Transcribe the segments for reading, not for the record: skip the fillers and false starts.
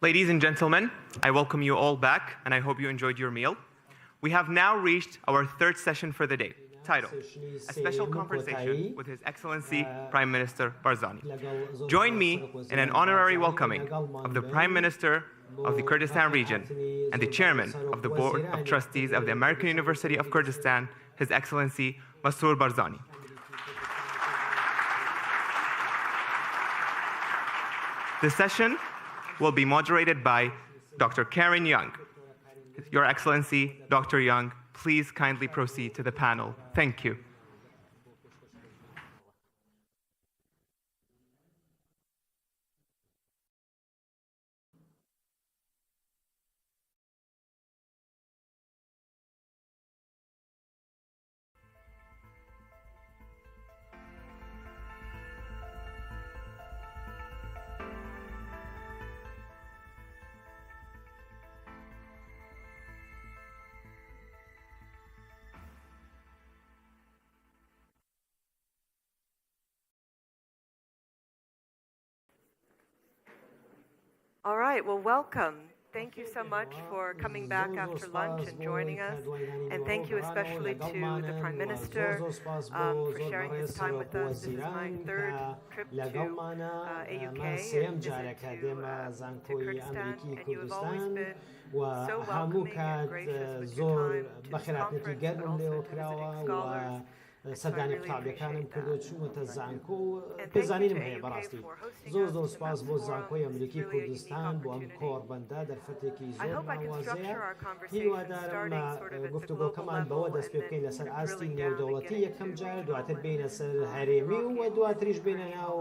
Ladies and gentlemen, I welcome you all back, and I hope you enjoyed your meal. We have now reached our third session for the day, titled A Special Conversation with His Excellency Prime Minister Barzani. Join me in an honorary welcoming of the Prime Minister of the Kurdistan region and the Chairman of the Board of Trustees of the American University of Kurdistan, His Excellency Masroor Barzani. The session will be moderated by Dr. Karen Young. Your Excellency, Dr. Young, please kindly proceed to the panel. Thank you. All right, well, welcome. Thank you so much for coming back after lunch and joining us. And thank you especially to the Prime Minister for sharing his time with us. This is my third trip to AUK and visit to Kurdistan, and you have always been so welcoming and gracious with your time to this conference, but also to visiting scholars. سەردانی قوتابیەکانم کردو چوومەتە زانکۆ و پێزانینم هەیە بەڕاستی زۆر سپاس بۆ زانکۆی ئەمریکی کوردستان بۆ ئەم کۆڕبەندە دەرفەتێکی زۆر ناوازەیە هیوادارم گفتوگۆکەمان بەوە دەست پێ بکەین لەسەر ئاستی نێودەوڵەتی یەکەم جار دواتر بینە سەر هەرێمی و دواتریش بینە ناو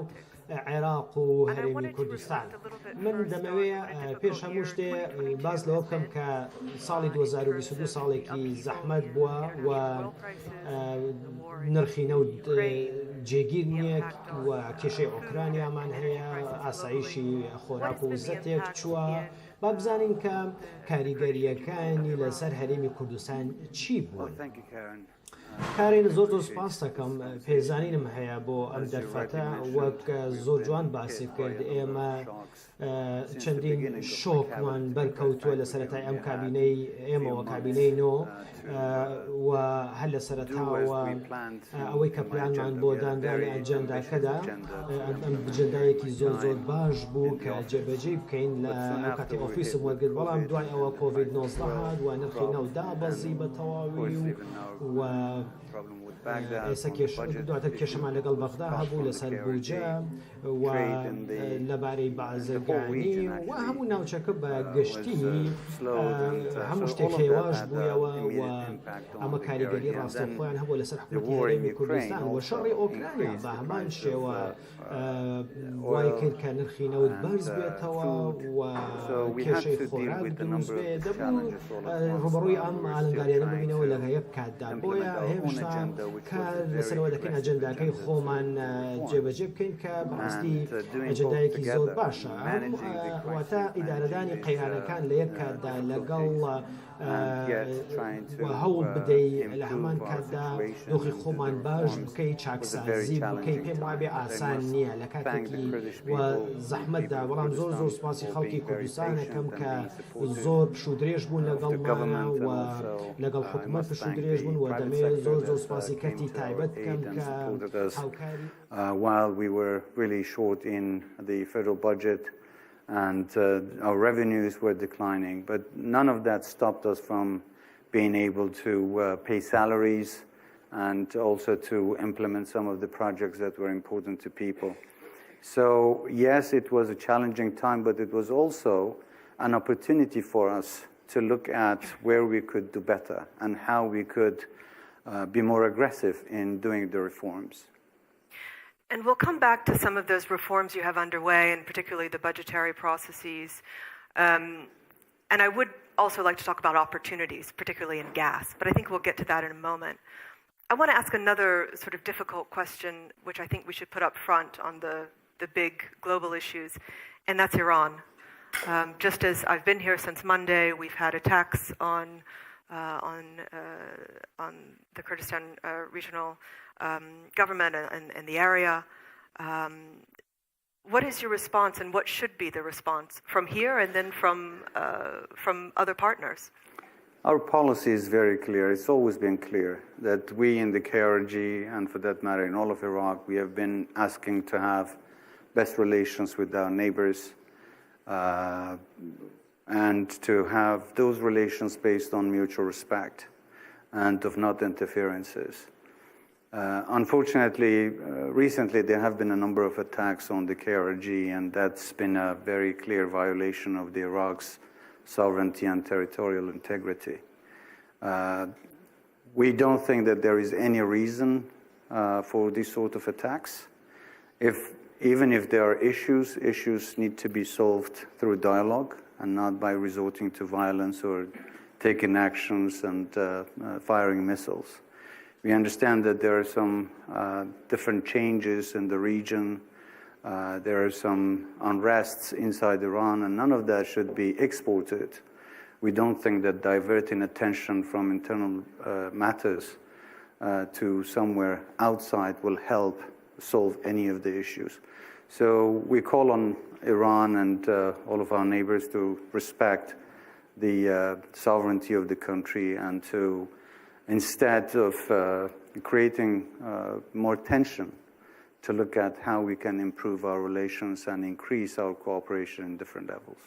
عێراق و هەرێمی کوردستان من دەمەوێت پێش هەموو شتێ باز لەوە بکەم کە ساڵی 2022 ساڵێکی زەحمەت بووە و نرخی نەوت جێگیر نییە و کێشەی ئۆکرانیامان هەیە ئاسایشی خۆراک و وزەتێک چووە با بزانین کە کاریگەریەکانی لەسەر هەرێمی کوردستان چی بوون کارین زۆر سپاس دەکەم پێزانینم هەیە بۆ ئەم دەرفەتە وەک زۆر جوان باسی کرد ئێمە چەندین شۆکمان بەرکەوتووە لە سەرەتای ئەم کابینەی ئێمەوە کابینەی نۆ و هەر لە سەرەتاوە ئەوەی کە پلانمان بۆ دانرا لە ئەجەنداکەدا ئەم بجەندایەکی زۆر باش بوو کە جێبەجێ بکەین لە کاتی ئۆفیسم وەرگرت بەڵام دوای ئەوە کۆڤید 19 هات و نرخی نەوت دابەزی بە تەواوی و ئێستا دواتر کێشەمان لەگەڵ بەغدا هەبوو لەسەر بوجە و لەبارەی بازرگانی و هەموو ناوچەکە بە گشتی هەموو شتێک هێواش بوویەوە و ئەمە کاریگەری ڕاستەوخۆیان هەبوو لەسەر حکومەتی هەرێمی کوردستان و شەڕی ئۆکرانیا بە هەمان شێوە وای کرد کە نرخی نەوت بەرز بێتەوە و کێشەی خۆراک دروست بێت دەبوو ڕوبەڕووی ئەم ئالنگاریانە ببینەوە لە هەیە بکاتدا بۆیە هێشتا کار لەسەرەوە دەکەین ئەجەنداکەی خۆمان جێبەجێ بکەین کە بەڕاستی ئەجەندایەکی زۆر باشە واتە ئیدارەدانی قەیرانەکان لە یەک کاتدا لەگەڵ هەوڵ بدەی لە هەمان کاتدا دۆخی خۆمان باش بکەی چاکسازی بکەی پێم وابێ ئاسان نییە لە کاتێکی زەحمەتدا بەڵام زۆر سپاسی خەڵکی کوردستانەکەم کە زۆر پشودرێژ بوون لەگەڵمانە و لەگەڵ حکومەت پشودرێژ بوون و دەمێت زۆر سپاسی کەرتی تایبەت بکەم کە هاوکاری while we were really short in the federal budget and our revenues were declining, but none of that stopped us from being able to pay salaries and also to implement some of the projects that were important to people. So yes, it was a challenging time, but it was also an opportunity for us to look at where we could do better and how we could be more aggressive in doing the reforms. And we'll come back to some of those reforms you have underway, and particularly the budgetary processes. And I would also like to talk about opportunities, particularly in gas, but I think we'll get to that in a moment. I want to ask another sort of difficult question, which I think we should put up front on the big global issues, and that's Iran. Just as I've been here since Monday, we've had attacks on the Kurdistan regional government and the area. what is your response, and what should be the response from here and then from other partners? Our policy is very clear. It's always been clear that we in the KRG, and for that matter in all of Iraq, we have been asking to have best relations with our neighbors and to have those relations based on mutual respect and of not interferences. Unfortunately, recently there have been a number of attacks on the KRG, and that's been a very clear violation of the Iraq's sovereignty and territorial integrity. We don't think that there is any reason for these sort of attacks. Even if there are issues need to be solved through dialogue and not by resorting to violence or taking actions and firing missiles. We understand that there are some different changes in the region. There are some unrests inside Iran, and none of that should be exported. We don't think that diverting attention from internal matters to somewhere outside will help solve any of the issues. So we call on Iran and all of our neighbors to respect the sovereignty of the country and to, instead of creating more tension, to look at how we can improve our relations and increase our cooperation in different levels.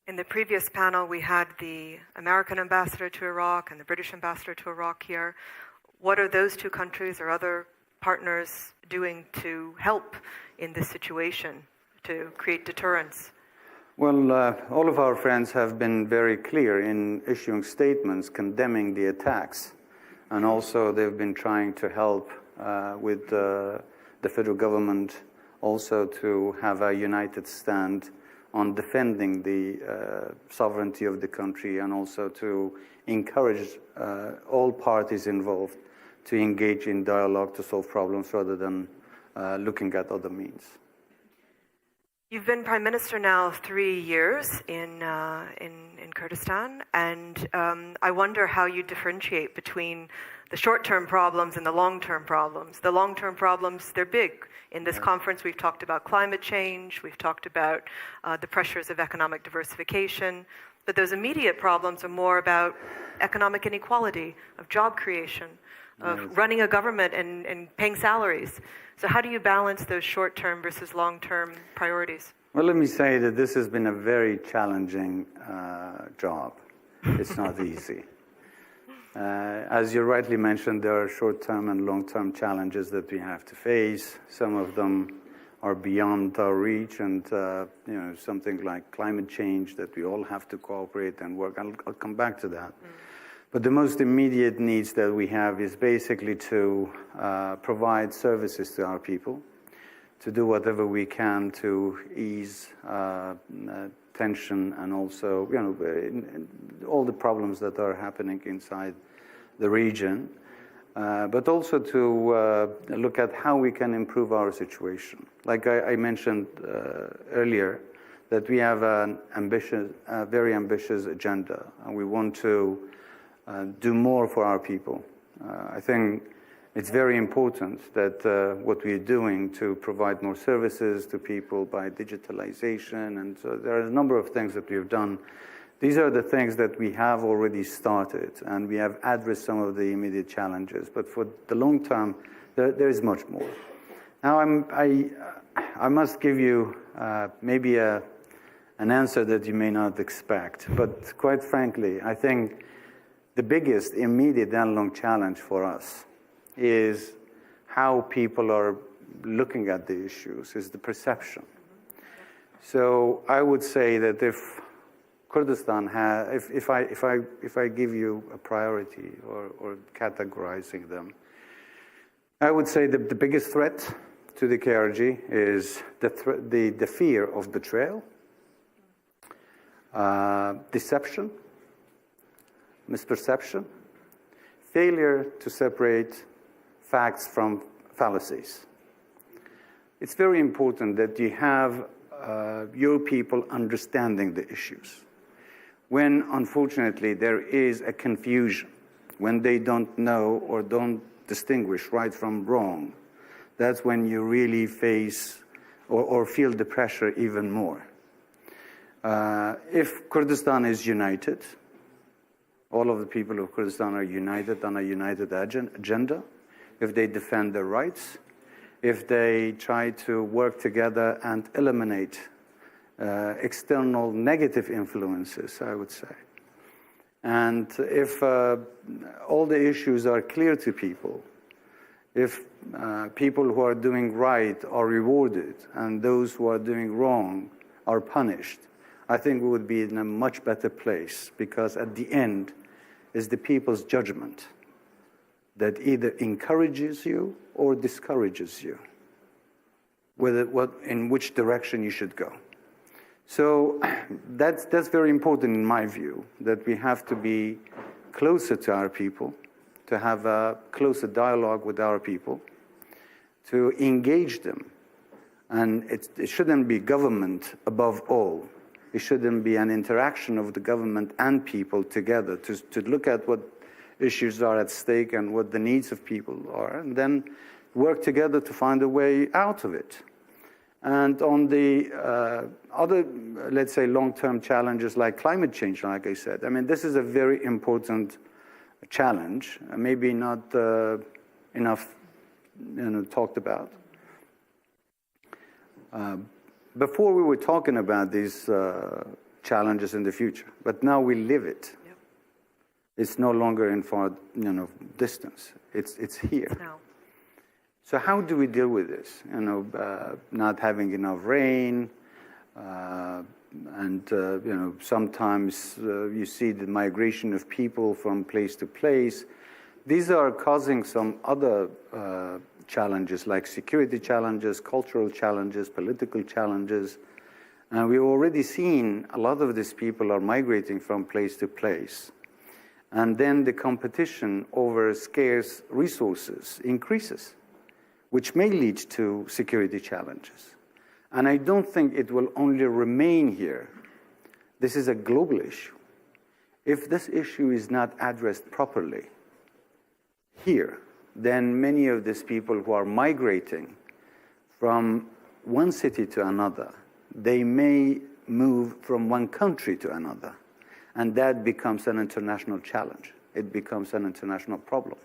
In the previous panel, we had the American ambassador to Iraq and the British ambassador to Iraq here. What are those two countries or other partners doing to help in this situation, to create deterrence? Well, all of our friends have been very clear in issuing statements condemning the attacks. And also they've been trying to help with the federal government also to have a united stand on defending the sovereignty of the country, and also to encourage all parties involved to engage in dialogue to solve problems rather than looking at other means. You've been Prime Minister now 3 years in Kurdistan, and I wonder how you differentiate between the short-term problems and the long-term problems. The long-term problems, they're big. In this conference, we've talked about climate change, we've talked about the pressures of economic diversification, but those immediate problems are more about economic inequality, of job creation, of running a government and paying salaries. So how do you balance those short-term versus long-term priorities? Well, let me say that this has been a very challenging job. It's not easy. As you rightly mentioned, there are short-term and long-term challenges that we have to face. Some of them are beyond our reach, and something like climate change that we all have to cooperate and work. I'll come back to that. But the most immediate needs that we have is basically to provide services to our people, to do whatever we can to ease tension and also, all the problems that are happening inside the region, but also to look at how we can improve our situation. Like I mentioned earlier, that we have a very ambitious agenda, and we want to do more for our people. I think it's very important that what we're doing to provide more services to people by digitalization, and so there are a number of things that we've done. These are the things that we have already started, and we have addressed some of the immediate challenges. But for the long term, there is much more. Now, I must give you maybe an answer that you may not expect, but quite frankly, I think the biggest immediate and long challenge for us is how people are looking at the issues, is the perception. So I would say that if Kurdistan has, if I give you a priority or categorizing them, I would say that the biggest threat to the KRG is the fear of betrayal, deception, misperception, failure to separate facts from fallacies. It's very important that you have your people understanding the issues. When, unfortunately, there is a confusion, when they don't know or don't distinguish right from wrong, that's when you really face or feel the pressure even more. If Kurdistan is united, all of the people of Kurdistan are united on a united agenda, if they defend their rights, if they try to work together and eliminate external negative influences, I would say. And if all the issues are clear to people, if people who are doing right are rewarded and those who are doing wrong are punished, I think we would be in a much better place, because at the end is the people's judgment that either encourages you or discourages you, in which direction you should go. So that's very important in my view, that we have to be closer to our people, to have a closer dialogue with our people, to engage them. And it shouldn't be government above all. It shouldn't be an interaction of the government and people together to look at what issues are at stake and what the needs of people are, and then work together to find a way out of it. And on the other, let's say, long-term challenges like climate change, like I said, I mean, this is a very important challenge, maybe not enough talked about. Before we were talking about these challenges in the future, but now we live it. Yep. It's no longer in far distance. It's here. It's now. So how do we deal with this? Not having enough rain, and sometimes you see the migration of people from place to place. These are causing some other challenges, like security challenges, cultural challenges, political challenges. And we've already seen a lot of these people are migrating from place to place. And then the competition over scarce resources increases, which may lead to security challenges. And I don't think it will only remain here. This is a global issue. If this issue is not addressed properly here, then many of these people who are migrating from one city to another, they may move from one country to another. And that becomes an international challenge. It becomes an international problem.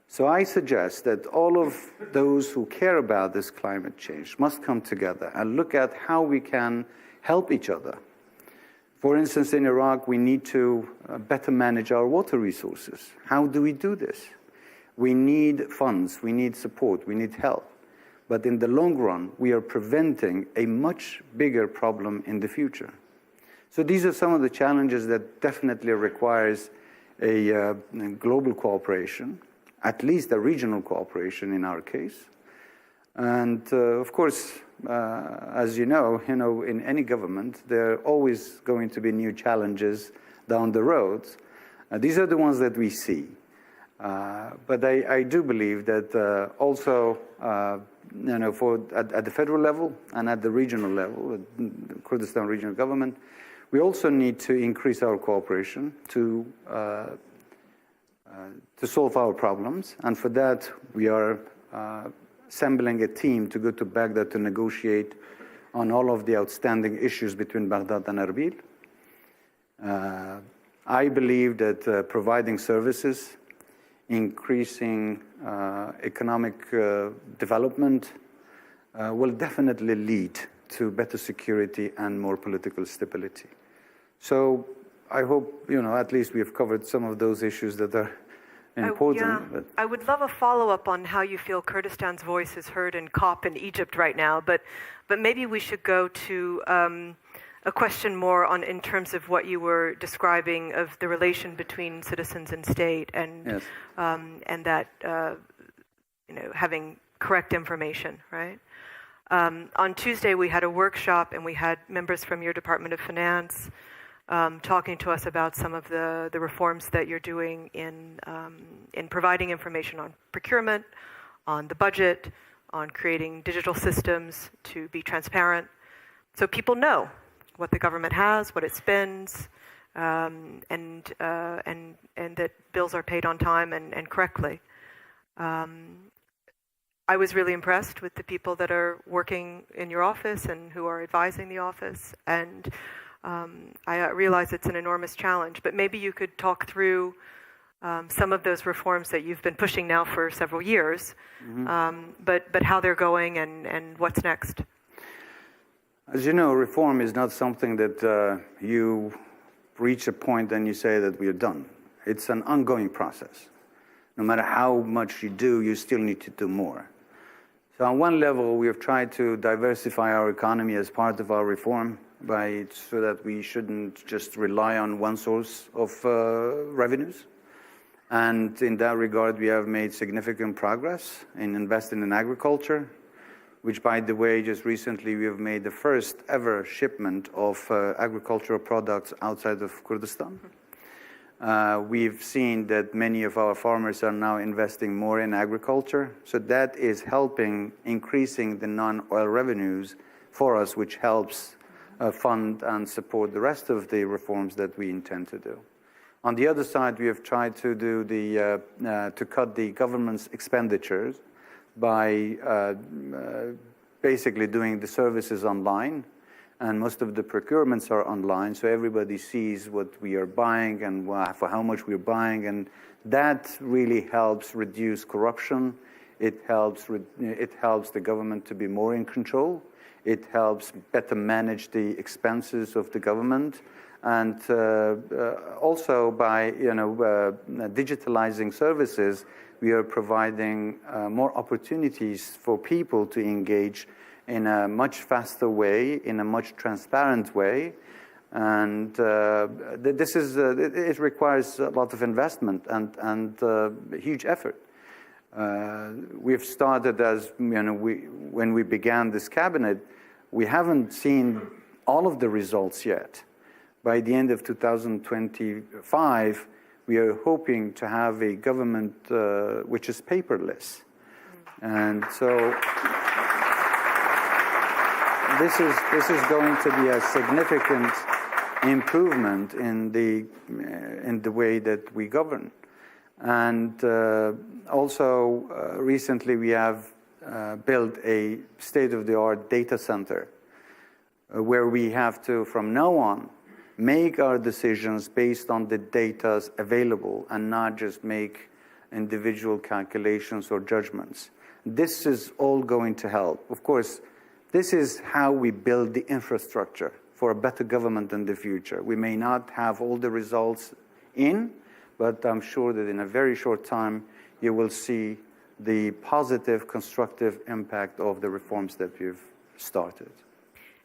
So I suggest that all of those who care about this climate change must come together and look at how we can help each other. For instance, in Iraq, we need to better manage our water resources. How do we do this? We need funds, we need support, we need help. But in the long run, we are preventing a much bigger problem in the future. So these are some of the challenges that definitely requires a global cooperation, at least a regional cooperation in our case. And of course, as you know, in any government, there are always going to be new challenges down the road. These are the ones that we see. But I do believe that also, at the federal level and at the regional level, the Kurdistan regional government, we also need to increase our cooperation to solve our problems. And for that, we are assembling a team to go to Baghdad to negotiate on all of the outstanding issues between Baghdad and Erbil. I believe that providing services, increasing economic development will definitely lead to better security and more political stability. So I hope, at least we have covered some of those issues that are important. I would love a follow-up on how you feel Kurdistan's voice is heard in COP in Egypt right now, but maybe we should go to a question more in terms of what you were describing of the relation between citizens and state, and yes. And that having correct information, right? On Tuesday we had a workshop, and we had members from your Department of Finance talking to us about some of the reforms that you're doing in providing information on procurement, on the budget, on creating digital systems to be transparent, so people know what the government has, what it spends, and that bills are paid on time and correctly. I was really impressed with the people that are working in your office and who are advising the office, and I realize it's an enormous challenge, but maybe you could talk through some of those reforms that you've been pushing now for several years, but how they're going and what's next. As you know, reform is not something that you reach a point and you say that we are done. It's an ongoing process. No matter how much you do, you still need to do more. So on one level, we have tried to diversify our economy as part of our reform so that we shouldn't just rely on one source of revenues. And in that regard, we have made significant progress in investing in agriculture, which, by the way, just recently we have made the first ever shipment of agricultural products outside of Kurdistan. We've seen that many of our farmers are now investing more in agriculture, so that is helping increasing the non-oil revenues for us, which helps fund and support the rest of the reforms that we intend to do. On the other side, we have tried to do to cut the government's expenditures by basically doing the services online, and most of the procurements are online, so everybody sees what we are buying and for how much we're buying, and that really helps reduce corruption. It helps the government to be more in control. It helps better manage the expenses of the government, and also by digitalizing services, we are providing more opportunities for people to engage in a much faster way, in a much transparent way, and it requires a lot of investment and huge effort. We've started when we began this cabinet, we haven't seen all of the results yet. By the end of 2025, we are hoping to have a government which is paperless, and so. This is going to be a significant improvement in the way that we govern. And also recently we have built a state-of-the-art data center where we have to, from now on, make our decisions based on the data available and not just make individual calculations or judgments. This is all going to help. Of course, this is how we build the infrastructure for a better government in the future. We may not have all the results but I'm sure that in a very short time, you will see the positive, constructive impact of the reforms that we've started.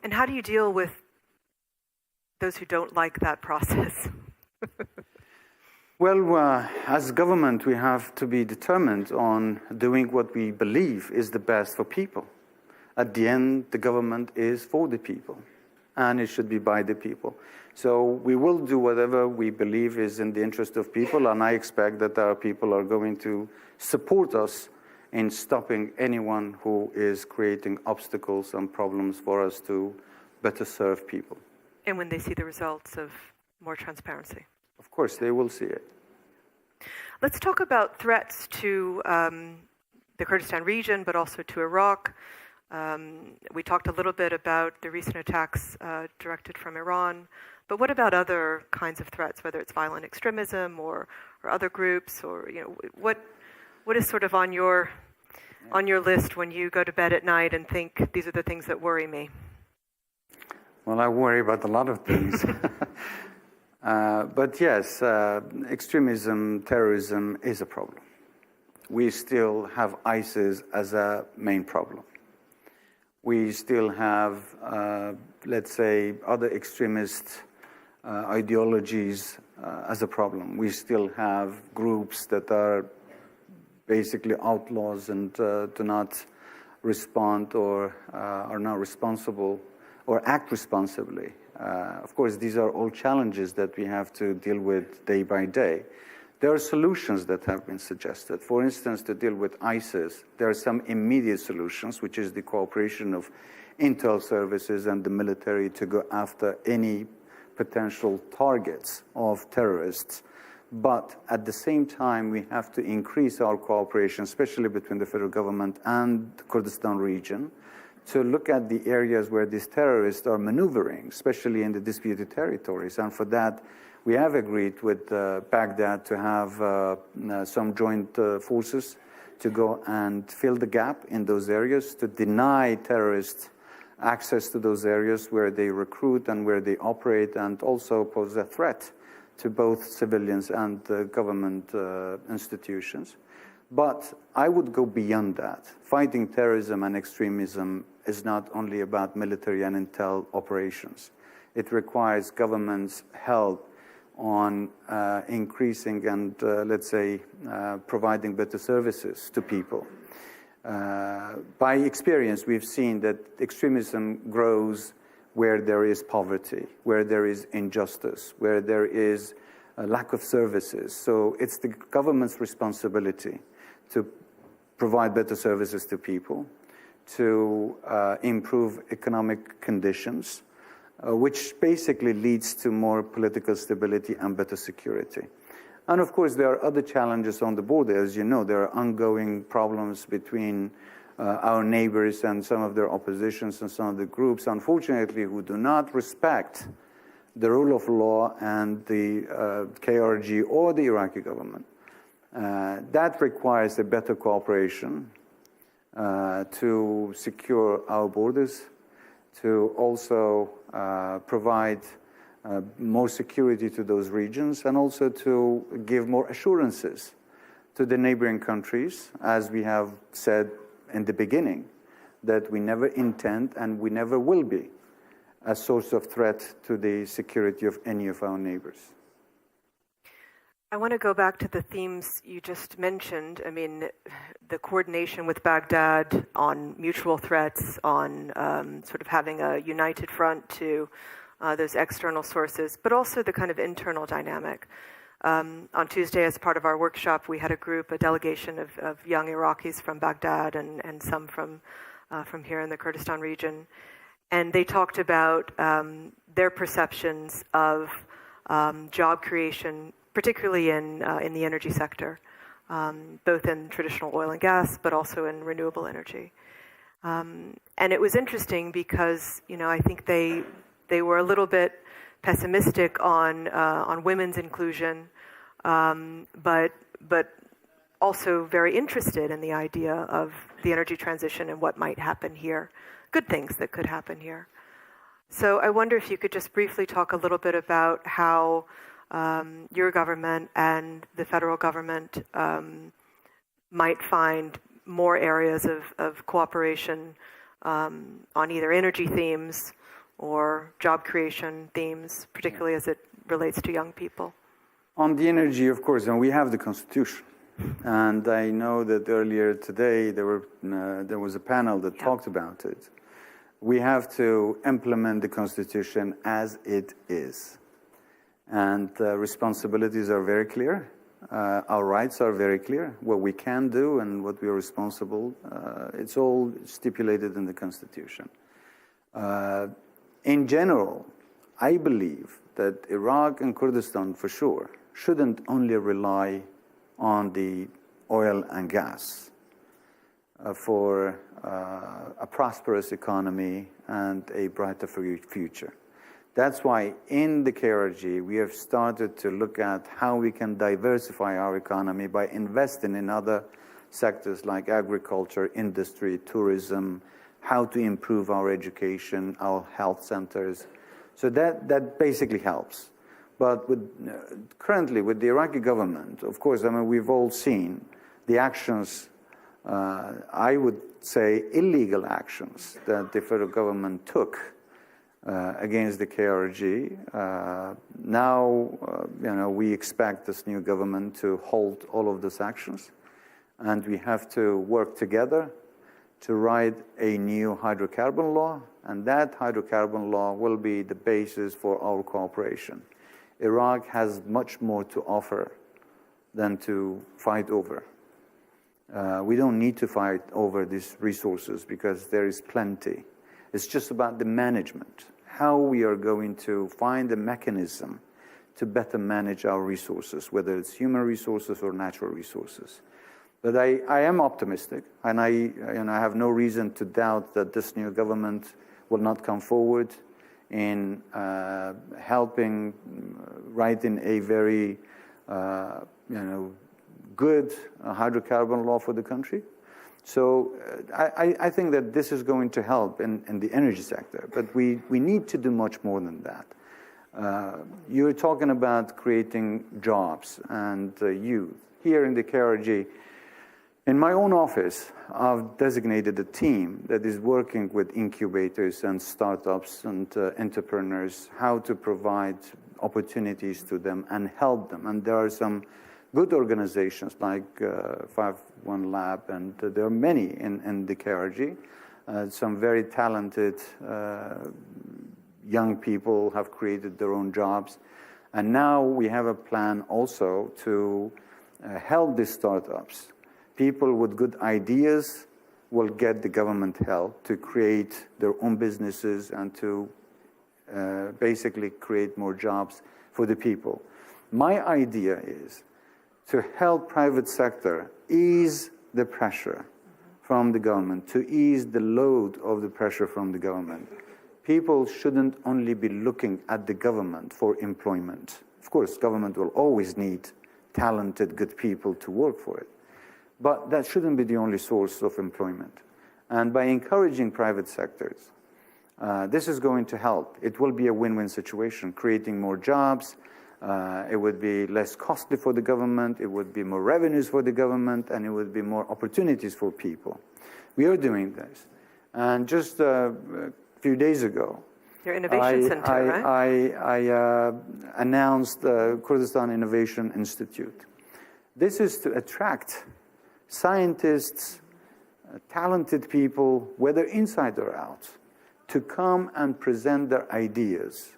And how do you deal with those who don't like that process? Well, as government, we have to be determined on doing what we believe is the best for people. At the end, the government is for the people, and it should be by the people. So we will do whatever we believe is in the interest of people, and I expect that our people are going to support us in stopping anyone who is creating obstacles and problems for us to better serve people. And when they see the results of more transparency. Of course, they will see it. Let's talk about threats to the Kurdistan region, but also to Iraq. We talked a little bit about the recent attacks directed from Iran, but what about other kinds of threats, whether it's violent extremism or other groups, or what is sort of on your list when you go to bed at night and think these are the things that worry me? Well, I worry about a lot of things. But yes, extremism, terrorism is a problem. We still have ISIS as a main problem. We still have, let's say, other extremist ideologies as a problem. We still have groups that are basically outlaws and do not respond or are not responsible or act responsibly. Of course, these are all challenges that we have to deal with day by day. There are solutions that have been suggested. For instance, to deal with ISIS, there are some immediate solutions, which is the cooperation of intel services and the military to go after any potential targets of terrorists. But at the same time, we have to increase our cooperation, especially between the federal government and the Kurdistan region, to look at the areas where these terrorists are maneuvering, especially in the disputed territories. And for that, we have agreed with Baghdad to have some joint forces to go and fill the gap in those areas, to deny terrorists access to those areas where they recruit and where they operate, and also pose a threat to both civilians and government institutions. But I would go beyond that. Fighting terrorism and extremism is not only about military and intel operations. It requires government's help on increasing and, let's say, providing better services to people. By experience, we've seen that extremism grows where there is poverty, where there is injustice, where there is a lack of services. So it's the government's responsibility to provide better services to people, to improve economic conditions, which basically leads to more political stability and better security. And of course, there are other challenges on the border. As you know, there are ongoing problems between our neighbors and some of their oppositions and some of the groups, unfortunately, who do not respect the rule of law and the KRG or the Iraqi government. That requires a better cooperation to secure our borders, to also provide more security to those regions, and also to give more assurances to the neighboring countries, as we have said in the beginning, that we never intend and we never will be a source of threat to the security of any of our neighbors. I want to go back to the themes you just mentioned. I mean, the coordination with Baghdad on mutual threats, on sort of having a united front to those external sources, but also the kind of internal dynamic. On Tuesday, as part of our workshop, we had a delegation of young Iraqis from Baghdad and some from here in the Kurdistan region. And they talked about their perceptions of job creation, particularly in the energy sector, both in traditional oil and gas, but also in renewable energy. And it was interesting because, I think they were a little bit pessimistic on women's inclusion, but also very interested in the idea of the energy transition and what might happen here, good things that could happen here. So I wonder if you could just briefly talk a little bit about how your government and the federal government might find more areas of cooperation on either energy themes or job creation themes, particularly as it relates to young people. On the energy, of course, and we have the Constitution. And I know that earlier today there was a panel that talked about it. We have to implement the Constitution as it is. And responsibilities are very clear. Our rights are very clear. What we can do and what we are responsible, it's all stipulated in the Constitution. In general, I believe that Iraq and Kurdistan, for sure, shouldn't only rely on the oil and gas for a prosperous economy and a brighter future. That's why in the KRG, we have started to look at how we can diversify our economy by investing in other sectors like agriculture, industry, tourism, how to improve our education, our health centers. So that basically helps. But currently with the Iraqi government, of course, we've all seen the actions, I would say illegal actions that the federal government took against the KRG. Now, we expect this new government to halt all of those actions, and we have to work together to write a new hydrocarbon law, and that hydrocarbon law will be the basis for our cooperation. Iraq has much more to offer than to fight over. We don't need to fight over these resources because there is plenty. It's just about the management, how we are going to find a mechanism to better manage our resources, whether it's human resources or natural resources. But I am optimistic, and I have no reason to doubt that this new government will not come forward in helping writing a very good hydrocarbon law for the country. So I think that this is going to help in the energy sector, but we need to do much more than that. You're talking about creating jobs and youth. Here in the KRG, in my own office, I've designated a team that is working with incubators and startups and entrepreneurs, how to provide opportunities to them and help them. And there are some good organizations like 51 Lab, and there are many in the KRG. Some very talented young people have created their own jobs. And now we have a plan also to help these startups. People with good ideas will get the government help to create their own businesses and to basically create more jobs for the people. My idea is to help private sector ease the pressure from the government, to ease the load of the pressure from the government. People shouldn't only be looking at the government for employment. Of course, government will always need talented, good people to work for it. But that shouldn't be the only source of employment. And by encouraging private sectors, this is going to help. It will be a win-win situation, creating more jobs. It would be less costly for the government. It would be more revenues for the government, and it would be more opportunities for people. We are doing this. And just a few days ago, your innovation center, right? I announced the Kurdistan Innovation Institute. This is to attract scientists, talented people, whether inside or out, to come and present their ideas.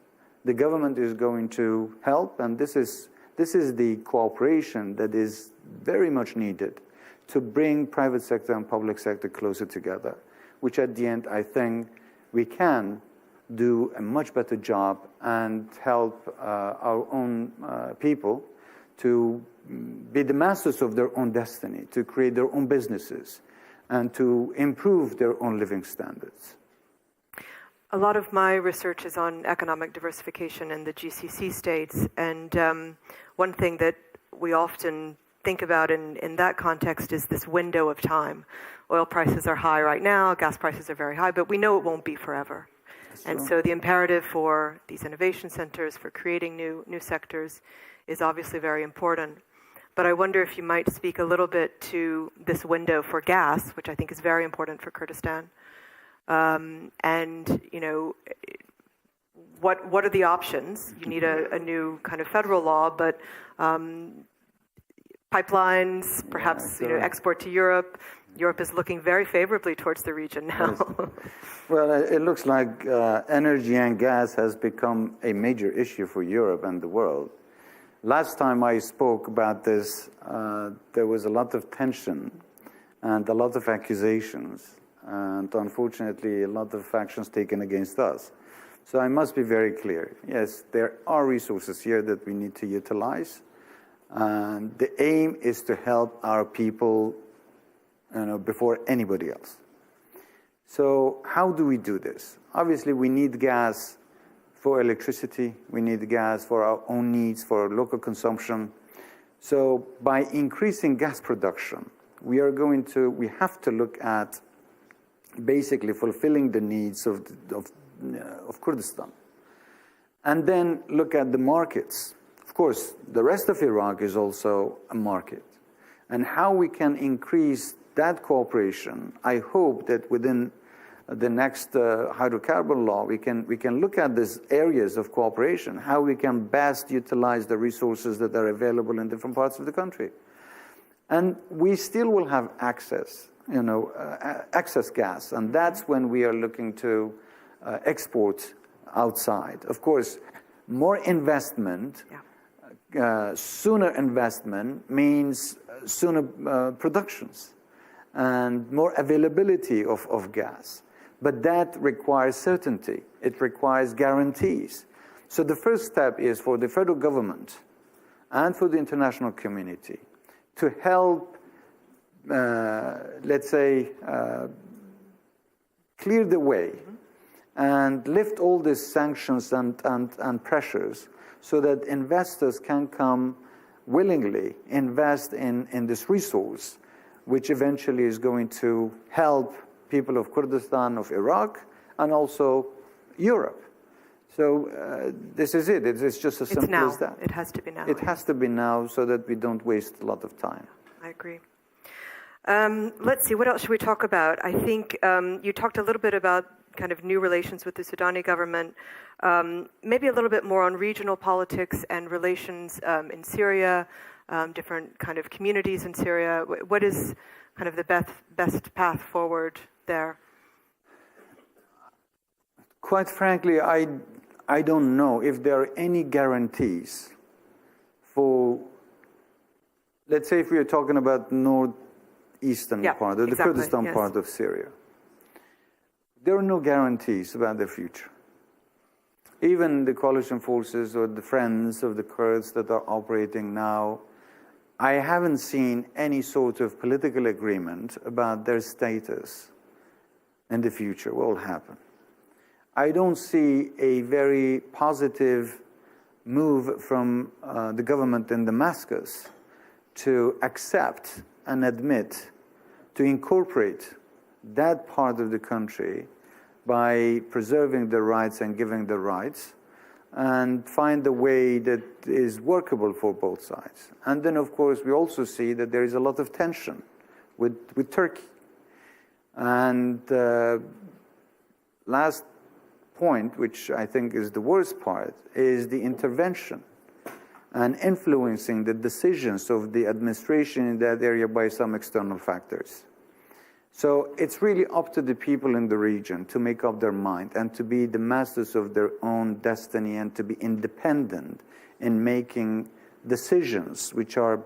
The government is going to help, and this is the cooperation that is very much needed to bring private sector and public sector closer together, which at the end, I think we can do a much better job and help our own people to be the masters of their own destiny, to create their own businesses, and to improve their own living standards. A lot of my research is on economic diversification in the GCC states, and one thing that we often think about in that context is this window of time. Oil prices are high right now, gas prices are very high, but we know it won't be forever. And so the imperative for these innovation centers, for creating new sectors, is obviously very important. But I wonder if you might speak a little bit to this window for gas, which I think is very important for Kurdistan. And, you know, what are the options? You need a new kind of federal law, but pipelines, perhaps, you know, export to Europe. Europe is looking very favorably towards the region now. Yes. Well, it looks like energy and gas has become a major issue for Europe and the world. Last time I spoke about this, there was a lot of tension and a lot of accusations, and unfortunately a lot of actions taken against us. So I must be very clear. Yes, there are resources here that we need to utilize, and the aim is to help our people, you know, before anybody else. So how do we do this? Obviously, we need gas for electricity. We need gas for our own needs, for local consumption. So by increasing gas production, we have to look at basically fulfilling the needs of Kurdistan. And then look at the markets. Of course, the rest of Iraq is also a market. And how we can increase that cooperation, I hope that within the next hydrocarbon law, we can look at these areas of cooperation, how we can best utilize the resources that are available in different parts of the country. And we still will have access, excess gas, and that's when we are looking to export outside. Of course, more investment, sooner investment means sooner productions and more availability of gas. But that requires certainty. It requires guarantees. So the first step is for the federal government and for the international community to help, let's say, clear the way and lift all these sanctions and pressures so that investors can come willingly invest in this resource, which eventually is going to help people of Kurdistan, of Iraq, and also Europe. So this is it. It's just as simple as that. It has to be now. It has to be now so that we don't waste a lot of time. I agree. Let's see, what else should we talk about? I think you talked a little bit about kind of new relations with the Sudani government, maybe a little bit more on regional politics and relations in Syria, different kind of communities in Syria. What is kind of the best path forward there? Quite frankly, I don't know if there are any guarantees for, let's say if we are talking about northeastern part, or the Kurdistan part of Syria. There are no guarantees about their future. Even the coalition forces or the friends of the Kurds that are operating now, I haven't seen any sort of political agreement about their status in the future, what will happen. I don't see a very positive move from the government in Damascus to accept and admit, to incorporate that part of the country by preserving the rights and giving the rights, and find a way that is workable for both sides. And then, of course, we also see that there is a lot of tension with Turkey. And last point, which I think is the worst part, is the intervention and influencing the decisions of the administration in that area by some external factors. So it's really up to the people in the region to make up their mind and to be the masters of their own destiny and to be independent in making decisions which are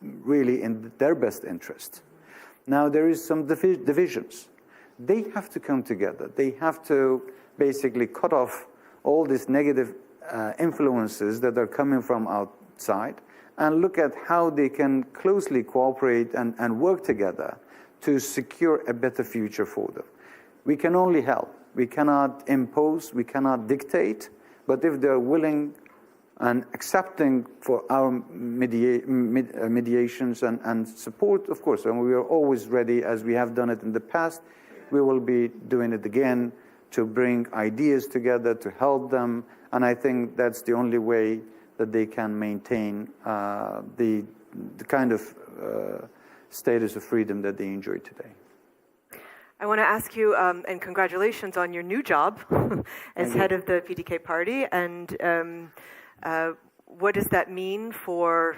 really in their best interest. Now, there is some divisions. They have to come together. They have to basically cut off all these negative influences that are coming from outside and look at how they can closely cooperate and work together to secure a better future for them. We can only help. We cannot impose, we cannot dictate, but if they're willing and accepting for our mediations and support, of course, and we are always ready, as we have done it in the past, we will be doing it again to bring ideas together, to help them, and I think that's the only way that they can maintain the kind of status of freedom that they enjoy today. I want to ask you, and congratulations on your new job as head of the PDK party, and what does that mean for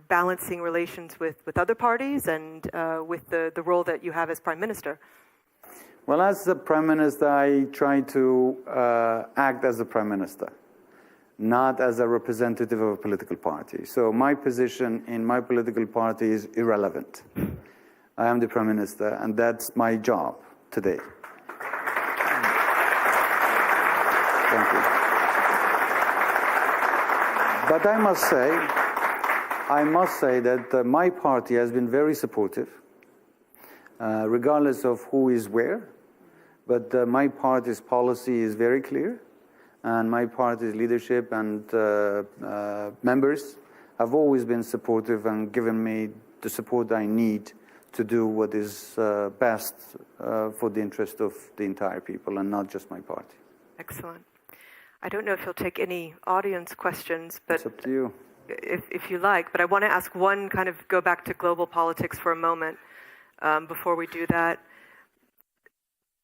balancing relations with other parties and with the role that you have as Prime Minister? Well, as the Prime Minister, I try to act as a Prime Minister, not as a representative of a political party. So my position in my political party is irrelevant. I am the Prime Minister, and that's my job today. Thank you. But I must say that my party has been very supportive, regardless of who is where. But my party's policy is very clear. And my party's leadership and members have always been supportive and given me the support I need to do what is best for the interest of the entire people and not just my party. Excellent. I don't know if you'll take any audience questions, but it's up to you. If you like. But I want to ask one, kind of go back to global politics for a moment before we do that.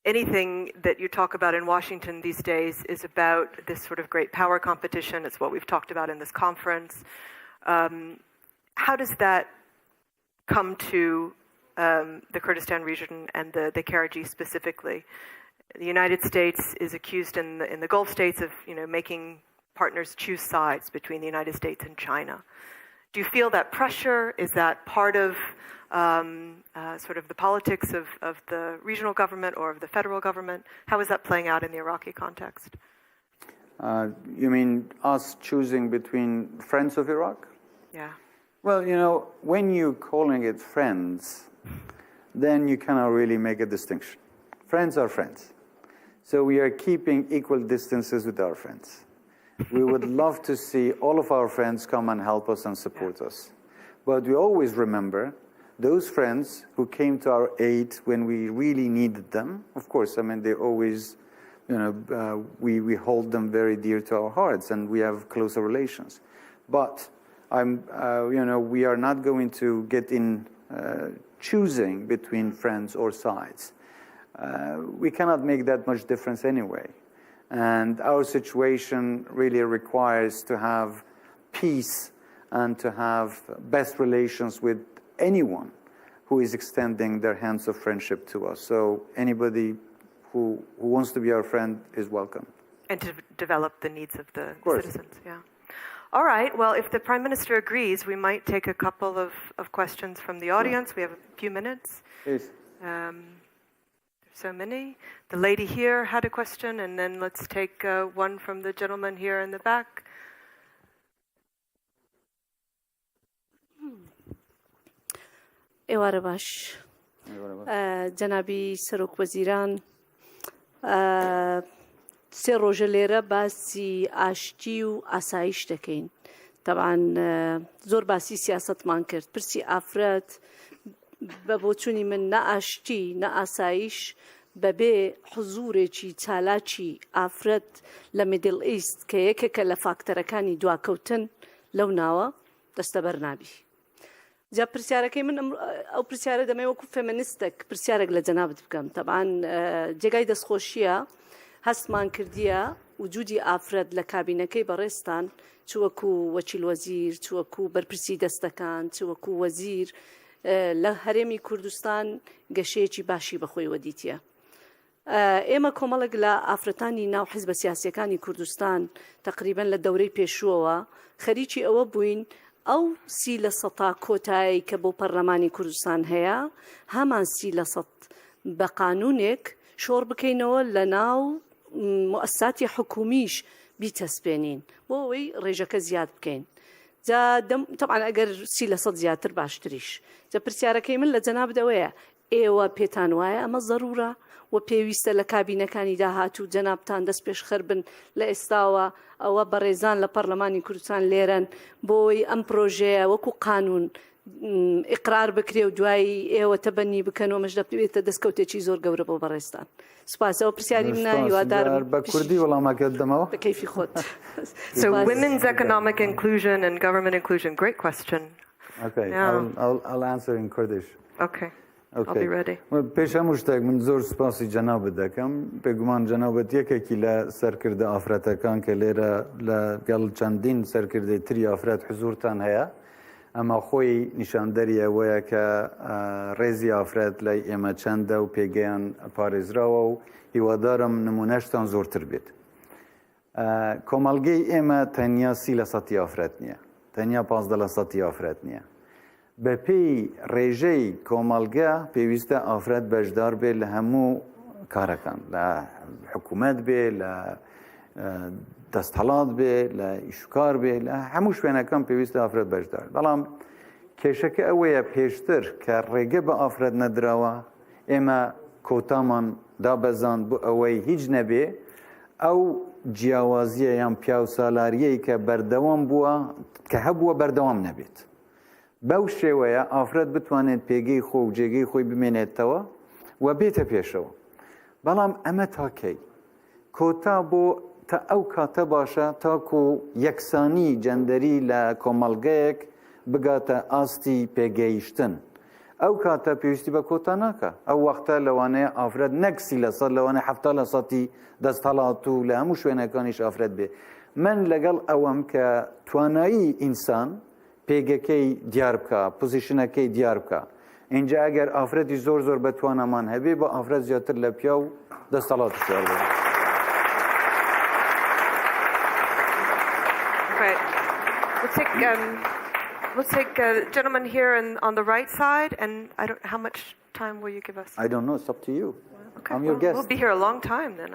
Anything that you talk about in Washington these days is about this sort of great power competition. It's what we've talked about in this conference. How does that come to the Kurdistan region and the KRG specifically? The United States is accused in the Gulf states of making partners choose sides between the United States and China. Do you feel that pressure? Is that part of sort of the politics of the regional government or of the federal government? How is that playing out in the Iraqi context? You mean us choosing between friends of Iraq? Yeah. Well, when you're calling it friends, then you cannot really make a distinction. Friends are friends. So we are keeping equal distances with our friends. We would love to see all of our friends come and help us and support us. But we always remember those friends who came to our aid when we really needed them. Of course, they always, we hold them very dear to our hearts and we have closer relations. But we are not going to get in choosing between friends or sides. We cannot make that much difference anyway. And our situation really requires to have peace and to have best relations with anyone who is extending their hands of friendship to us. So anybody who wants to be our friend is welcome. And to develop the needs of the citizens, yeah. All right, well, if the Prime Minister agrees, we might take a couple of questions from the audience. We have a few minutes. Please. So many. The lady here had a question, and then let's take one from the gentleman here in the back. ئێوارە باش جەنابی سەرۆک وەزیران سێ ڕۆژە لێرە باسی ئاشتی و ئاسایش دەکەین طبعاً زۆر باسی سیاسەتمان کرد پرسی ئافرەت بە بۆچوونی من نە ئاشتی نە ئاسایش بەبێ حزورێکی چالاکی ئافرەت لە میدل ئیست کە یەکێکە لە فاکتەرەکانی دواکەوتن لەو ناوە دەستەبەر نابی جا پرسیارەکەی من ئەو پرسیارە دەمەوێت وەکو فێمینیستێک پرسیارێک لە جەنابت بکەم طبعاً جێگای دەستخۆشیە هەستمان کردیە وجودی ئافرەت لە کابینەکەی بەڕێستان چ وەکو وەکیل وەزیر چ وەکو بەرپرسی دەستەکان چ وەکو وەزیر لە هەرێمی کوردستان گەشەیەکی باشی بەخۆی وەدیتیە ئێمە کۆمەڵێک لە ئافرەتانی ناو حیزبە سیاسیەکانی کوردستان تقریباً لە دەورەی پێشووەوە خەریکی ئەوە بووین ئەو 30% کۆتایی کە بۆ پەرلەمانی کوردستان هەیە هەمان 30% بە قانونێک شۆڕ بکەینەوە لە ناو مؤسساتی حکومیش بیتەسپێنین بۆ ئەوەی ڕێژەکە زیاد بکەین جا طبعاً ئەگەر 30% زیاتر باشتریش جا پرسیارەکەی من لە جەنابدەوەیە ئێوە پێتان وایە ئەمە ضرورە و پێویستە لە کابینەکانی داهاتوو جەنابتان دەست پێشخەر بن لە ئێستاوە ئەوە بەڕێزان لە پەرلەمانی کوردستان لێرەن بۆی ئەم پرۆژەیە وەکو قانون ئیقرار بکرێ و دوایی ئێوە تەبەنی بکەنەوە مەش دەبێتە دەستکەوتێکی زۆر گەورە بۆ بەڕێستان سوپاسەوە پرسیاری منە هیوادارم بە کوردی وەڵامەکەت دەمەوە بە کەیفی خۆت So women's economic inclusion and government inclusion, great question. Okay, I'll answer in Kurdish. Okay. I'll be ready. پێش هەموو شتێک من زۆر سوپاسی جەنابت دەکەم پێگومان جەنابەت یەکێکی لە سەرکردە ئافرەتەکان کە لێرە لەگەڵ چەندین سەرکردەی تری ئافرەت حزورتان هەیە ئەمە خۆی نیشاندەری ئەوەیە کە ڕێزی ئافرەت لای ئێمە چەندە و پێگەیان پارێزراوە و هیوادارم نمونەشتان زۆرتر بێت کۆمەڵگەی ئێمە تەنیا 30% ئافرەت نییە تەنیا 15% ئافرەت نییە بەپێی ڕێژەی کۆمەڵگە پێویستە ئافرەت بەشدار بێت لە هەموو کارەکان لە حکوومەت بێ لە دەستهەڵات بێ لە ئیشکار بێ لە هەموو شوێنەکەم پێویستە ئافرەت بەشدار بەڵام کێشەکە ئەوەیە پێشتر کە ڕێگە بە ئافرەت نەدراوە ئێمە کۆتامان دابەزاند بۆ ئەوەی هیچ نەبێ ئەو جیاوازیە یان پیاو سالاریەی کە بەردەوام بووە کە هەبووە بەردەوام نەبێت بەو شێوەیە ئافرەت بتوانێت پێگەی خۆ و جێگەی خۆی بمێنێتەوە و بێتە پێشەوە بەڵام ئەمە تاکەی کۆتا بۆ تا ئەو کاتە باشە تاکو یەکسانی جەندەری لە کۆمەڵگەیەک بگاتە ئاستی پێگەیشتن ئەو کاتە پێویستی بە کۆتا ناکە ئەو وەختە لەوانەیە ئافرەت نەک 30% لەوانەیە 70% دەستهەڵات و لە هەموو شوێنەکانیش ئافرەت بێ من لەگەڵ ئەوەم کە توانایی ئینسان پێگەکەی دیار بکە پۆزیشنەکەی دیار بکە اینجا ئەگەر ئافرەتی زۆر بەتوانەمان هەبێ بە ئافرەت زیاتر لە پیا و دەستهەڵات شوار بێ We'll take a gentleman here on the right side, and how much time will you give us? I don't know. It's up to you. Okay, I'm your guest. We'll be here a long time then.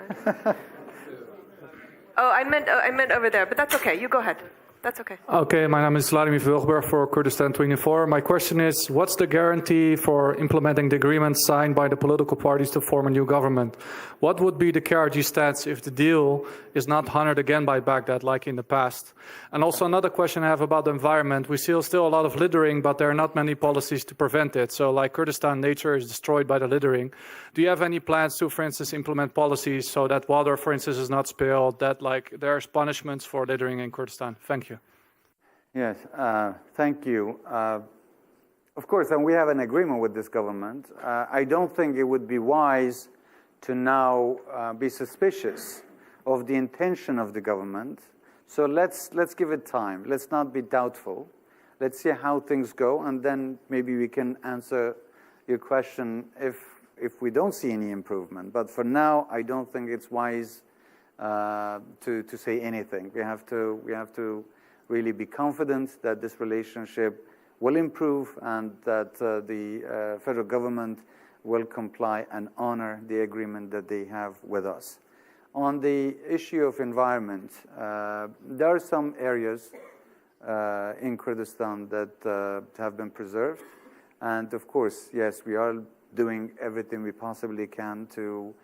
Oh, I meant over there, but that's okay. You go ahead. That's okay. Okay, my name is Vladimir Vilgberg for Kurdistan 24. My question is, what's the guarantee for implementing the agreement signed by the political parties to form a new government? What would be the KRG stance if the deal is not honored again by Baghdad like in the past? And also another question I have about the environment. We see still a lot of littering, but there are not many policies to prevent it. So like Kurdistan, nature is destroyed by the littering. Do you have any plans to, for instance, implement policies so that water, for instance, is not spilled, that like there's punishments for littering in Kurdistan? Thank you. Yes, thank you. Of course, and we have an agreement with this government. I don't think it would be wise to now be suspicious of the intention of the government. So let's give it time. Let's not be doubtful. Let's see how things go, and then maybe we can answer your question if we don't see any improvement. But for now, I don't think it's wise to say anything. We have to really be confident that this relationship will improve and that the federal government will comply and honor the agreement that they have with us. On the issue of environment, there are some areas in Kurdistan that have been preserved. And of course, yes, we are doing everything we possibly can to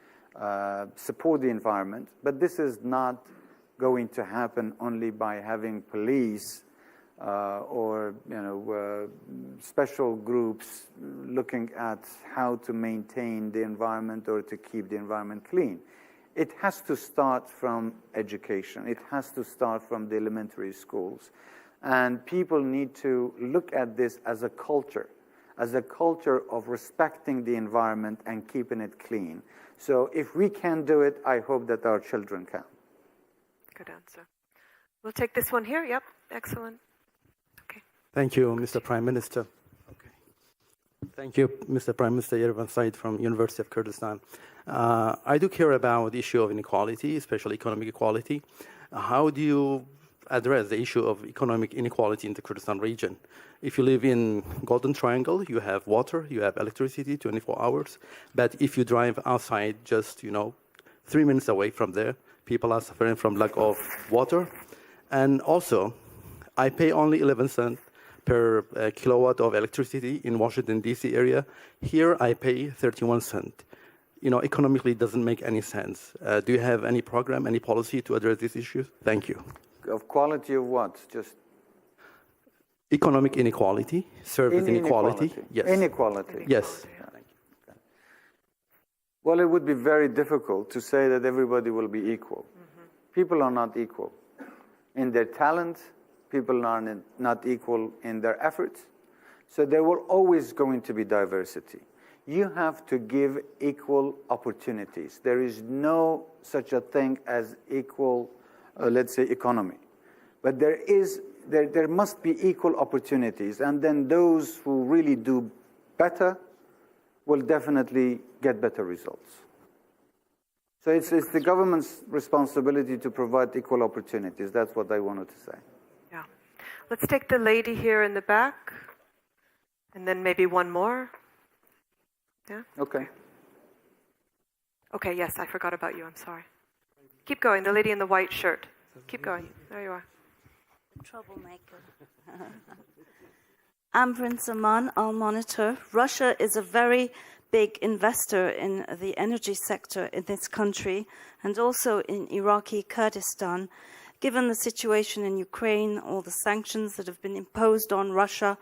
support the environment. But this is not going to happen only by having police or special groups looking at how to maintain the environment or to keep the environment clean. It has to start from education. It has to start from the elementary schools. And people need to look at this as a culture of respecting the environment and keeping it clean. So if we can do it, I hope that our children can. Good answer. We'll take this one here. Yep, excellent. Okay. Thank you, Mr. Prime Minister. Okay. Thank you, Mr. Prime Minister Yervan Said from University of Kurdistan. I do care about the issue of inequality, especially economic equality. How do you address the issue of economic inequality in the Kurdistan region? If you live in Golden Triangle, you have water, you have electricity 24 hours. But if you drive outside just, 3 minutes away from there, people are suffering from lack of water. And also, I pay only 11 cents per kilowatt of electricity in Washington, D.C. area. Here, I pay 31 cents. Economically, it doesn't make any sense. Do you have any program, any policy to address these issues? Thank you. Of quality of what? Just economic inequality, service inequality. Yes. Inequality. Yes. Well, it would be very difficult to say that everybody will be equal. People are not equal in their talent. People are not equal in their efforts. So there will always going to be diversity. You have to give equal opportunities. There is no such a thing as equal, let's say, economy. But there must be equal opportunities. And then those who really do better will definitely get better results. So it's the government's responsibility to provide equal opportunities. That's what I wanted to say. Yeah. Let's take the lady here in the back, and then maybe one more. Yeah? Okay. Okay, yes, I forgot about you. I'm sorry. Keep going. The lady in the white shirt. Keep going. There you are. Troublemaker. Amrin Zaman, Al Monitor. Russia is a very big investor in the energy sector in this country and also in Iraqi Kurdistan. Given the situation in Ukraine, all the sanctions that have been imposed on Russia,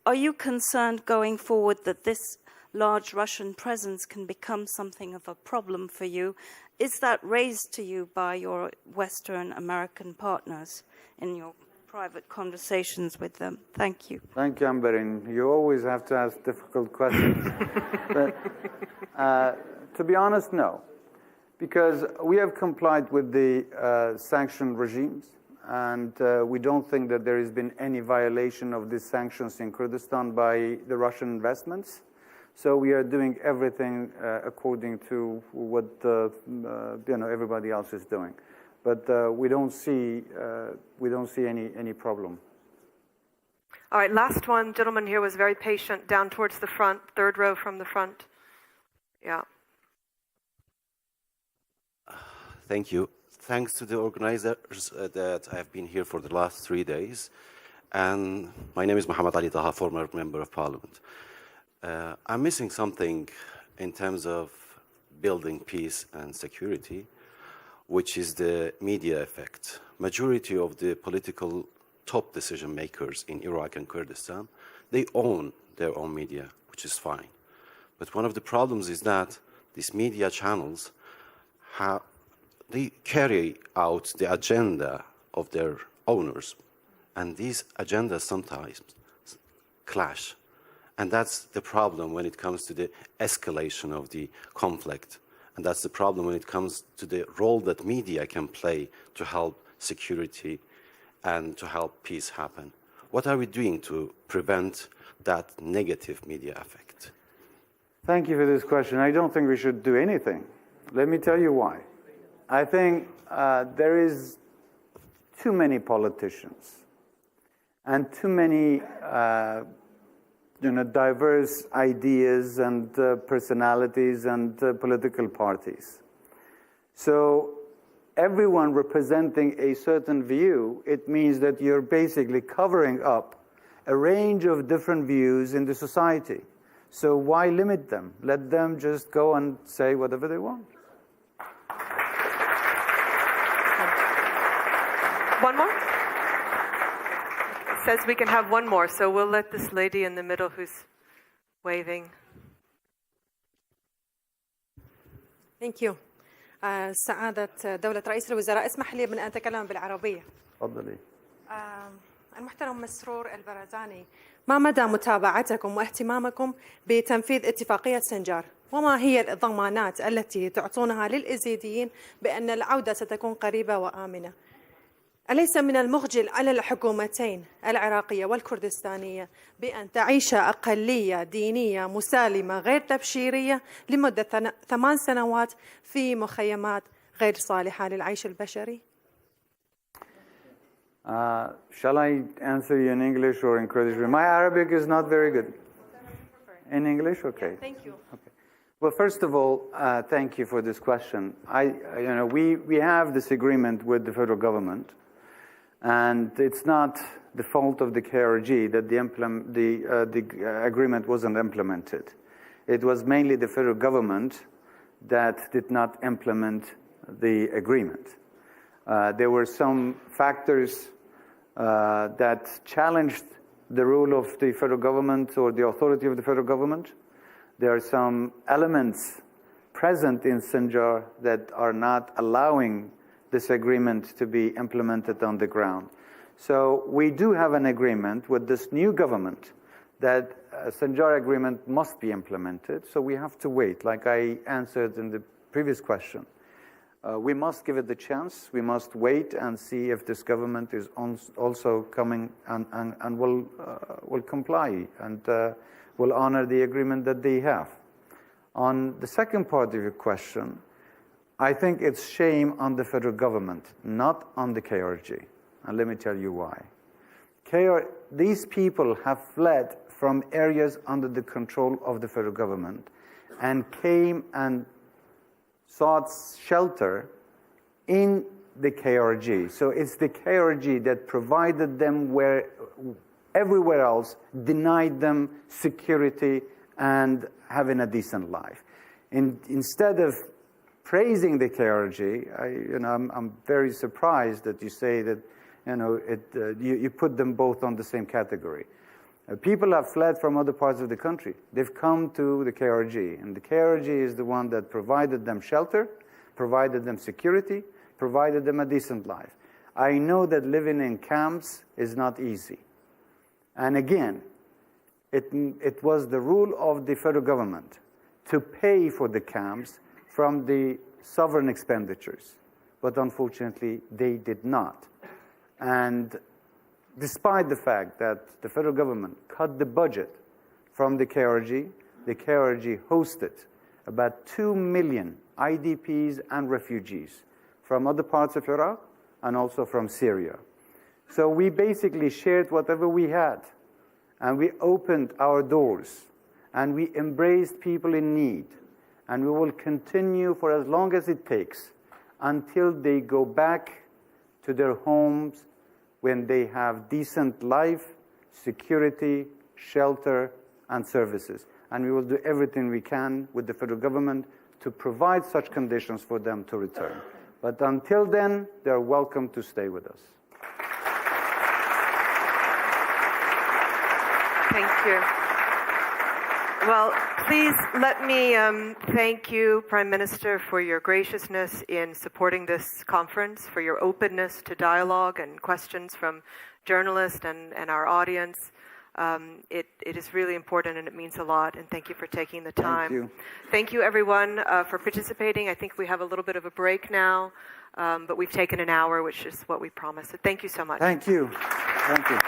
are you concerned going forward that this large Russian presence can become something of a problem for you? Is that raised to you by your Western American partners in your private conversations with them? Thank you. Thank you, Amberin. You always have to ask difficult questions. But to be honest, no. Because we have complied with the sanction regimes, and we don't think that there has been any violation of these sanctions in Kurdistan by the Russian investments. So we are doing everything according to what everybody else is doing. But we don't see any problem. All right, last one. Gentleman here was very patient, down towards the front, third row from the front. Yeah. Thank you. thanks to the organizers that have been here for the last 3 days. And my name is Muhammad Ali Taha, former member of parliament. I'm missing something in terms of building peace and security, which is the media effect. Majority of the political top decision makers in Iraq and Kurdistan, they own their own media, which is fine. But one of the problems is that these media channels, they carry out the agenda of their owners. And these agendas sometimes clash. And that's the problem when it comes to the escalation of the conflict. And that's the problem when it comes to the role that media can play to help security and to help peace happen. What are we doing to prevent that negative media effect? Thank you for this question. I don't think we should do anything. Let me tell you why. I think there is too many politicians and too many diverse ideas and personalities and political parties. So everyone representing a certain view, it means that you're basically covering up a range of different views in the society. So why limit them? Let them just go and say whatever they want. One more? It says we can have one more, so we'll let this lady in the middle who's waving. Thank you. سعادة دولة رئيس الوزراء، اسمح لي من أن أتكلم بالعربية. تفضلي. المحترم مسرور البرزاني، ما مدى متابعتكم واهتمامكم بتنفيذ اتفاقية سنجار؟ وما هي الضمانات التي تعطونها للإيزيديين بأن العودة ستكون قريبة وآمنة؟ أليس من المخجل على الحكومتين العراقية والكردستانية بأن تعيش أقلية دينية مسالمة غير تبشيرية لمدة 8 سنوات في مخيمات غير صالحة للعيش البشري؟ Shall I answer you in English or in Kurdish? My Arabic is not very good. In English? Okay. Thank you. Okay. Well, first of all, thank you for this question. We have this agreement with the federal government, and it's not the fault of the KRG that the agreement wasn't implemented. It was mainly the federal government that did not implement the agreement. There were some factors that challenged the rule of the federal government or the authority of the federal government. There are some elements present in Sinjar that are not allowing this agreement to be implemented on the ground. So we do have an agreement with this new government that a Sinjar agreement must be implemented. So we have to wait, like I answered in the previous question. We must give it the chance. We must wait and see if this government is also coming and will comply and will honor the agreement that they have. On the second part of your question, I think it's shame on the federal government, not on the KRG. And let me tell you why. These people have fled from areas under the control of the federal government and came and sought shelter in the KRG. So it's the KRG that provided them where everywhere else denied them security and having a decent life. Instead of praising the KRG, I'm very surprised that you say that you put them both on the same category. People have fled from other parts of the country. They've come to the KRG, and the KRG is the one that provided them shelter, provided them security, provided them a decent life. I know that living in camps is not easy. And again, it was the rule of the federal government to pay for the camps from the sovereign expenditures. But unfortunately, they did not. And despite the fact that the federal government cut the budget from the KRG hosted about 2 million IDPs and refugees from other parts of Iraq and also from Syria. So we basically shared whatever we had, and we opened our doors, and we embraced people in need, and we will continue for as long as it takes until they go back to their homes when they have decent life, security, shelter, and services. And we will do everything we can with the federal government to provide such conditions for them to return. But until then, they're welcome to stay with us. Thank you. Well, please let me thank you, Prime Minister, for your graciousness in supporting this conference, for your openness to dialogue and questions from journalists and our audience. It is really important and it means a lot, and thank you for taking the time. Thank you. Thank you, everyone, for participating. I think we have a little bit of a break now, but we've taken an hour, which is what we promised. So thank you so much. Thank you. Thank you.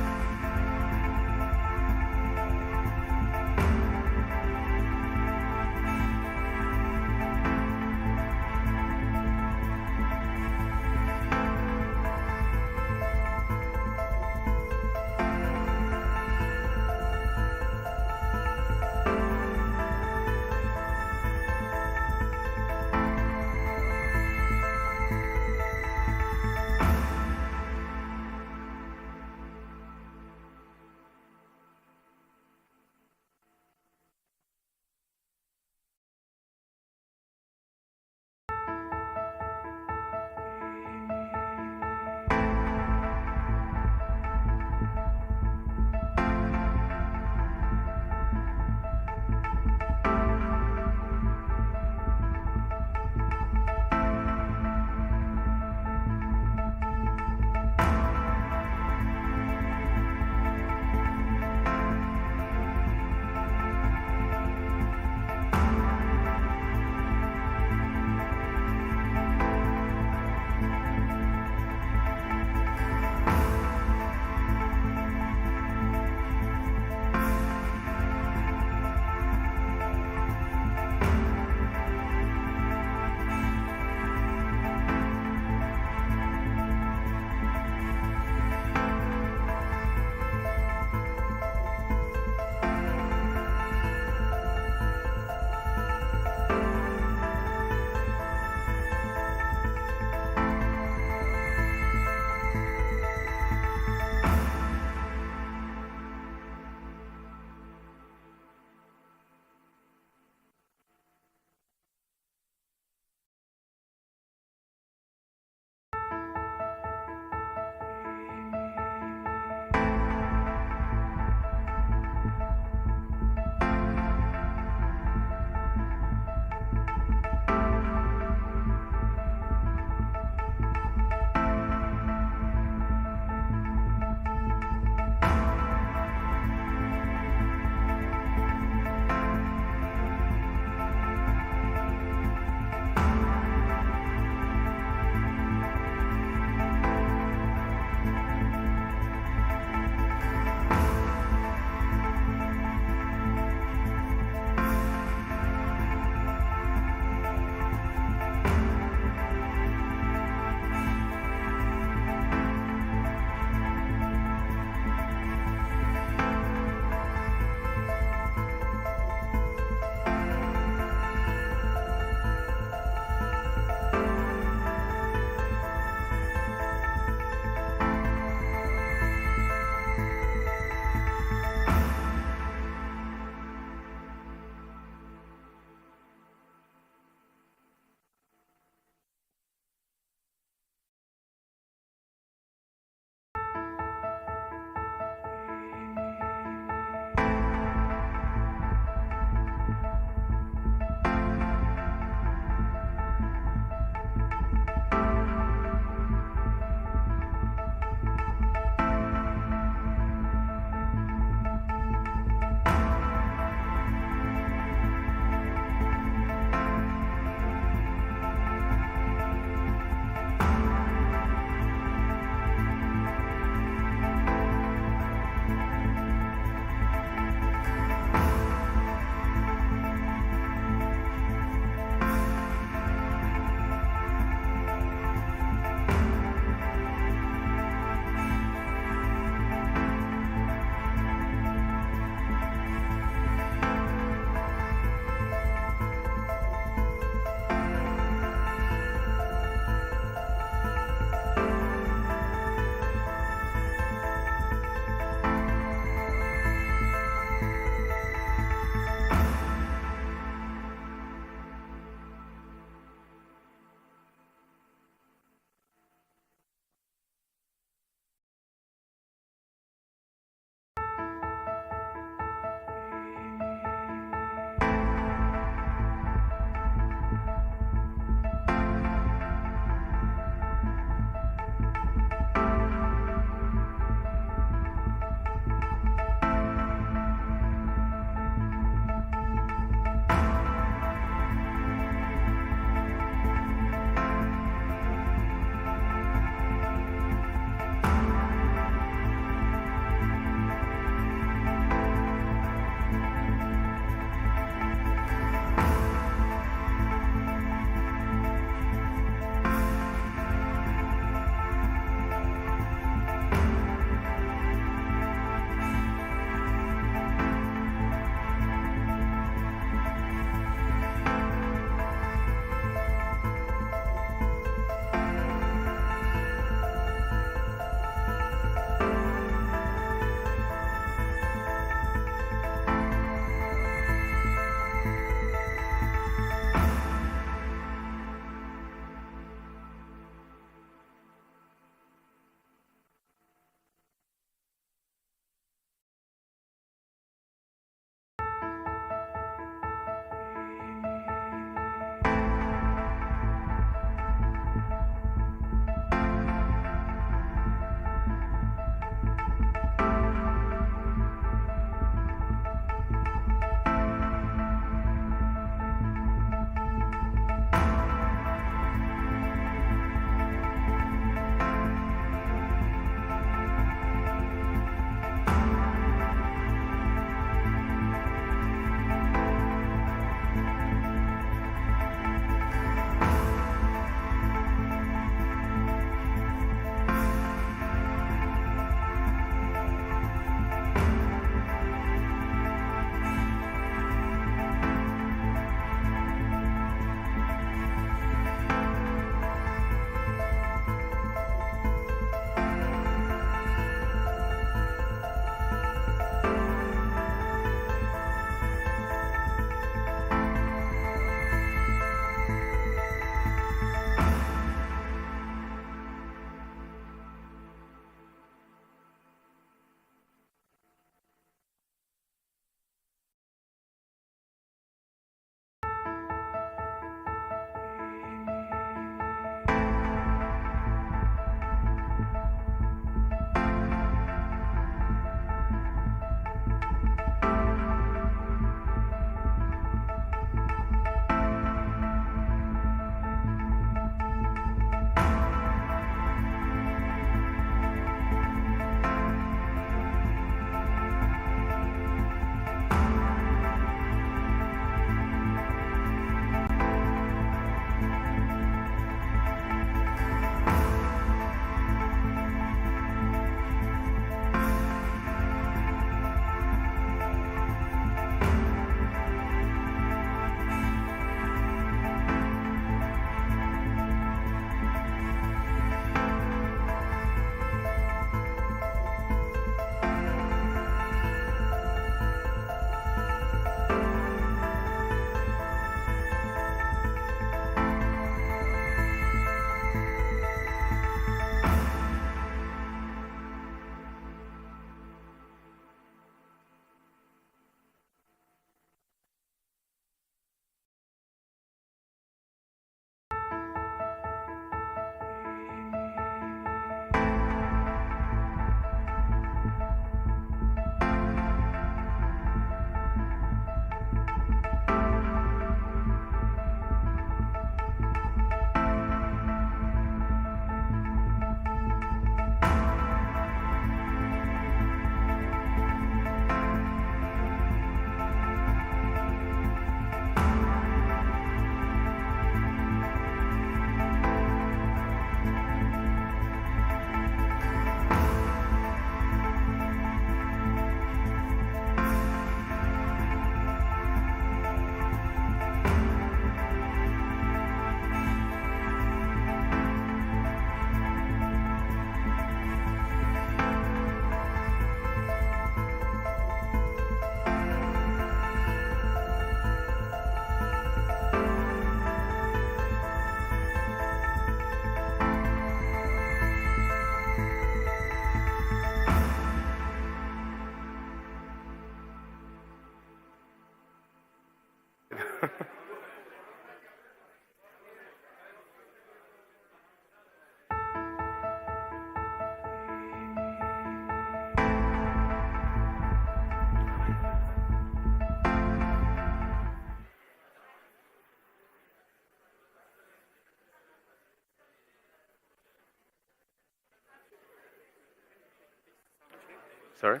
Sorry?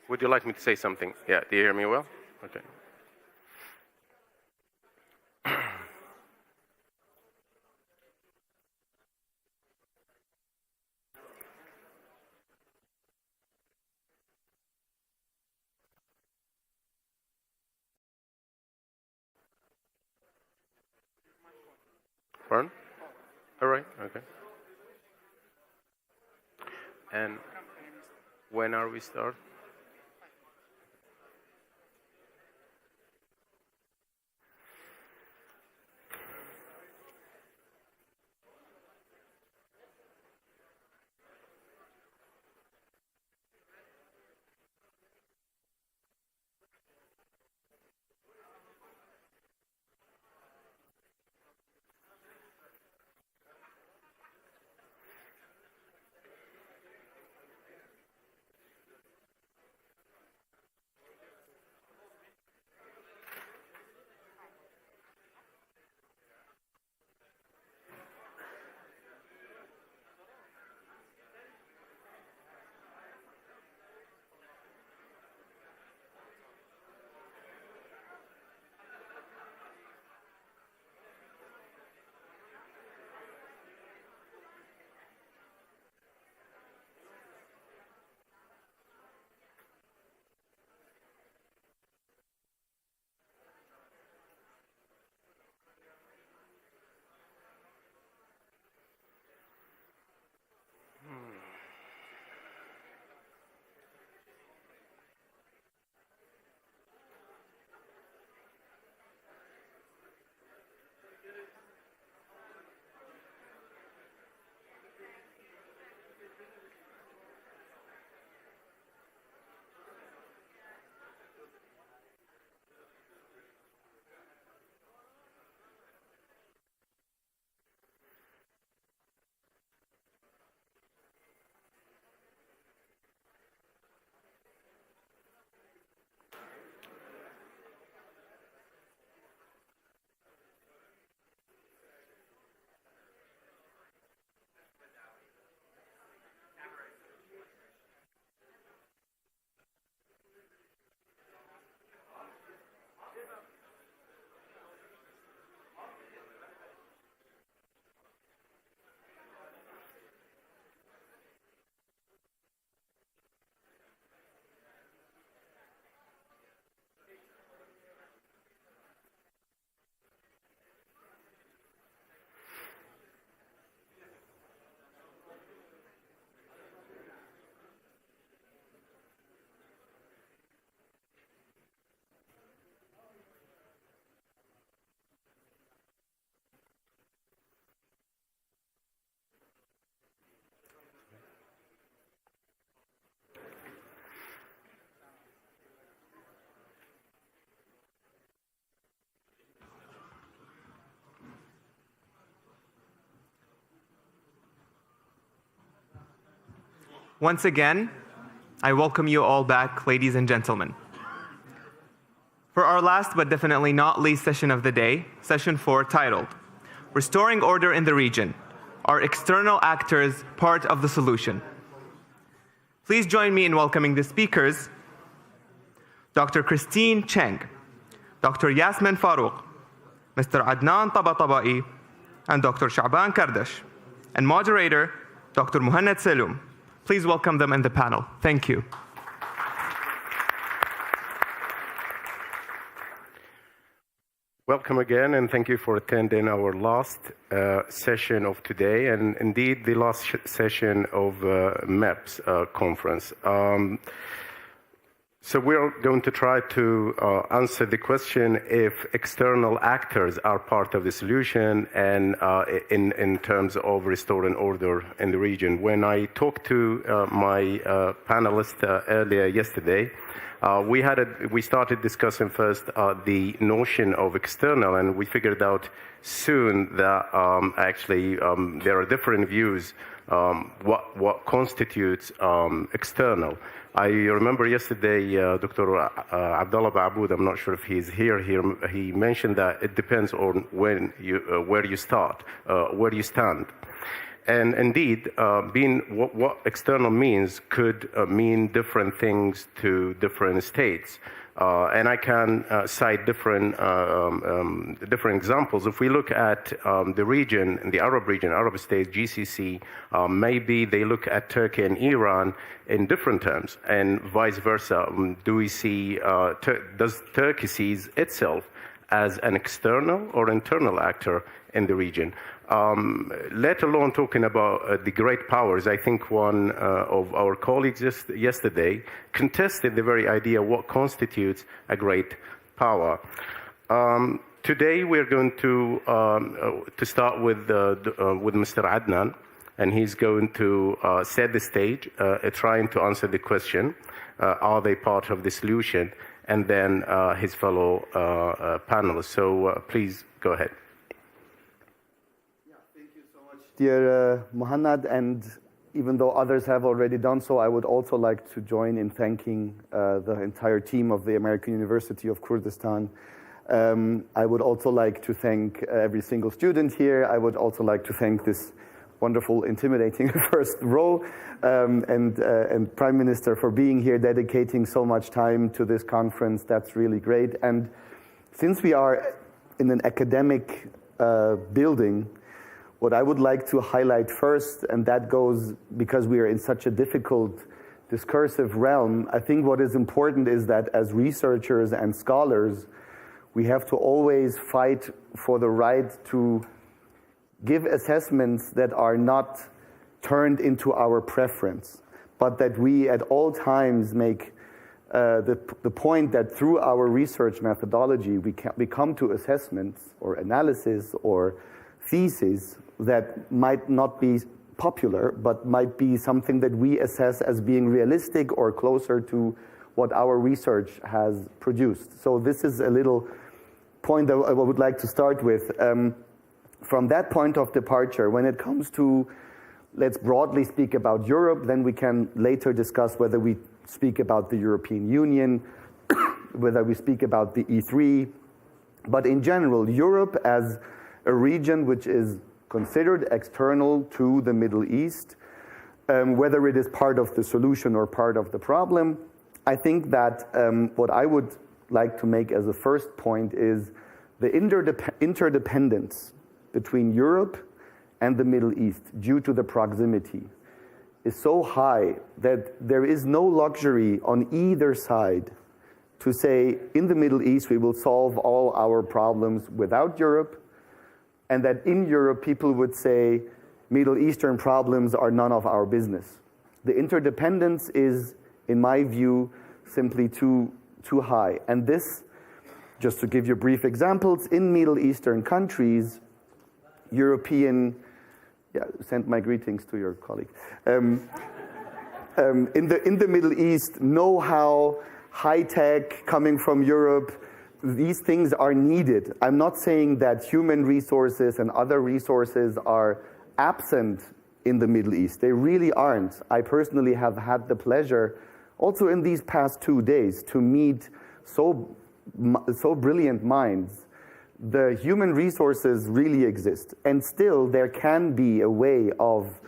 Would you like me to say something? Yeah, do you hear me well? Okay. Pardon? All right, okay. And when are we start? Once again, I welcome you all back, ladies and gentlemen. For our last but definitely not least session of the day, session 4, titled, Restoring Order in the Region, Are External Actors Part of the Solution? Please join me in welcoming the speakers, Dr. Christine Cheng, Dr. Yasmin Farouk, Mr. Adnan Tabatabai, and Dr. Sha'ban Kardash, and moderator, Dr. Muhannad Salum. Please welcome them in the panel. Thank you. Welcome again, and thank you for attending our last session of today, and indeed the last session of MEPS conference. So we're going to try to answer the question if external actors are part of the solution and in terms of restoring order in the region. When I talked to my panelists earlier yesterday, we started discussing first the notion of external, and we figured out soon that actually there are different views what constitutes external. I remember yesterday Dr. Abdullah Ba'aboud, I'm not sure if he's here, he mentioned that it depends on where you start, where you stand. And indeed, what external means could mean different things to different states. And I can cite different examples. If we look at the region, the Arab states, GCC, maybe they look at Turkey and Iran in different terms, and vice versa. Do we see, does Turkey sees itself as an external or internal actor in the region? Let alone talking about the great powers. I think one of our colleagues just yesterday contested the very idea what constitutes a great power. Today we're going to start with Mr. Adnan, and he's going to set the stage, trying to answer the question, are they part of the solution? And then his fellow panelists. So please go ahead. Dear Muhannad, and even though others have already done so, I would also like to join in thanking the entire team of the American University of Kurdistan. I would also like to thank every single student here. I would also like to thank this wonderful, intimidating first row, and Prime Minister for being here, dedicating so much time to this conference. That's really great. And since we are in an academic building, what I would like to highlight first, and that goes because we are in such a difficult discursive realm, I think what is important is that as researchers and scholars, we have to always fight for the right to give assessments that are not turned into our preference, but that we at all times make the point that through our research methodology, we come to assessments or analysis or theses that might not be popular, but might be something that we assess as being realistic or closer to what our research has produced. So this is a little point that I would like to start with. From that point of departure, when it comes to, let's broadly speak about Europe, then we can later discuss whether we speak about the European Union, whether we speak about the E3. But in general, Europe as a region which is considered external to the Middle East, whether it is part of the solution or part of the problem, I think that what I would like to make as a first point is the interdependence between Europe and the Middle East due to the proximity is so high that there is no luxury on either side to say in the Middle East we will solve all our problems without Europe, and that in Europe people would say Middle Eastern problems are none of our business. The interdependence is, in my view, simply too high. And this, just to give you brief examples, in Middle Eastern countries, send my greetings to your colleague. In the Middle East, know-how, high-tech coming from Europe, these things are needed. I'm not saying that human resources and other resources are absent in the Middle East. They really aren't. I personally have had the pleasure, also in these past 2 days, to meet so brilliant minds. The human resources really exist, and still there can be a way of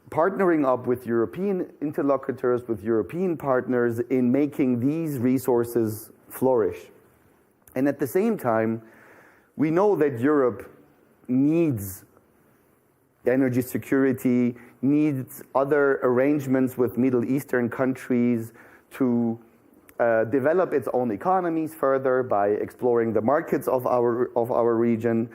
partnering up with European interlocutors, with European partners in making these resources flourish. And at the same time, we know that Europe needs energy security, needs other arrangements with Middle Eastern countries to develop its own economies further by exploring the markets of our region.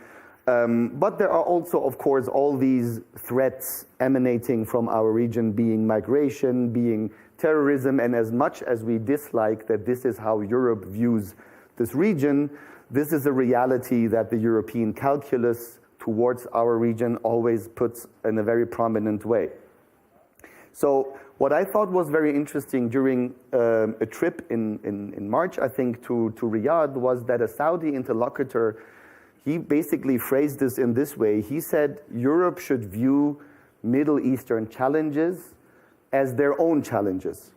But there are also, of course, all these threats emanating from our region, being migration, being terrorism, and as much as we dislike that this is how Europe views this region, this is a reality that the European calculus towards our region always puts in a very prominent way. So what I thought was very interesting during a trip in March, I think, to Riyadh, was that a Saudi interlocutor, he basically phrased this in this way. He said Europe should view Middle Eastern challenges as their own challenges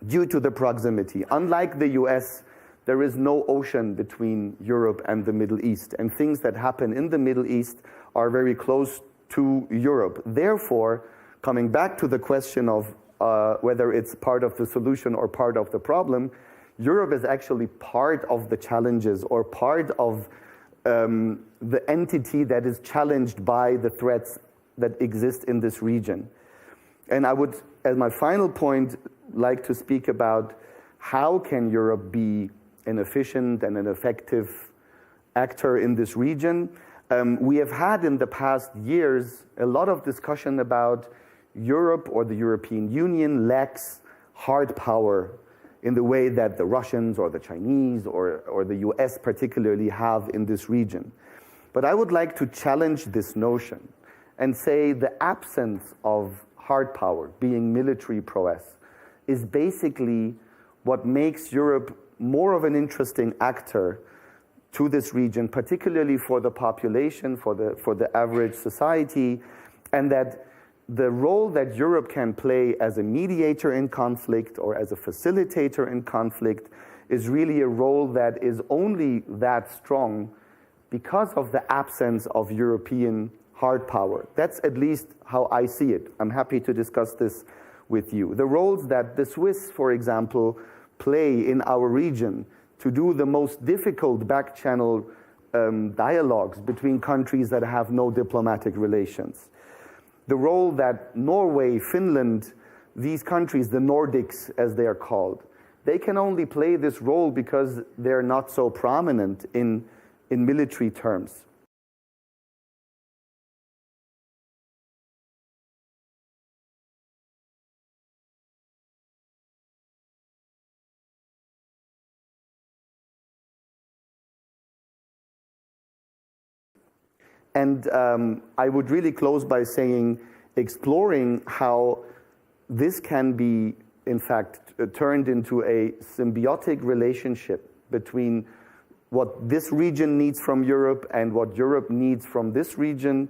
due to the proximity. Unlike the US, there is no ocean between Europe and the Middle East, and things that happen in the Middle East are very close to Europe. Therefore, coming back to the question of whether it's part of the solution or part of the problem, Europe is actually part of the challenges or part of the entity that is challenged by the threats that exist in this region. And I would, as my final point, like to speak about how can Europe be an efficient and an effective actor in this region. We have had in the past years a lot of discussion about Europe or the European Union lacks hard power in the way that the Russians or the Chinese or the US particularly have in this region. But I would like to challenge this notion and say the absence of hard power, being military prowess, is basically what makes Europe more of an interesting actor to this region, particularly for the population, for the average society, and that the role that Europe can play as a mediator in conflict or as a facilitator in conflict is really a role that is only that strong because of the absence of European hard power. That's at least how I see it. I'm happy to discuss this with you. The roles that the Swiss, for example, play in our region to do the most difficult back-channel dialogues between countries that have no diplomatic relations. The role that Norway, Finland, these countries, the Nordics as they are called, they can only play this role because they're not so prominent in military terms. And I would really close by saying, exploring how this can be, in fact, turned into a symbiotic relationship between what this region needs from Europe and what Europe needs from this region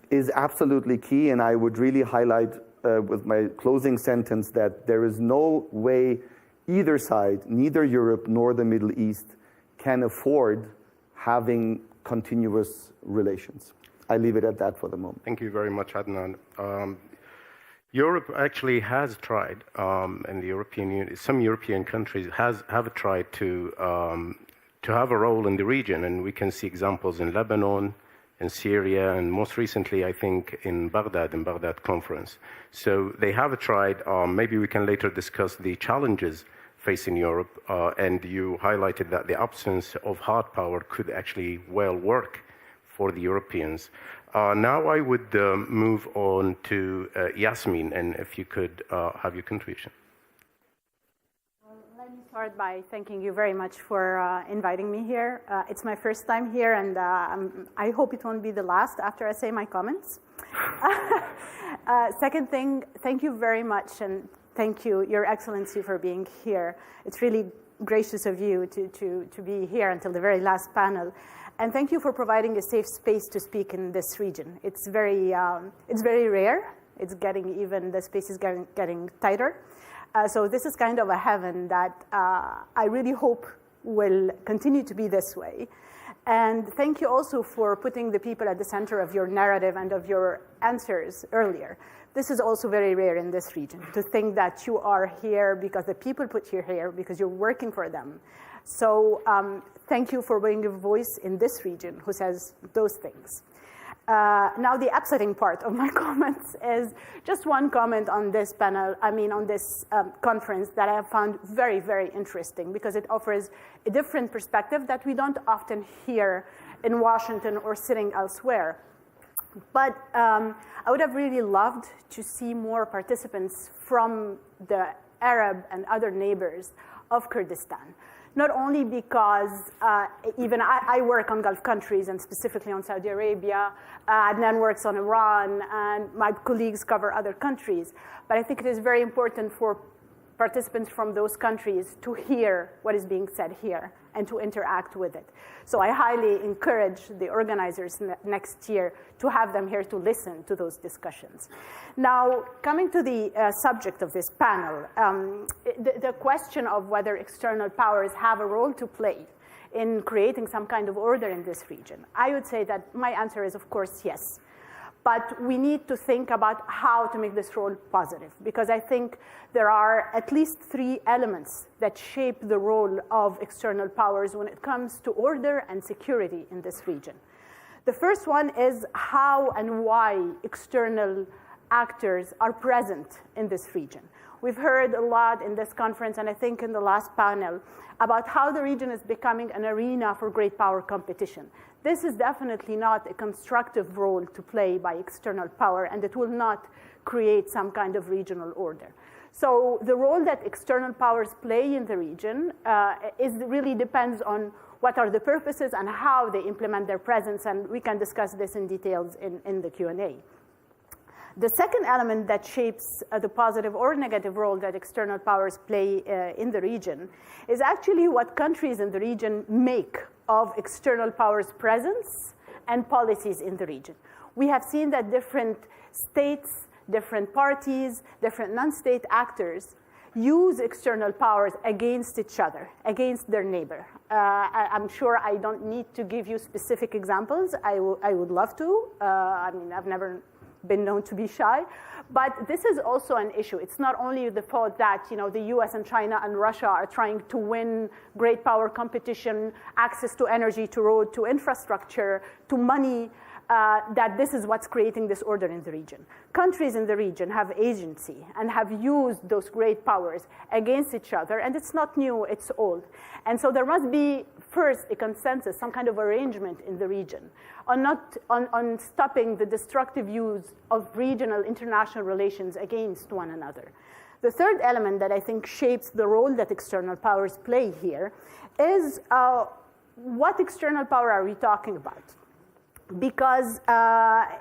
is absolutely key. And I would really highlight with my closing sentence that there is no way either side, neither Europe nor the Middle East, can afford having continuous relations. I leave it at that for the moment. Thank you very much, Adnan. Europe actually has tried, and the European Union, some European countries have tried to have a role in the region, and we can see examples in Lebanon, in Syria, and most recently, I think, in Baghdad conference. So they have tried. Maybe we can later discuss the challenges facing Europe, and you highlighted that the absence of hard power could actually well work for the Europeans. Now I would move on to Yasmin, and if you could have your contribution. Let me start by thanking you very much for inviting me here. It's my first time here, and I hope it won't be the last after I say my comments. Second thing, thank you very much, and thank you, Your Excellency, for being here. It's really gracious of you to be here until the very last panel. And thank you for providing a safe space to speak in this region. It's very rare. It's getting even, the space is getting tighter. So this is kind of a heaven that I really hope will continue to be this way. And thank you also for putting the people at the center of your narrative and of your answers earlier. This is also very rare in this region, to think that you are here because the people put you here, because you're working for them. So thank you for bringing a voice in this region who says those things. Now the upsetting part of my comments is just one comment on this panel, on this conference that I have found very, very interesting because it offers a different perspective that we don't often hear in Washington or sitting elsewhere. But I would have really loved to see more participants from the Arab and other neighbors of Kurdistan. Not only because even I work on Gulf countries and specifically on Saudi Arabia, Adnan works on Iran, and my colleagues cover other countries. But I think it is very important for participants from those countries to hear what is being said here and to interact with it. So I highly encourage the organizers next year to have them here to listen to those discussions. Now, coming to the subject of this panel, the question of whether external powers have a role to play in creating some kind of order in this region, I would say that my answer is, of course, yes. But we need to think about how to make this role positive, because I think there are at least 3 elements that shape the role of external powers when it comes to order and security in this region. The first one is how and why external actors are present in this region. We've heard a lot in this conference, and I think in the last panel, about how the region is becoming an arena for great power competition. This is definitely not a constructive role to play by external power, and it will not create some kind of regional order. So the role that external powers play in the region really depends on what are the purposes and how they implement their presence, and we can discuss this in details in the Q&A. The second element that shapes the positive or negative role that external powers play in the region is actually what countries in the region make of external powers' presence and policies in the region. We have seen that different states, different parties, different non-state actors use external powers against each other, against their neighbor. I'm sure I don't need to give you specific examples. I would love to. I mean, I've never been known to be shy. But this is also an issue. It's not only the thought that the US and China and Russia are trying to win great power competition, access to energy, to road, to infrastructure, to money, that this is what's creating this order in the region. Countries in the region have agency and have used those great powers against each other, and it's not new, it's old. And so there must be first a consensus, some kind of arrangement in the region on stopping the destructive use of regional international relations against one another. The third element that I think shapes the role that external powers play here is what external power are we talking about? Because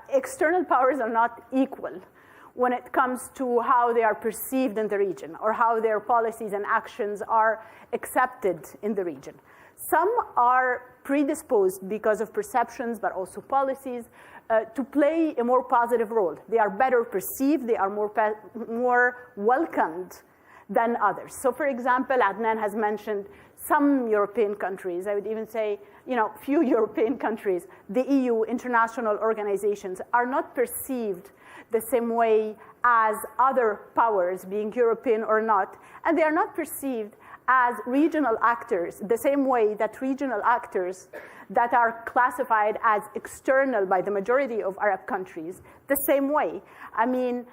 external powers are not equal when it comes to how they are perceived in the region or how their policies and actions are accepted in the region. Some are predisposed because of perceptions, but also policies, to play a more positive role. They are better perceived, they are more welcomed than others. So for example, Adnan has mentioned some European countries, I would even say, few European countries, the EU, international organizations, are not perceived the same way as other powers, being European or not, and they are not perceived as regional actors, the same way that regional actors that are classified as external by the majority of Arab countries, the same way. I mean,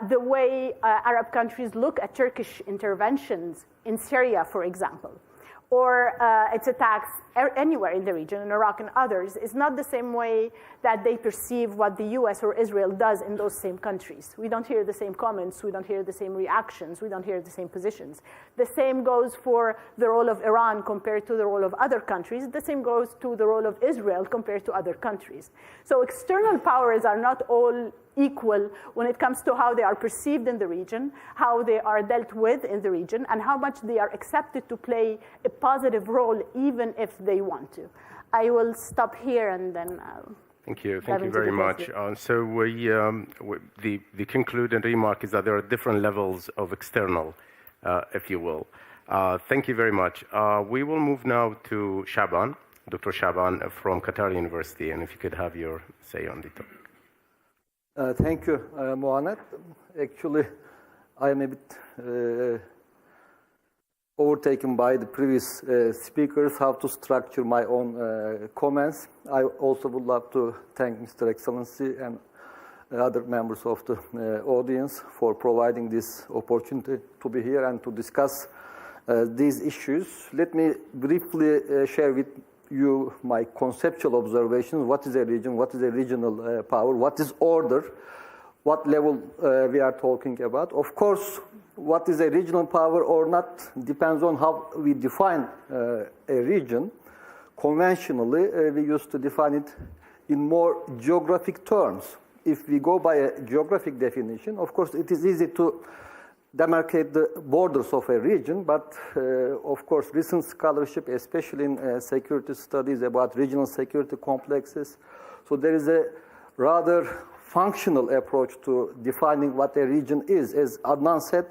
the way Arab countries look at Turkish interventions in Syria, for example, or its attacks anywhere in the region, in Iraq and others, is not the same way that they perceive what the US or Israel does in those same countries. We don't hear the same comments, we don't hear the same reactions, we don't hear the same positions. The same goes for the role of Iran compared to the role of other countries. The same goes to the role of Israel compared to other countries. So external powers are not all equal when it comes to how they are perceived in the region, how they are dealt with in the region, and how much they are accepted to play a positive role even if they want to. I will stop here and then Thank you very much. So the concluding remark is that there are different levels of external, if you will. Thank you very much. We will move now to Shaban, Dr. Shaban from Qatar University, and if you could have your say on the topic. Thank you, Mohamed. Actually, I am a bit overtaken by the previous speakers, how to structure my own comments. I also would love to thank Mr. Excellency and other members of the audience for providing this opportunity to be here and to discuss these issues. Let me briefly share with you my conceptual observations. What is a region? What is a regional power? What is order? What level we are talking about? Of course, what is a regional power or not depends on how we define a region. Conventionally, we used to define it in more geographic terms. If we go by a geographic definition, of course, it is easy to demarcate the borders of a region, but of course, recent scholarship, especially in security studies about regional security complexes, so there is a rather functional approach to defining what a region is. As Adnan said,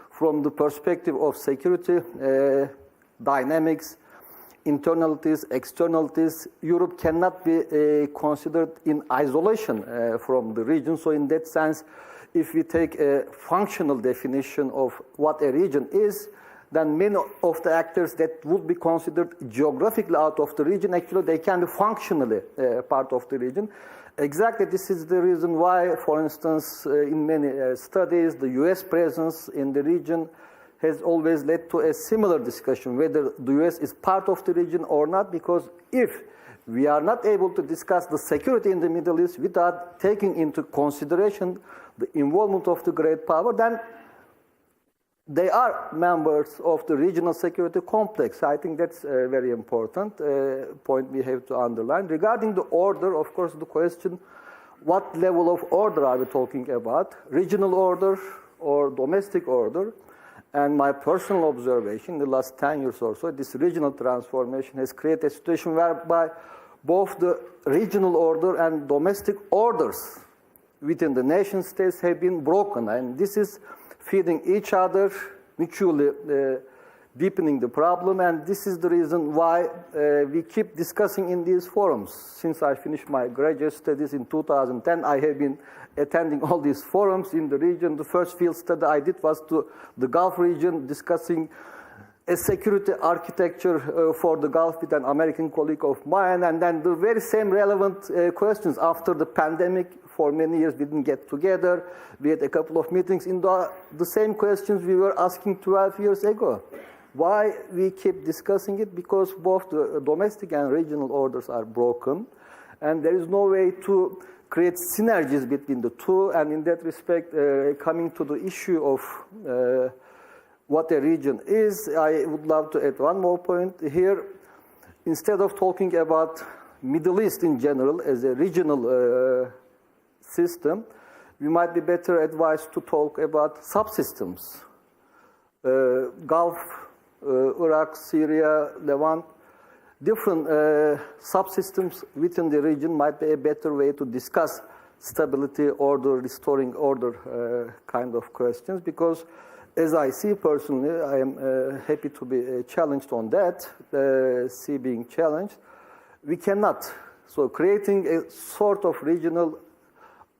from the perspective of security dynamics, internalities, externalities. Europe cannot be considered in isolation from the region. So in that sense, if we take a functional definition of what a region is, then many of the actors that would be considered geographically out of the region, actually they can be functionally part of the region. Exactly, this is the reason why, for instance, in many studies, the US presence in the region has always led to a similar discussion, whether the US is part of the region or not, because if we are not able to discuss the security in the Middle East without taking into consideration the involvement of the great power, then they are members of the regional security complex. I think that's a very important point we have to underline. Regarding the order, of course, the question, what level of order are we talking about? Regional order or domestic order? And my personal observation in the last 10 years or so, this regional transformation has created a situation whereby both the regional order and domestic orders within the nation states have been broken. And this is feeding each other, mutually deepening the problem, and this is the reason why we keep discussing in these forums. Since I finished my graduate studies in 2010, I have been attending all these forums in the region. The first field study I did was to the Gulf region, discussing a security architecture for the Gulf with an American colleague of mine, and then the very same relevant questions after the pandemic. For many years, we didn't get together. We had a couple of meetings in the same questions we were asking 12 years ago. Why we keep discussing it? Because both the domestic and regional orders are broken, and there is no way to create synergies between the two. And in that respect, coming to the issue of what a region is, I would love to add one more point here. Instead of talking about Middle East in general as a regional system, we might be better advised to talk about subsystems. Gulf, Iraq, Syria, Levant, different subsystems within the region might be a better way to discuss stability, order, restoring order kind of questions, because as I see personally, I am happy to be challenged on that, see being challenged. We cannot, so creating a sort of regional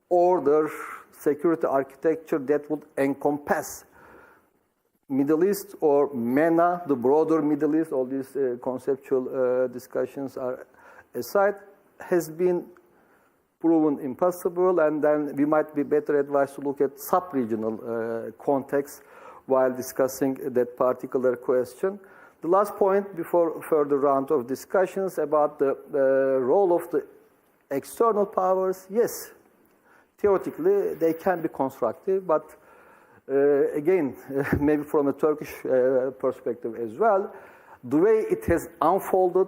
order, security architecture that would encompass Middle East or MENA, the broader Middle East, all these conceptual discussions are aside, has been proven impossible, and then we might be better advised to look at sub-regional context while discussing that particular question. The last point before further round of discussions about the role of the external powers, yes, theoretically they can be constructive, but again, maybe from a Turkish perspective as well, the way it has unfolded,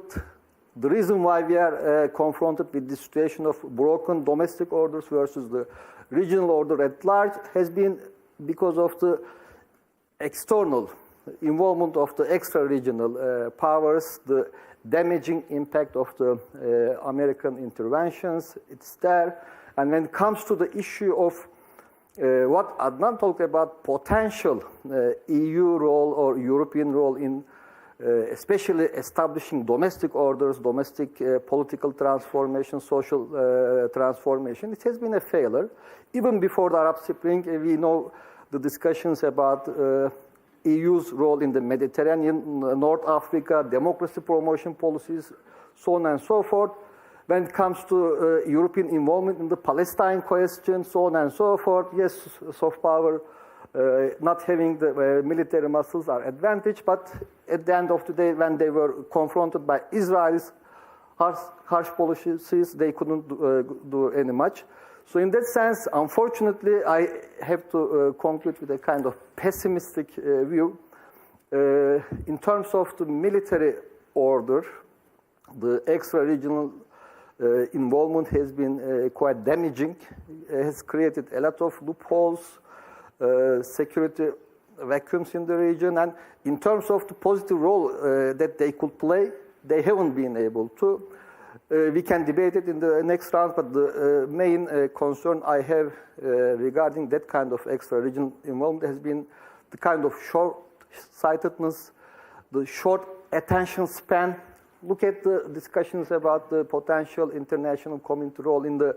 the reason why we are confronted with the situation of broken domestic orders versus the regional order at large has been because of the external involvement of the extra-regional powers, the damaging impact of the American interventions, it's there. And when it comes to the issue of what Adnan talked about, potential EU role or European role in especially establishing domestic orders, domestic political transformation, social transformation, it has been a failure. Even before the Arab Spring, we know the discussions about EU's role in the Mediterranean, North Africa, democracy promotion policies, so on and so forth. When it comes to European involvement in the Palestine question, so on and so forth, yes, soft power, not having the military muscles are advantage, but at the end of the day, when they were confronted by Israel's harsh policies, they couldn't do any much. So in that sense, unfortunately, I have to conclude with a kind of pessimistic view. In terms of the military order, the extra-regional involvement has been quite damaging. It has created a lot of loopholes, security vacuums in the region, and in terms of the positive role that they could play, they haven't been able to. We can debate it in the next round, but the main concern I have regarding that kind of extra-regional involvement has been the kind of short-sightedness, the short attention span look at the discussions about the potential international community role in the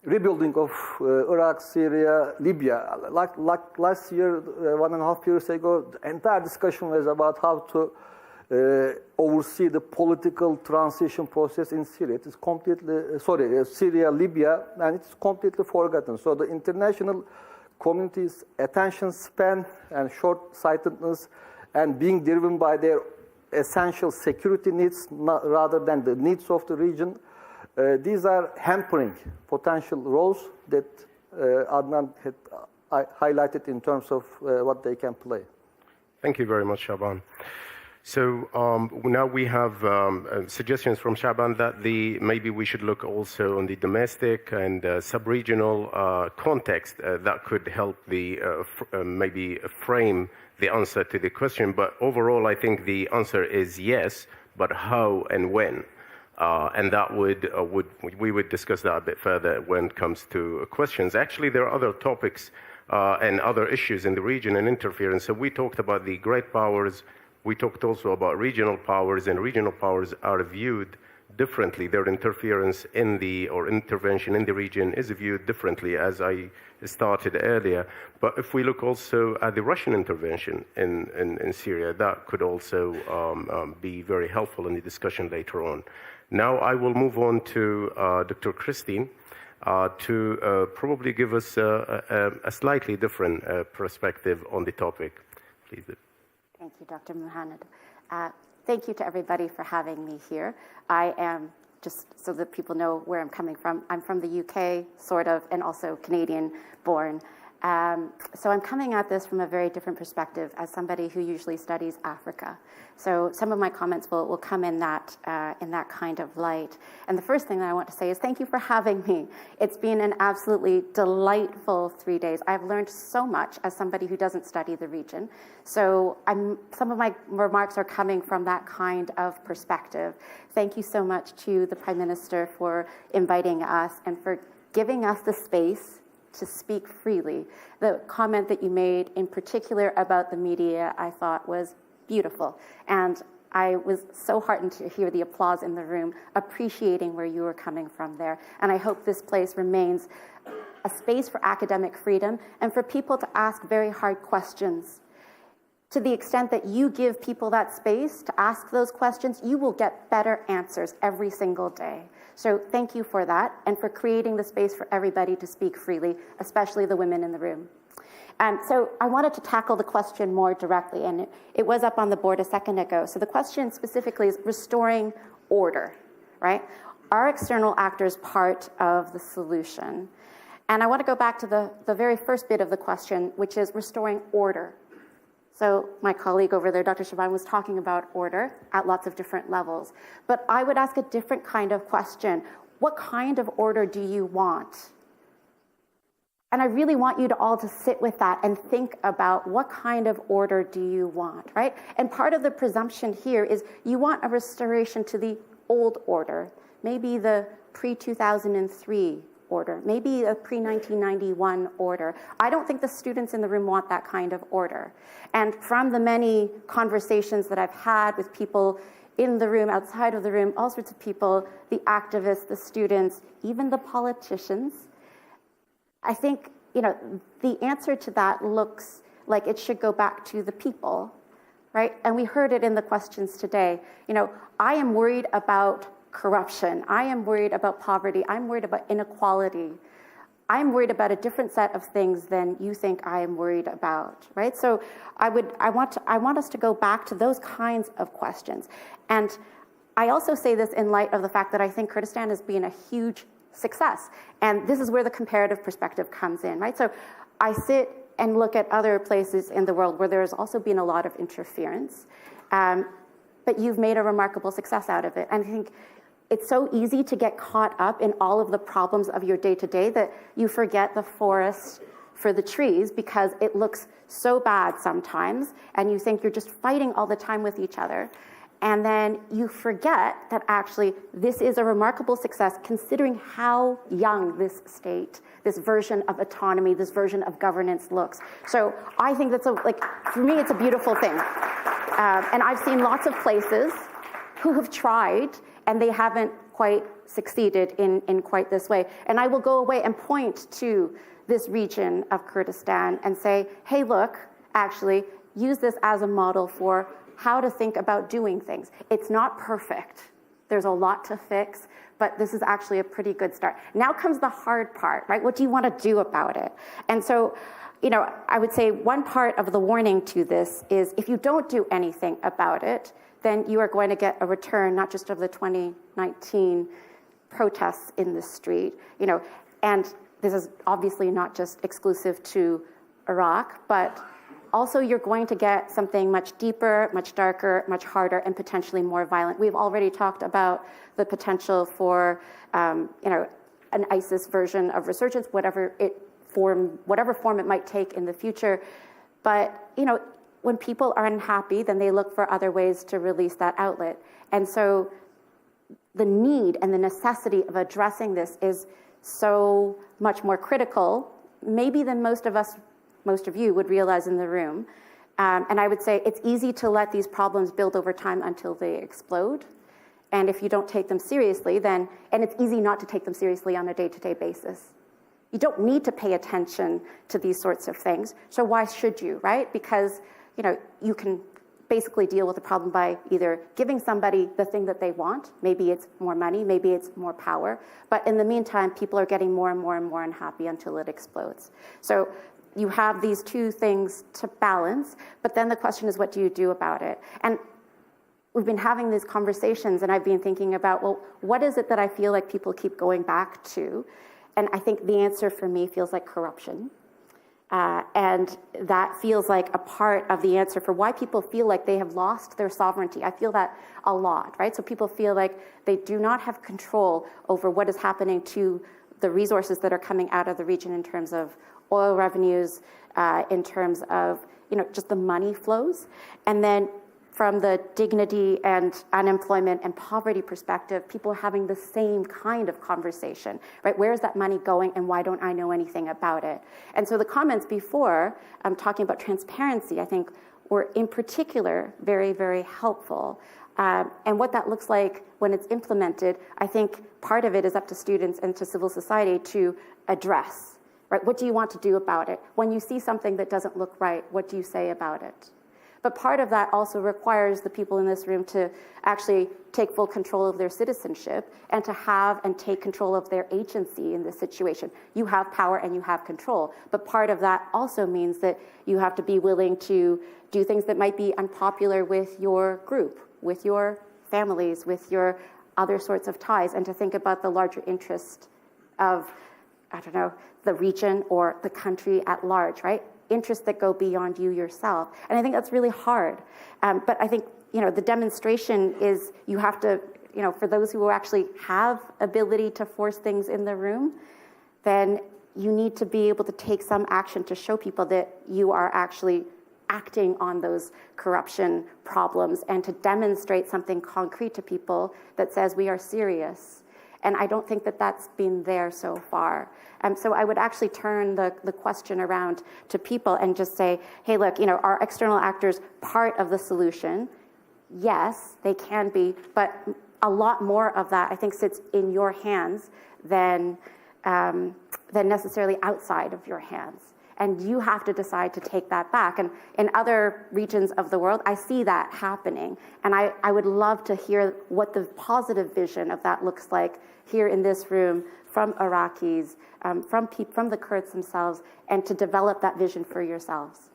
rebuilding of Iraq, Syria, Libya. Like last year, 1.5 years ago, the entire discussion was about how to oversee the political transition process in Syria. It is completely, Syria, Libya, and it's completely forgotten. So the international community's attention span and short-sightedness and being driven by their essential security needs rather than the needs of the region, these are hampering potential roles that Adnan had highlighted in terms of what they can play. Thank you very much, Shaban. So now we have suggestions from Shaban that maybe we should look also on the domestic and sub-regional context that could help maybe frame the answer to the question. But overall, I think the answer is yes, but how and when? And that we would discuss that a bit further when it comes to questions. Actually, there are other topics and other issues in the region and interference. So we talked about the great powers. We talked also about regional powers, and regional powers are viewed differently. Their interference or intervention in the region is viewed differently, as I started earlier. But if we look also at the Russian intervention in Syria, that could also be very helpful in the discussion later on. Now I will move on to Dr. Christine to probably give us a slightly different perspective on the topic. Please. Thank you, Dr. Muhammad. Thank you to everybody for having me here. I am, just so that people know where I'm coming from, I'm from the UK, sort of, and also Canadian-born. So I'm coming at this from a very different perspective as somebody who usually studies Africa. So some of my comments will come in that kind of light. And the first thing that I want to say is thank you for having me. It's been an absolutely delightful 3 days. I've learned so much as somebody who doesn't study the region. So some of my remarks are coming from that kind of perspective. Thank you so much to the Prime Minister for inviting us and for giving us the space to speak freely. The comment that you made in particular about the media, I thought was beautiful. And I was so heartened to hear the applause in the room, appreciating where you were coming from there. And I hope this place remains a space for academic freedom and for people to ask very hard questions. To the extent that you give people that space to ask those questions, you will get better answers every single day. So thank you for that and for creating the space for everybody to speak freely, especially the women in the room. So I wanted to tackle the question more directly, and it was up on the board a second ago. So the question specifically is restoring order, right? Are external actors part of the solution? And I want to go back to the very first bit of the question, which is restoring order. So my colleague over there, Dr. Shaban, was talking about order at lots of different levels. But I would ask a different kind of question. What kind of order do you want? And I really want you to all to sit with that and think about what kind of order do you want, right? And part of the presumption here is you want a restoration to the old order, maybe the pre-2003 order, maybe a pre-1991 order. I don't think the students in the room want that kind of order. And from the many conversations that I've had with people in the room, outside of the room, all sorts of people, the activists, the students, even the politicians, I think, the answer to that looks like it should go back to the people, right? And we heard it in the questions today. I am worried about corruption. I am worried about poverty. I'm worried about inequality. I'm worried about a different set of things than you think I am worried about, right? So I want us to go back to those kinds of questions. And I also say this in light of the fact that I think Kurdistan has been a huge success. And this is where the comparative perspective comes in, right? So I sit and look at other places in the world where there's also been a lot of interference, but you've made a remarkable success out of it. And I think it's so easy to get caught up in all of the problems of your day-to-day that you forget the forest for the trees because it looks so bad sometimes, and you think you're just fighting all the time with each other. And then you forget that actually this is a remarkable success considering how young this state, this version of autonomy, this version of governance looks. So I think that's for me, it's a beautiful thing. And I've seen lots of places who have tried and they haven't quite succeeded in quite this way. And I will go away and point to this region of Kurdistan and say, hey, look, actually, use this as a model for how to think about doing things. It's not perfect. There's a lot to fix, but this is actually a pretty good start. Now comes the hard part, right? What do you want to do about it? And so, I would say one part of the warning to this is if you don't do anything about it, then you are going to get a return, not just of the 2019 protests in the street, and this is obviously not just exclusive to Iraq, but also you're going to get something much deeper, much darker, much harder, and potentially more violent. We've already talked about the potential for, an ISIS version of resurgence, whatever form it might take in the future. But, when people are unhappy, then they look for other ways to release that outlet. And so the need and the necessity of addressing this is so much more critical, maybe than most of you would realize in the room. And I would say it's easy to let these problems build over time until they explode. And if you don't take them seriously, and it's easy not to take them seriously on a day-to-day basis. You don't need to pay attention to these sorts of things. So why should you, right? Because, you can basically deal with the problem by either giving somebody the thing that they want. Maybe it's more money, maybe it's more power. But in the meantime, people are getting more and more and more unhappy until it explodes. So you have these two things to balance, but then the question is, what do you do about it? And we've been having these conversations, and I've been thinking about, well, what is it that I feel like people keep going back to? And I think the answer for me feels like corruption. And that feels like a part of the answer for why people feel like they have lost their sovereignty. I feel that a lot, right? So people feel like they do not have control over what is happening to the resources that are coming out of the region in terms of oil revenues, in terms of, just the money flows. And then from the dignity and unemployment and poverty perspective, people are having the same kind of conversation, right? Where is that money going and why don't I know anything about it? And so the comments before, talking about transparency, I think were in particular very, very helpful. And what that looks like when it's implemented, I think part of it is up to students and to civil society to address, right? What do you want to do about it? When you see something that doesn't look right, what do you say about it? But part of that also requires the people in this room to actually take full control of their citizenship and to have and take control of their agency in this situation. You have power and you have control, but part of that also means that you have to be willing to do things that might be unpopular with your group, with your families, with your other sorts of ties, and to think about the larger interest of, the region or the country at large, right? Interests that go beyond you yourself. And I think that's really hard. But I think, the demonstration is you have to, for those who actually have ability to force things in the room, then you need to be able to take some action to show people that you are actually acting on those corruption problems and to demonstrate something concrete to people that says we are serious. And I don't think that that's been there so far. So I would actually turn the question around to people and just say, hey, look, are external actors part of the solution? Yes, they can be, but a lot more of that, I think, sits in your hands than necessarily outside of your hands. And you have to decide to take that back. And in other regions of the world, I see that happening. And I would love to hear what the positive vision of that looks like here in this room from Iraqis, from the Kurds themselves, and to develop that vision for yourselves.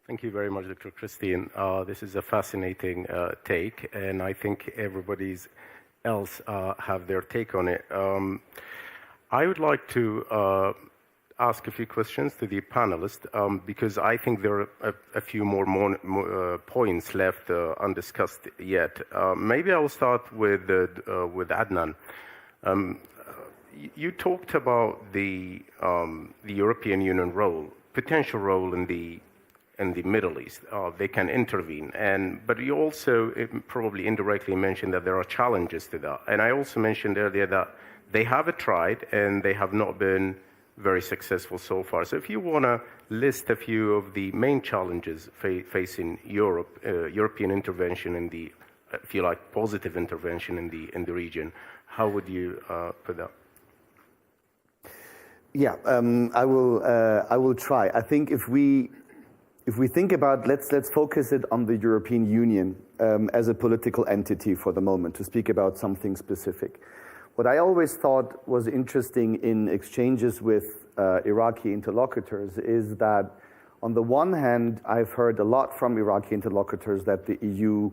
Thank you very much, Dr. Christine. This is a fascinating take, and I think everybody's else have their take on it. I would like to ask a few questions to the panelists because I think there are a few more points left undiscussed yet. Maybe I will start with Adnan. You talked about the European Union potential role in the Middle East. They can intervene, but you also probably indirectly mentioned that there are challenges to that. And I also mentioned earlier that they have tried and they have not been very successful so far. So if you want to list a few of the main challenges facing European intervention in the if you like, positive intervention in the region. How would you put that? Yeah, I will try. I think if we think about, let's focus it on the European Union as a political entity for the moment, to speak about something specific. What I always thought was interesting in exchanges with Iraqi interlocutors is that, on the one hand, I've heard a lot from Iraqi interlocutors that the EU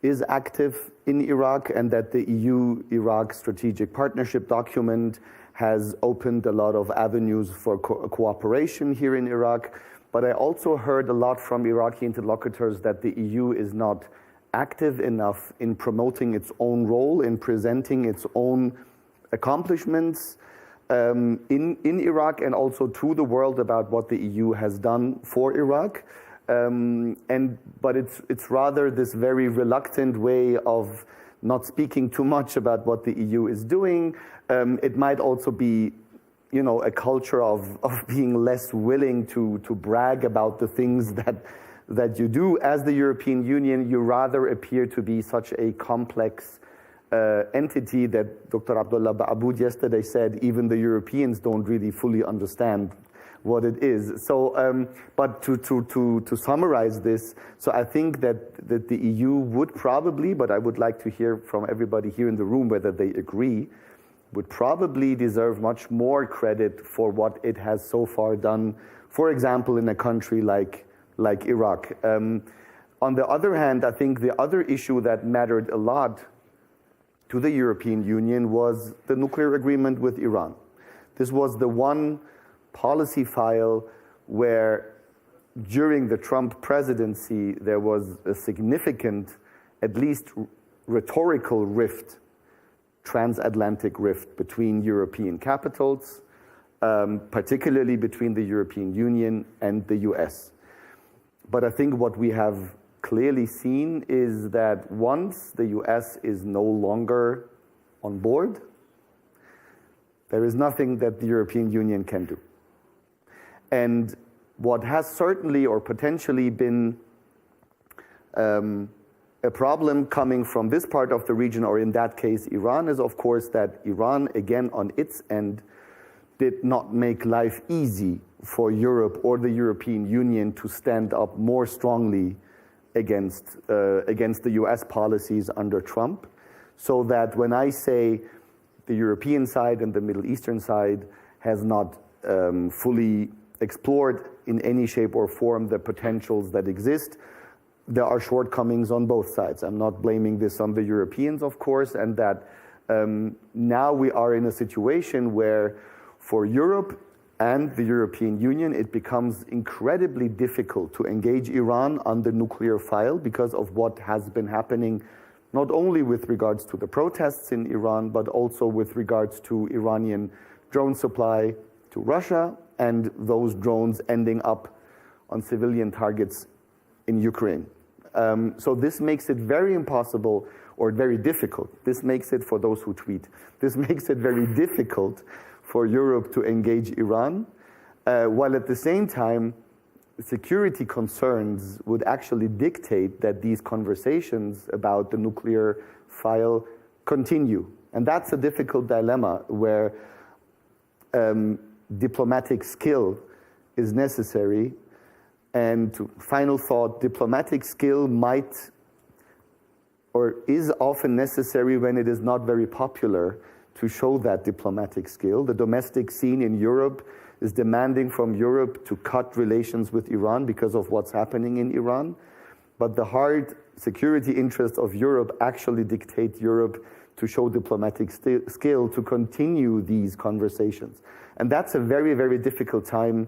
is active in Iraq and that the EU-Iraq strategic partnership document has opened a lot of avenues for cooperation here in Iraq. But I also heard a lot from Iraqi interlocutors that the EU is not active enough in promoting its own role, in presenting its own accomplishments in Iraq and also to the world about what the EU has done for Iraq. But it's rather this very reluctant way of not speaking too much about what the EU is doing. It might also be, you know, a culture of being less willing to brag about the things that you do. As the European Union, you rather appear to be such a complex entity that Dr. Abdullah Ba'aboud yesterday said even the Europeans don't really fully understand what it is. So, but to summarize this, so I think that the EU would probably, but I would like to hear from everybody here in the room whether they agree, would probably deserve much more credit for what it has so far done, for example, in a country like Iraq. On the other hand, I think the other issue that mattered a lot to the European Union was the nuclear agreement with Iran. This was the one policy file where during the Trump presidency there was a significant, at least rhetorical rift, transatlantic rift between European capitals, particularly between the European Union and the US. But I think what we have clearly seen is that once the US is no longer on board, there is nothing that the European Union can do. And what has certainly or potentially been a problem coming from this part of the region, or in that case Iran, is of course that Iran, again on its end, did not make life easy for Europe or the European Union to stand up more strongly against the US policies under Trump. So that when I say the European side and the Middle Eastern side has not fully explored in any shape or form the potentials that exist, there are shortcomings on both sides. I'm not blaming this on the Europeans, of course, and that now we are in a situation where for Europe and the European Union, it becomes incredibly difficult to engage Iran on the nuclear file because of what has been happening, not only with regards to the protests in Iran, but also with regards to Iranian drone supply to Russia and those drones ending up on civilian targets in Ukraine. So this makes it very impossible or very difficult. This makes it, for those who tweet, this makes it very difficult for Europe to engage Iran, while at the same time, security concerns would actually dictate that these conversations about the nuclear file continue. And that's a difficult dilemma where diplomatic skill is necessary. And final thought, diplomatic skill might or is often necessary when it is not very popular to show that diplomatic skill. The domestic scene in Europe is demanding from Europe to cut relations with Iran because of what's happening in Iran. But the hard security interests of Europe actually dictate Europe to show diplomatic skill to continue these conversations. And that's a very, very difficult time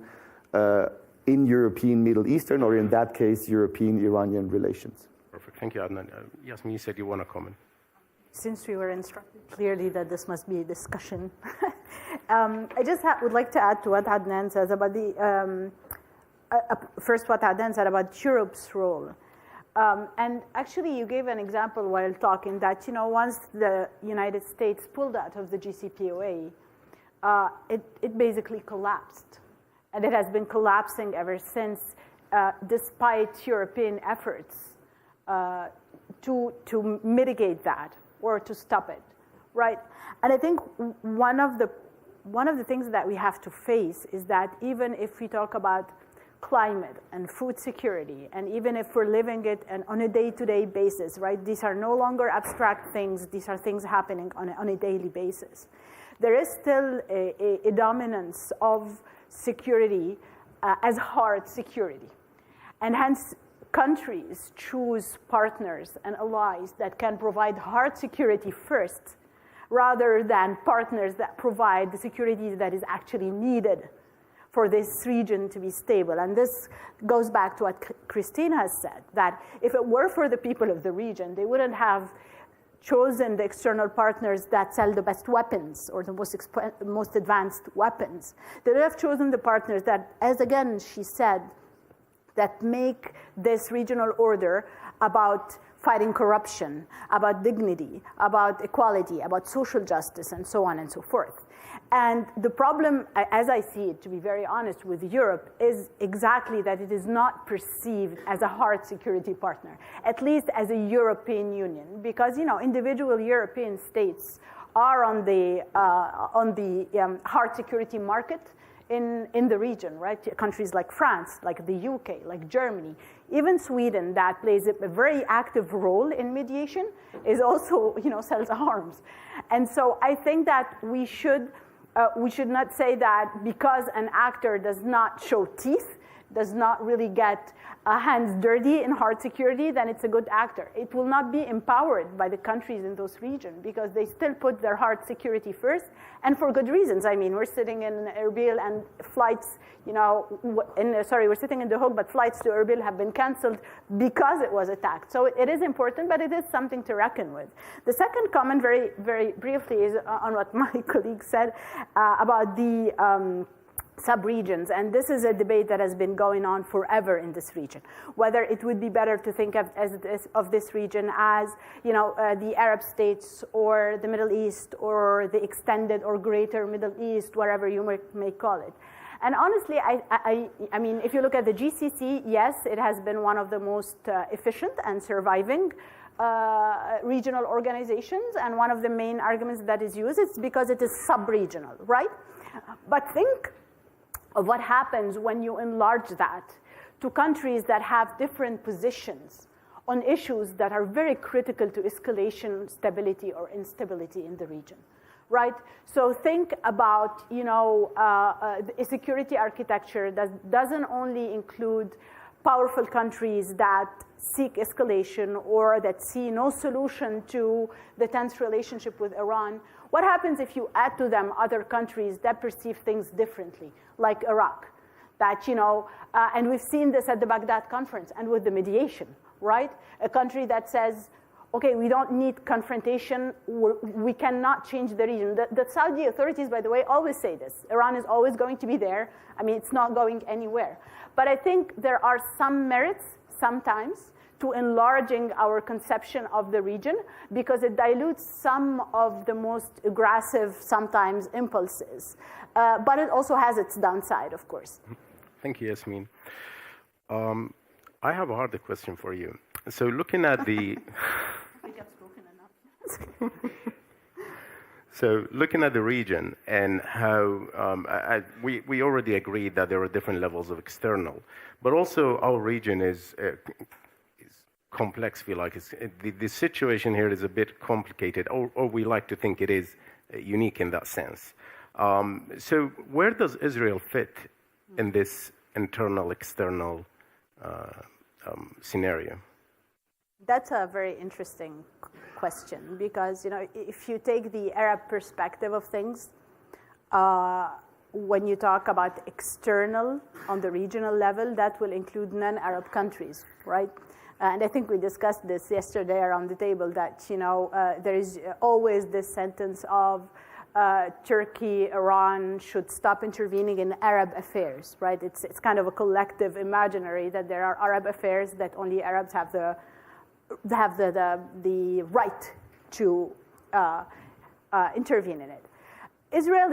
in European Middle Eastern, or in that case, European-Iranian relations. Perfect. Thank you, Adnan. Yasmin, you said you want to comment. Since we were instructed clearly that this must be a discussion, I just would like to add to what Adnan says about the, first what Adnan said about Europe's role. And actually you gave an example while talking that, you know, once the United States pulled out of the JCPOA, it basically collapsed. And it has been collapsing ever since, despite European efforts to mitigate that or to stop it, right? And I think one of the things that we have to face is that even if we talk about climate and food security, and even if we're living it on a day-to-day basis, right? These are no longer abstract things. These are things happening on a daily basis. There is still a dominance of security as hard security. And hence, countries choose partners and allies that can provide hard security first, rather than partners that provide the security that is actually needed for this region to be stable. And this goes back to what Christine has said, that if it were for the people of the region, they wouldn't have chosen the external partners that sell the best weapons or the most advanced weapons. They would have chosen the partners that, as again she said, that make this regional order about fighting corruption, about dignity, about equality, about social justice, and so on and so forth. And the problem, as I see it, to be very honest, with Europe is exactly that it is not perceived as a hard security partner, at least as a European Union, because individual European states are on the hard security market in the region, right? Countries like France, like the UK, like Germany, even Sweden, that plays a very active role in mediation, is also, sells arms. And so I think that we should not say that because an actor does not show teeth, does not really get hands dirty in hard security, then it's a good actor. It will not be empowered by the countries in those regions because they still put their hard security first, and for good reasons. I mean, we're sitting in Erbil and flights, we're sitting in The Hague, but flights to Erbil have been canceled because it was attacked. So it is important, but it is something to reckon with. The second comment, very, very briefly, is on what my colleague said about the sub-regions, and this is a debate that has been going on forever in this region, whether it would be better to think of this region as the Arab states or the Middle East or the extended or greater Middle East, whatever you may call it. And honestly, I mean, if you look at the GCC, yes, it has been one of the most efficient and surviving regional organizations, and one of the main arguments that is used is because it is sub-regional, right? But think of what happens when you enlarge that to countries that have different positions on issues that are very critical to escalation, stability, or instability in the region, right? So think about, a security architecture that doesn't only include powerful countries that seek escalation or that see no solution to the tense relationship with Iran. What happens if you add to them other countries that perceive things differently, like Iraq? That, and we've seen this at the Baghdad conference and with the mediation, right? A country that says, okay, we don't need confrontation, we cannot change the region. The Saudi authorities, by the way, always say this. Iran is always going to be there. I mean, it's not going anywhere. But I think there are some merits, sometimes, to enlarging our conception of the region, because it dilutes some of the most aggressive, sometimes, impulses. But it also has its downside, of course. Thank you, Yasmin. I have a harder question for you. So looking at the... I think I've spoken enough. So looking at the region and how we already agreed that there are different levels of external, but also our region is complex, feel like. The situation here is a bit complicated, or we like to think it is unique in that sense. So where does Israel fit in this internal-external scenario? That's a very interesting question, because if you take the Arab perspective of things, when you talk about external on the regional level, that will include non-Arab countries, right? And I think we discussed this yesterday around the table, that there is always this sentence of Turkey, Iran should stop intervening in Arab affairs, right? It's kind of a collective imaginary that there are Arab affairs that only Arabs have the right to intervene in it. Israel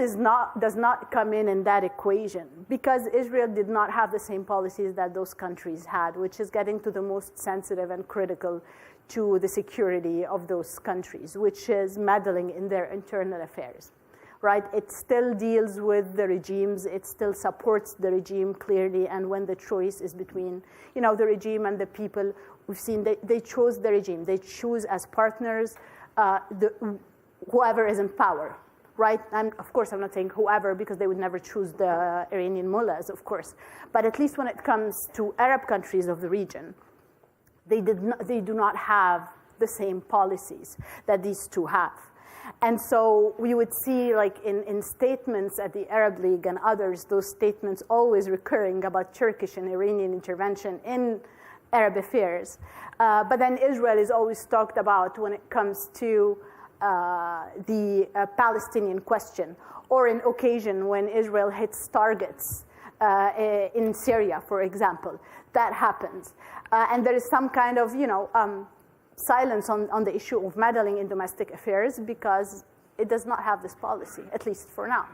does not come in that equation, because Israel did not have the same policies that those countries had, which is getting to the most sensitive and critical to the security of those countries, which is meddling in their internal affairs, right? It still deals with the regimes. It still supports the regime clearly. And when the choice is between, the regime and the people, we've seen they chose the regime. They choose as partners whoever is in power, right? And of course, I'm not saying whoever, because they would never choose the Iranian mullahs, of course. But at least when it comes to Arab countries of the region, they do not have the same policies that these two have. And so we would see, like in statements at the Arab League and others, those statements always recurring about Turkish and Iranian intervention in Arab affairs. But then Israel is always talked about when it comes to the Palestinian question, or in occasion when Israel hits targets in Syria, for example. That happens. And there is some kind of, silence on the issue of meddling in domestic affairs because it does not have this policy, at least for now.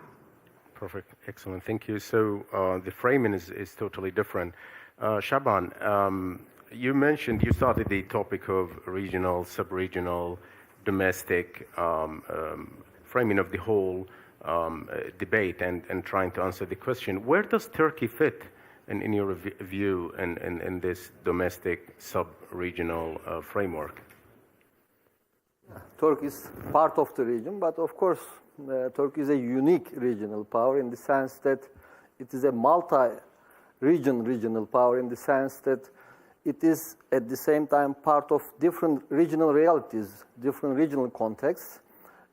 Perfect. Excellent. Thank you. So the framing is totally different. Shaban, you started the topic of regional, sub-regional, domestic framing of the whole debate and trying to answer the question, where does Turkey fit in your view in this domestic sub-regional framework? Turkey is part of the region, but of course Turkey is a unique regional power in the sense that it is a regional power in the sense that it is at the same time part of different regional realities, different regional contexts.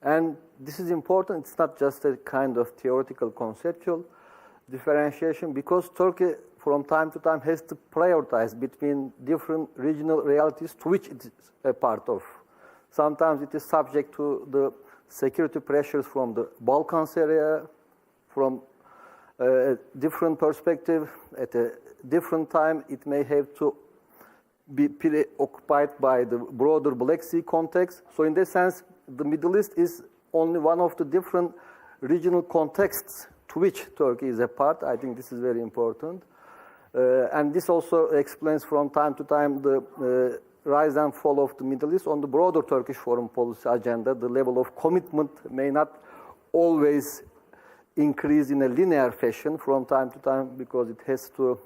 And this is important. It's not just a kind of theoretical conceptual differentiation, because Turkey from time to time has to prioritize between different regional realities to which it is a part of. Sometimes it is subject to the security pressures from the Balkans area, from a different perspective. At a different time, it may have to be preoccupied by the broader Black Sea context. So in this sense, the Middle East is only one of the different regional contexts to which Turkey is a part. I think this is very important. And this also explains from time to time the rise and fall of the Middle East on the broader Turkish foreign policy agenda. The level of commitment may not always increase in a linear fashion from time to time because it has to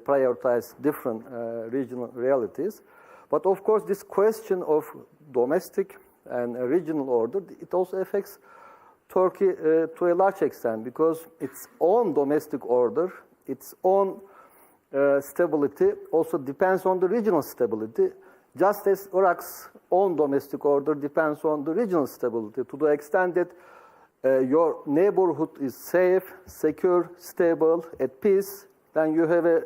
prioritize different regional realities. But of course, this question of domestic and regional order, it also affects Turkey to a large extent, because its own domestic order, its own stability also depends on the regional stability, just as Iraq's own domestic order depends on the regional stability, to the extent that your neighborhood is safe, secure, stable, at peace, then you have a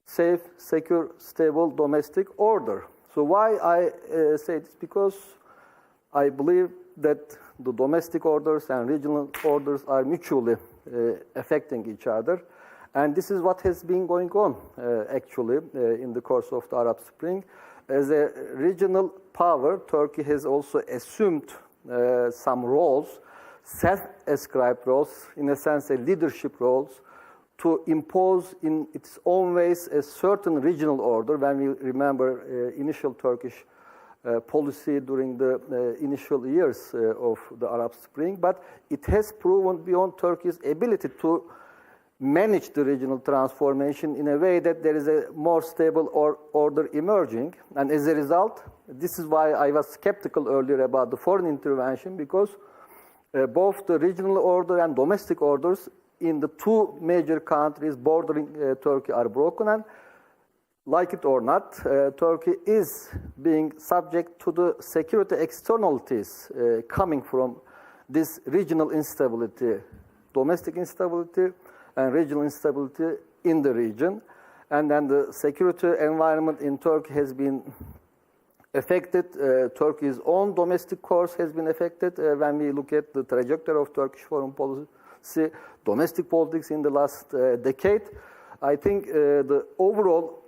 safe, secure, stable domestic order. So why I say this? Because I believe that the domestic orders and regional orders are mutually affecting each other. And this is what has been going on, actually, in the course of the Arab Spring. As a regional power, Turkey has also assumed some roles, self-ascribed roles, in a sense, leadership roles, to impose in its own ways a certain regional order. When we remember initial Turkish policy during the initial years of the Arab Spring, but it has proven beyond Turkey's ability to manage the regional transformation in a way that there is a more stable order emerging. And as a result, this is why I was skeptical earlier about the foreign intervention, because both the regional order and domestic orders in the two major countries bordering Turkey are broken. And like it or not, Turkey is being subject to the security externalities coming from this regional instability, domestic instability, and regional instability in the region. And then the security environment in Turkey has been affected. Turkey's own domestic course has been affected when we look at the trajectory of Turkish foreign policy, domestic politics in the last decade. I think the overall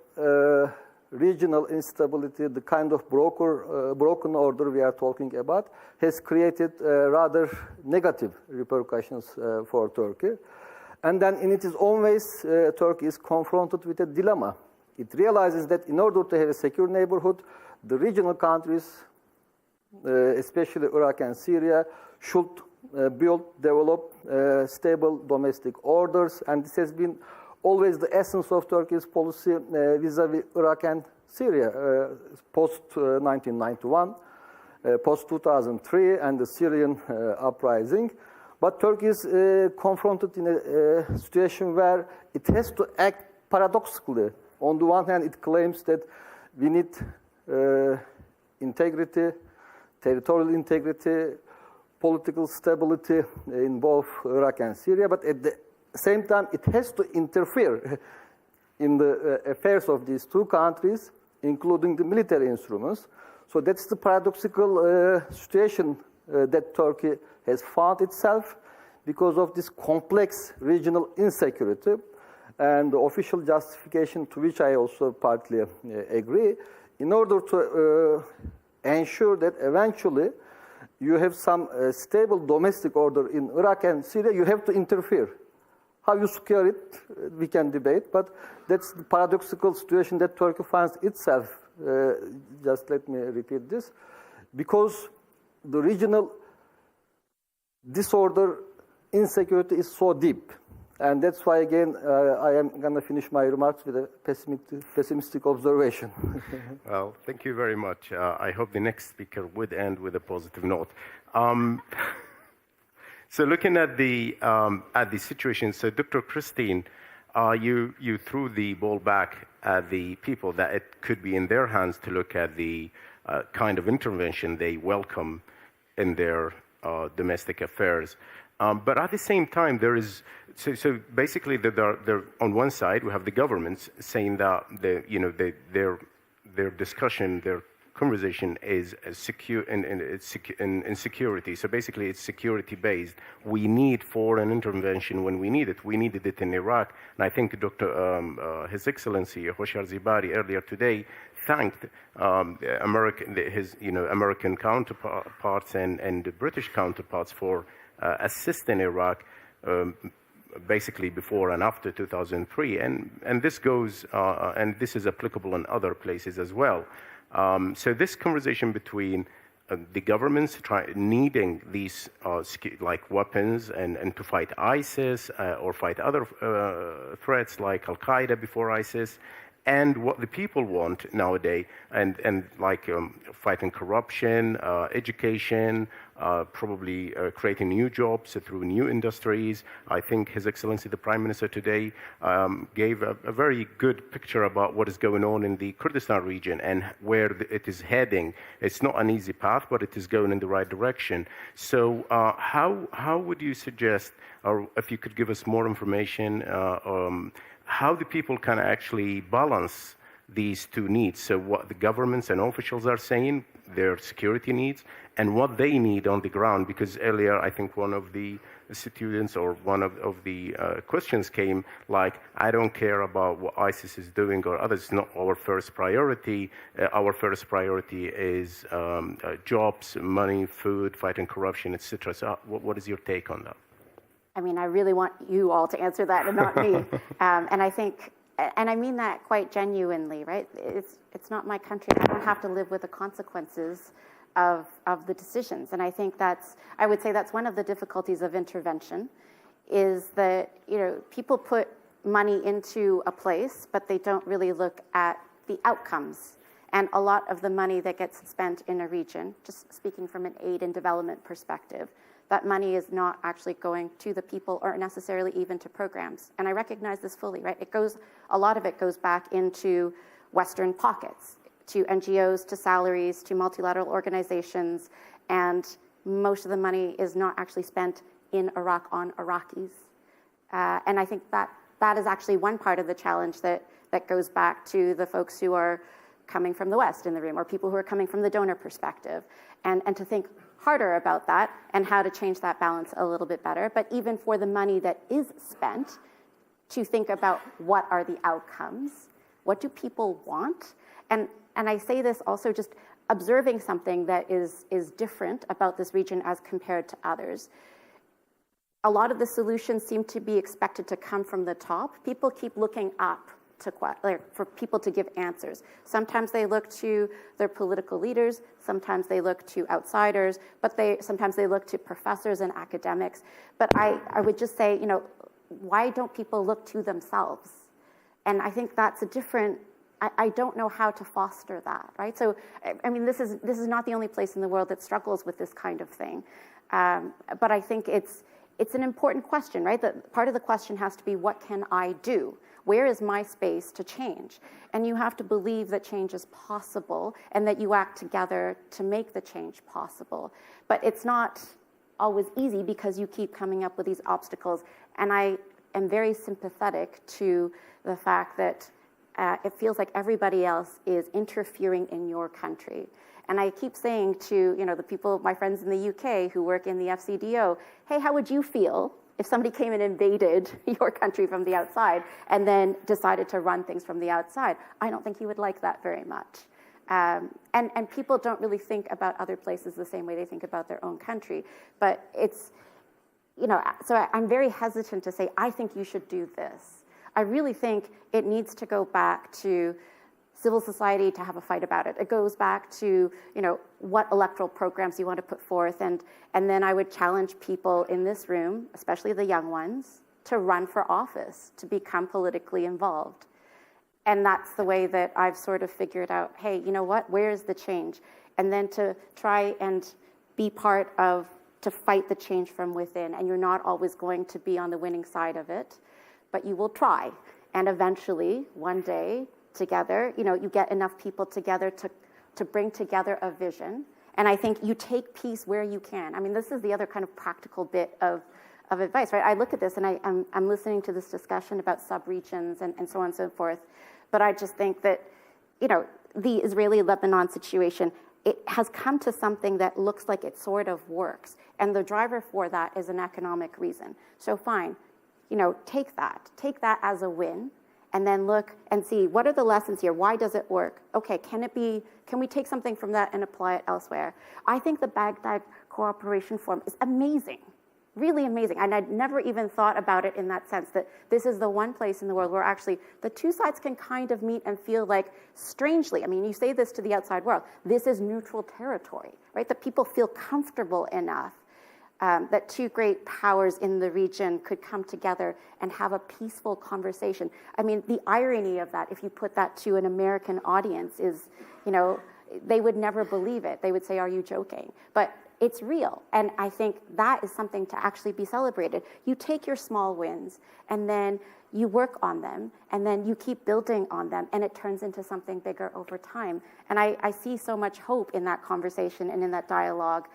regional instability, the kind of broken order we are talking about, has created rather negative repercussions for Turkey. And then in its own ways, Turkey is confronted with a dilemma. It realizes that in order to have a secure neighborhood, the regional countries, especially Iraq and Syria, should develop stable domestic orders, and this has been always the essence of Turkey's policy vis-à-vis Iraq and Syria, post-1991, post-2003, and the Syrian uprising. But Turkey is confronted in a situation where it has to act paradoxically. On the one hand, it claims that we need integrity, territorial integrity, political stability in both Iraq and Syria, but at the same time, it has to interfere in the affairs of these two countries, including the military instruments. So that's the paradoxical situation that Turkey has found itself because of this complex regional insecurity. And the official justification, to which I also partly agree, in order to ensure that eventually you have some stable domestic order in Iraq and Syria, you have to interfere. How you secure it, we can debate, but that's the paradoxical situation that Turkey finds itself. Just let me repeat this. Because the regional disorder, insecurity is so deep. And that's why, again, I am going to finish my remarks with a pessimistic observation. Well, thank you very much. I hope the next speaker would end with a positive note. So looking at the situation, so Dr. Christine, you threw the ball back at the people that it could be in their hands to look at the kind of intervention they welcome in their domestic affairs. But at the same time, there is so basically there on one side we have the governments saying that their discussion, their conversation is secure in security. So basically, it's security based. We need foreign intervention when we need it. We needed it in Iraq, and I think His Excellency Hoshar Zibari earlier today thanked his American counterparts and the British counterparts for assisting Iraq. Basically before and after 2003, and this goes and this is applicable in other places as well. So this conversation between the governments needing these like weapons and to fight ISIS or fight other threats like Al Qaeda before ISIS, and what the people want nowadays, and like fighting corruption, education, probably creating new jobs through new industries. I think His Excellency the Prime Minister today gave a very good picture about what is going on in the Kurdistan region and where it is heading. It's not an easy path, but it is going in the right direction. So how would you suggest, or if you could give us more information, how the people can actually balance these two needs? So what the governments and officials are saying, their security needs, and what they need on the ground. Because earlier, I think one of the students or one of the questions came like, I don't care about what ISIS is doing or others. It's not our first priority. Our first priority is jobs, money, food, fighting corruption, etc. So what is your take on that? I mean, I really want you all to answer that and not me. And I think, and I mean that quite genuinely, right? It's not my country. I don't have to live with the consequences of the decisions. And I think I would say that's one of the difficulties of intervention, is that, people put money into a place, but they don't really look at the outcomes. And a lot of the money that gets spent in a region, just speaking from an aid and development perspective, that money is not actually going to the people or necessarily even to programs. And I recognize this fully, right? A lot of it goes back into Western pockets, to NGOs, to salaries, to multilateral organizations, and most of the money is not actually spent in Iraq on Iraqis. And I think that is actually one part of the challenge that goes back to the folks who are coming from the West in the room, or people who are coming from the donor perspective, and to think harder about that and how to change that balance a little bit better. But even for the money that is spent, to think about what are the outcomes, what do people want? And I say this also just observing something that is different about this region as compared to others. A lot of the solutions seem to be expected to come from the top. People keep looking up for people to give answers. Sometimes they look to their political leaders, sometimes they look to outsiders, but sometimes they look to professors and academics. But I would just say, why don't people look to themselves? And I think that's a different, I don't know how to foster that, right? So, I mean, this is not the only place in the world that struggles with this kind of thing. But I think it's an important question, right? That part of the question has to be, what can I do? Where is my space to change? And you have to believe that change is possible and that you act together to make the change possible. But it's not always easy because you keep coming up with these obstacles. And I am very sympathetic to the fact that it feels like everybody else is interfering in your country. And I keep saying to the people, my friends in the UK who work in the FCDO, hey, how would you feel if somebody came and invaded your country from the outside and then decided to run things from the outside? I don't think you would like that very much. And people don't really think about other places the same way they think about their own country. But it's, so I'm very hesitant to say, I think you should do this. I really think it needs to go back to civil society to have a fight about it. It goes back to, what electoral programs you want to put forth. And then I would challenge people in this room, especially the young ones, to run for office, to become politically involved. And that's the way that I've sort of figured out, hey, you know what, where is the change? And then to try and be part of, to fight the change from within. And you're not always going to be on the winning side of it, but you will try. And eventually, one day, together, you get enough people together to bring together a vision. And I think you take peace where you can. I mean, this is the other kind of practical bit of advice, right? I look at this and I'm listening to this discussion about sub-regions and so on and so forth. But I just think that, the Israeli-Lebanon situation, it has come to something that looks like it sort of works. And the driver for that is an economic reason. So fine, take that as a win. And then look and see, what are the lessons here? Why does it work? Okay, can we take something from that and apply it elsewhere? I think the Baghdad Cooperation Forum is amazing, really amazing. And I'd never even thought about it in that sense, that this is the one place in the world where actually the two sides can kind of meet and feel like, strangely, I mean, you say this to the outside world, this is neutral territory, right? That people feel comfortable enough that two great powers in the region could come together and have a peaceful conversation. I mean, the irony of that, if you put that to an American audience, is, they would never believe it. They would say, are you joking? But it's real. And I think that is something to actually be celebrated. You take your small wins and then you work on them and then you keep building on them and it turns into something bigger over time. And I see so much hope in that conversation and in that dialogue.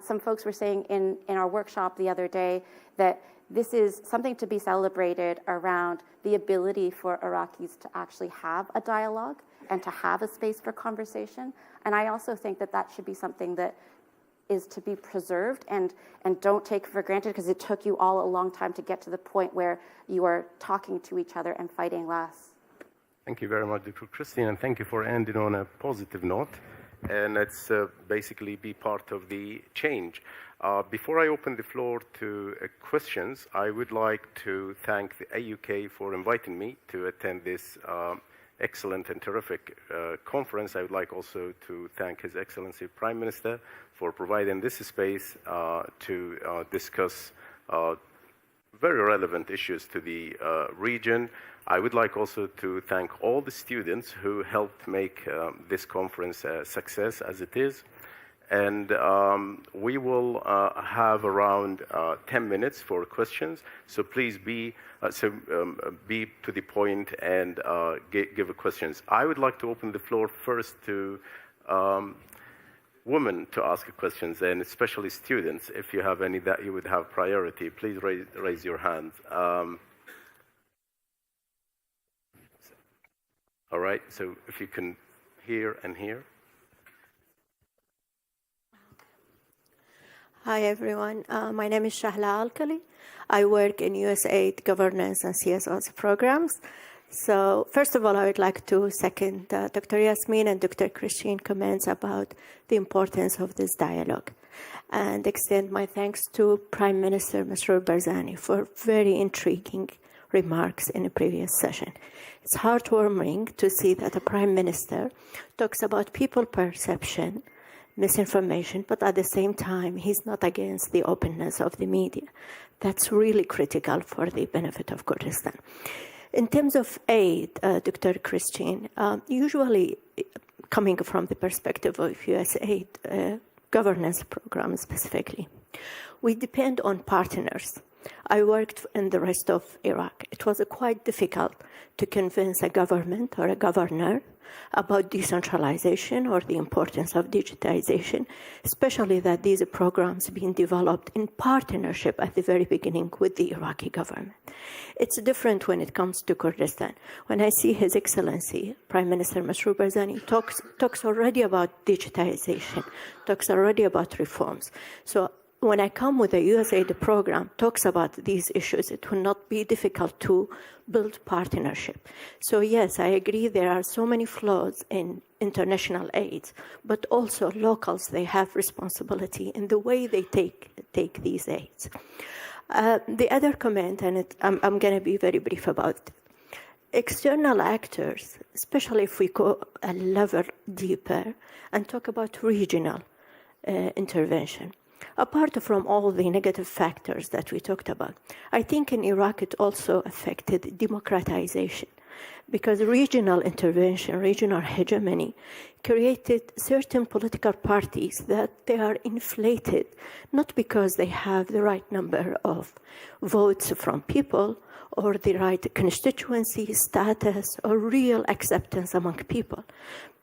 Some folks were saying in our workshop the other day that this is something to be celebrated around the ability for Iraqis to actually have a dialogue and to have a space for conversation. And I also think that that should be something that is to be preserved and don't take for granted, because it took you all a long time to get to the point where you are talking to each other and fighting less. Thank you very much, Dr. Christine, and thank you for ending on a positive note. And let's basically be part of the change. Before I open the floor to questions, I would like to thank the AUK for inviting me to attend this excellent and terrific conference. I would like also to thank His Excellency Prime Minister for providing this space to discuss very relevant issues to the region. I would like also to thank all the students who helped make this conference a success as it is. And we will have around 10 minutes for questions. So please be to the point and give questions. I would like to open the floor first to women to ask questions, and especially students. If you have any that you would have priority, please raise your hand. All right. So if you can hear and hear. Hi, everyone. My name is Shahla Alkali. I work in USAID governance and CSR programs. So first of all, I would like to second Dr. Yasmin and Dr. Christine comments about the importance of this dialogue and extend my thanks to Prime Minister Masroor Barzani for very intriguing remarks in a previous session. It's heartwarming to see that a prime minister talks about people perception, misinformation, but at the same time, he's not against the openness of the media. That's really critical for the benefit of Kurdistan. In terms of aid, Dr. Christine, usually coming from the perspective of USAID governance program specifically, we depend on partners. I worked in the rest of Iraq. It was quite difficult to convince a government or a governor about decentralization or the importance of digitization, especially that these programs being developed in partnership at the very beginning with the Iraqi government. It's different when it comes to Kurdistan. When I see His Excellency, Prime Minister Masroor Barzani talks already about digitization, talks already about reforms. So when I come with a USAID program, talks about these issues, it will not be difficult to build partnership. So yes, I agree there are so many flaws in international aid, but also locals, they have responsibility in the way they take these aids. The other comment, and I'm going to be very brief about it. External actors, especially if we go a level deeper and talk about regional intervention. Apart from all the negative factors that we talked about, I think in Iraq it also affected democratization because regional intervention, regional hegemony created certain political parties that they are inflated, not because they have the right number of votes from people or the right constituency status or real acceptance among people,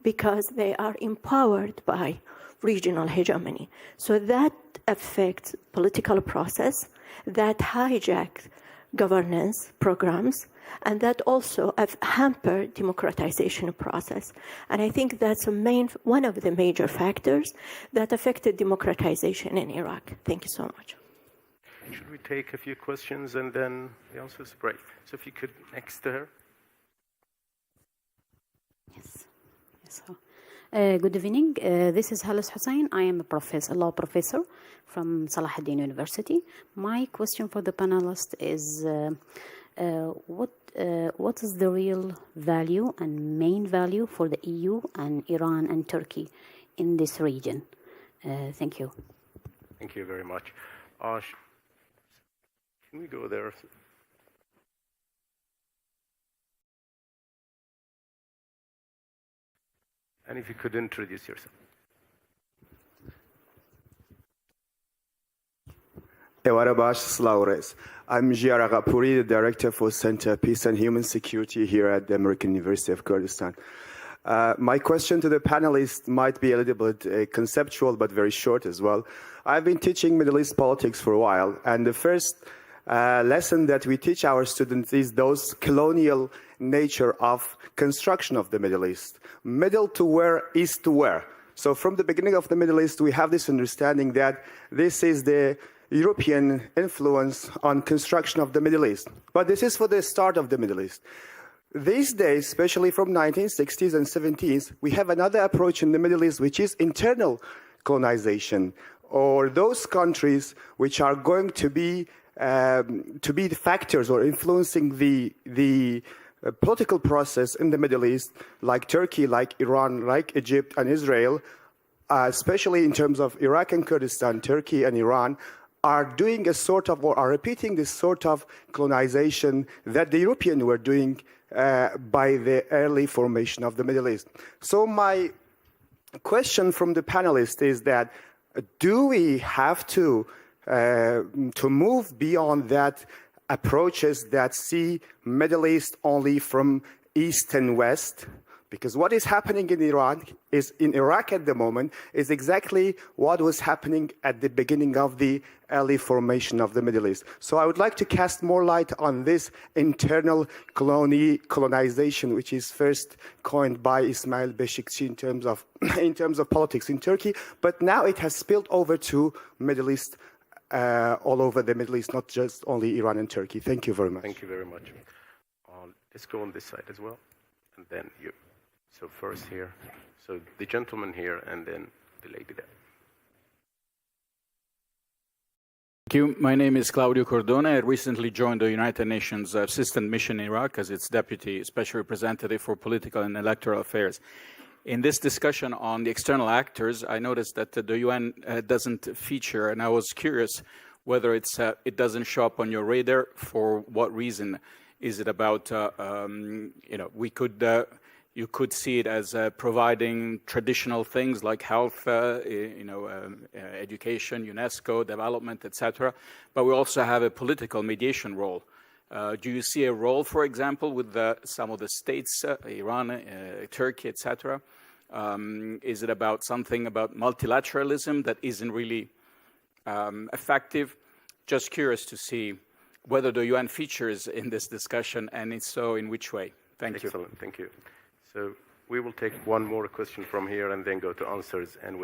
because they are empowered by regional hegemony. So that affects political process, that hijacks governance programs, and that also have hampered democratization process. And I think that's one of the major factors that affected democratization in Iraq. Thank you so much. Should we take a few questions and then the answers? Great. So if you could next to her. Yes. Good evening. This is Halis Hussain. I am a law professor from Salahuddin University. My question for the panelists is, what is the real value and main value for the EU and Iran and Turkey in this region? Thank you. Thank you very much. Can we go there? And if you could introduce yourself. I'm Jiara Ghapouri, the Director for Center Peace and Human Security here at the American University of Kurdistan. My question to the panelists might be a little bit conceptual, but very short as well. I've been teaching Middle East politics for a while, and the first lesson that we teach our students is those colonial nature of construction of the Middle East. Middle to where, east to where. So from the beginning of the Middle East, we have this understanding that this is the European influence on construction of the Middle East. But this is for the start of the Middle East. These days, especially from 1960s and 70s, we have another approach in the Middle East, which is internal colonization, or those countries which are going to be the factors or influencing the political process in the Middle East, like Turkey, like Iran, like Egypt and Israel, especially in terms of Iraq and Kurdistan, Turkey and Iran, are doing a sort of, or are repeating this sort of colonization that the Europeans were doing by the early formation of the Middle East. So my question from the panelists is that, do we have to move beyond that approaches that see Middle East only from east and west? Because what is happening in Iraq at the moment is exactly what was happening at the beginning of the early formation of the Middle East. So I would like to cast more light on this internal colonization, which is first coined by Ismail Beşikçi in terms of politics in Turkey, but now it has spilled over to Middle East, all over the Middle East, not just only Iran and Turkey. Thank you very much. Thank you very much. Let's go on this side as well, and then you. So first here, so the gentleman here, and then the lady there. Thank you. My name is Claudio Cordone. I recently joined the United Nations Assistant Mission in Iraq as its Deputy Special Representative for Political and Electoral Affairs. In this discussion on the external actors, I noticed that the UN doesn't feature, and I was curious whether it doesn't show up on your radar. For what reason? Is it about, you could see it as providing traditional things like health, education, UNESCO, development, etc. But we also have a political mediation role. Do you see a role, for example, with some of the states, Iran, Turkey, etc.? Is it about something about multilateralism that isn't really effective? Just curious to see whether the UN features in this discussion, and if so, in which way? Thank you. Excellent, thank you. So we will take one more question from here and then go to answers, and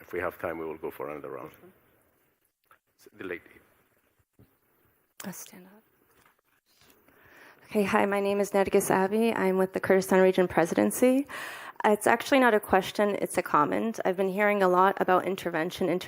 if we have time, we will go for another round. So the lady. I'll stand up. Okay, hi, my name is Nergis Abi. I'm with the Kurdistan Region Presidency. It's actually not a question, it's a comment. I've been hearing a lot about intervention. And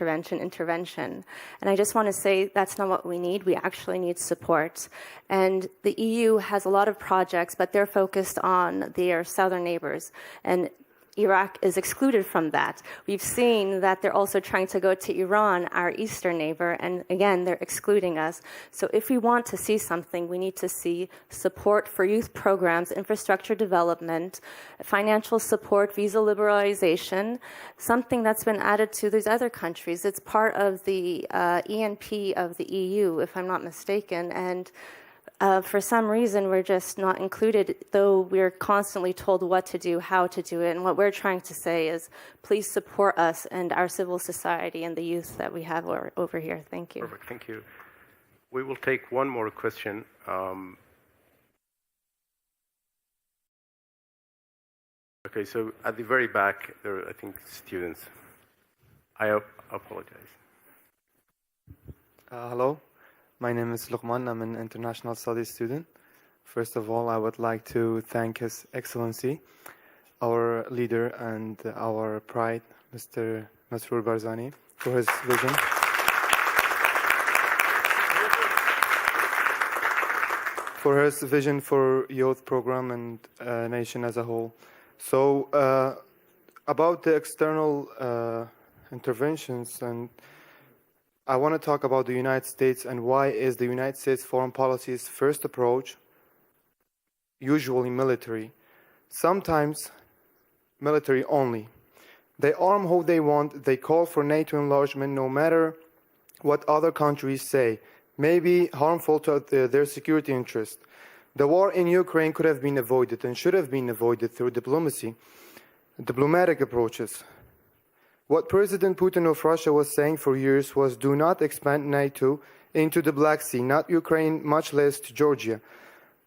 I just want to say that's not what we need. We actually need support. And the EU has a lot of projects, but they're focused on their southern neighbors. And Iraq is excluded from that. We've seen that they're also trying to go to Iran, our eastern neighbor, and again, they're excluding us. So if we want to see something, we need to see support for youth programs, infrastructure development, financial support, visa liberalization, something that's been added to these other countries. It's part of the ENP of the EU, if I'm not mistaken, and for some reason, we're just not included, though we're constantly told what to do, how to do it. And what we're trying to say is, please support us and our civil society and the youth that we have over here. Thank you. Perfect, thank you. We will take one more question. Okay, so at the very back, there are, I think, students. I apologize. Hello. My name is Luqman. I'm an international studies student. First of all, I would like to thank His Excellency, our leader and our pride, Mr. Masroor Barzani, for his vision. For his vision for youth program and nation as a whole. So, about the external interventions, and I want to talk about the United States and why is the United States foreign policy's first approach usually military, sometimes military only. They arm who they want, they call for NATO enlargement no matter what other countries say, may be harmful to their security interest. The war in Ukraine could have been avoided and should have been avoided through diplomatic approaches. What President Putin of Russia was saying for years was, do not expand NATO into the Black Sea, not Ukraine, much less to Georgia.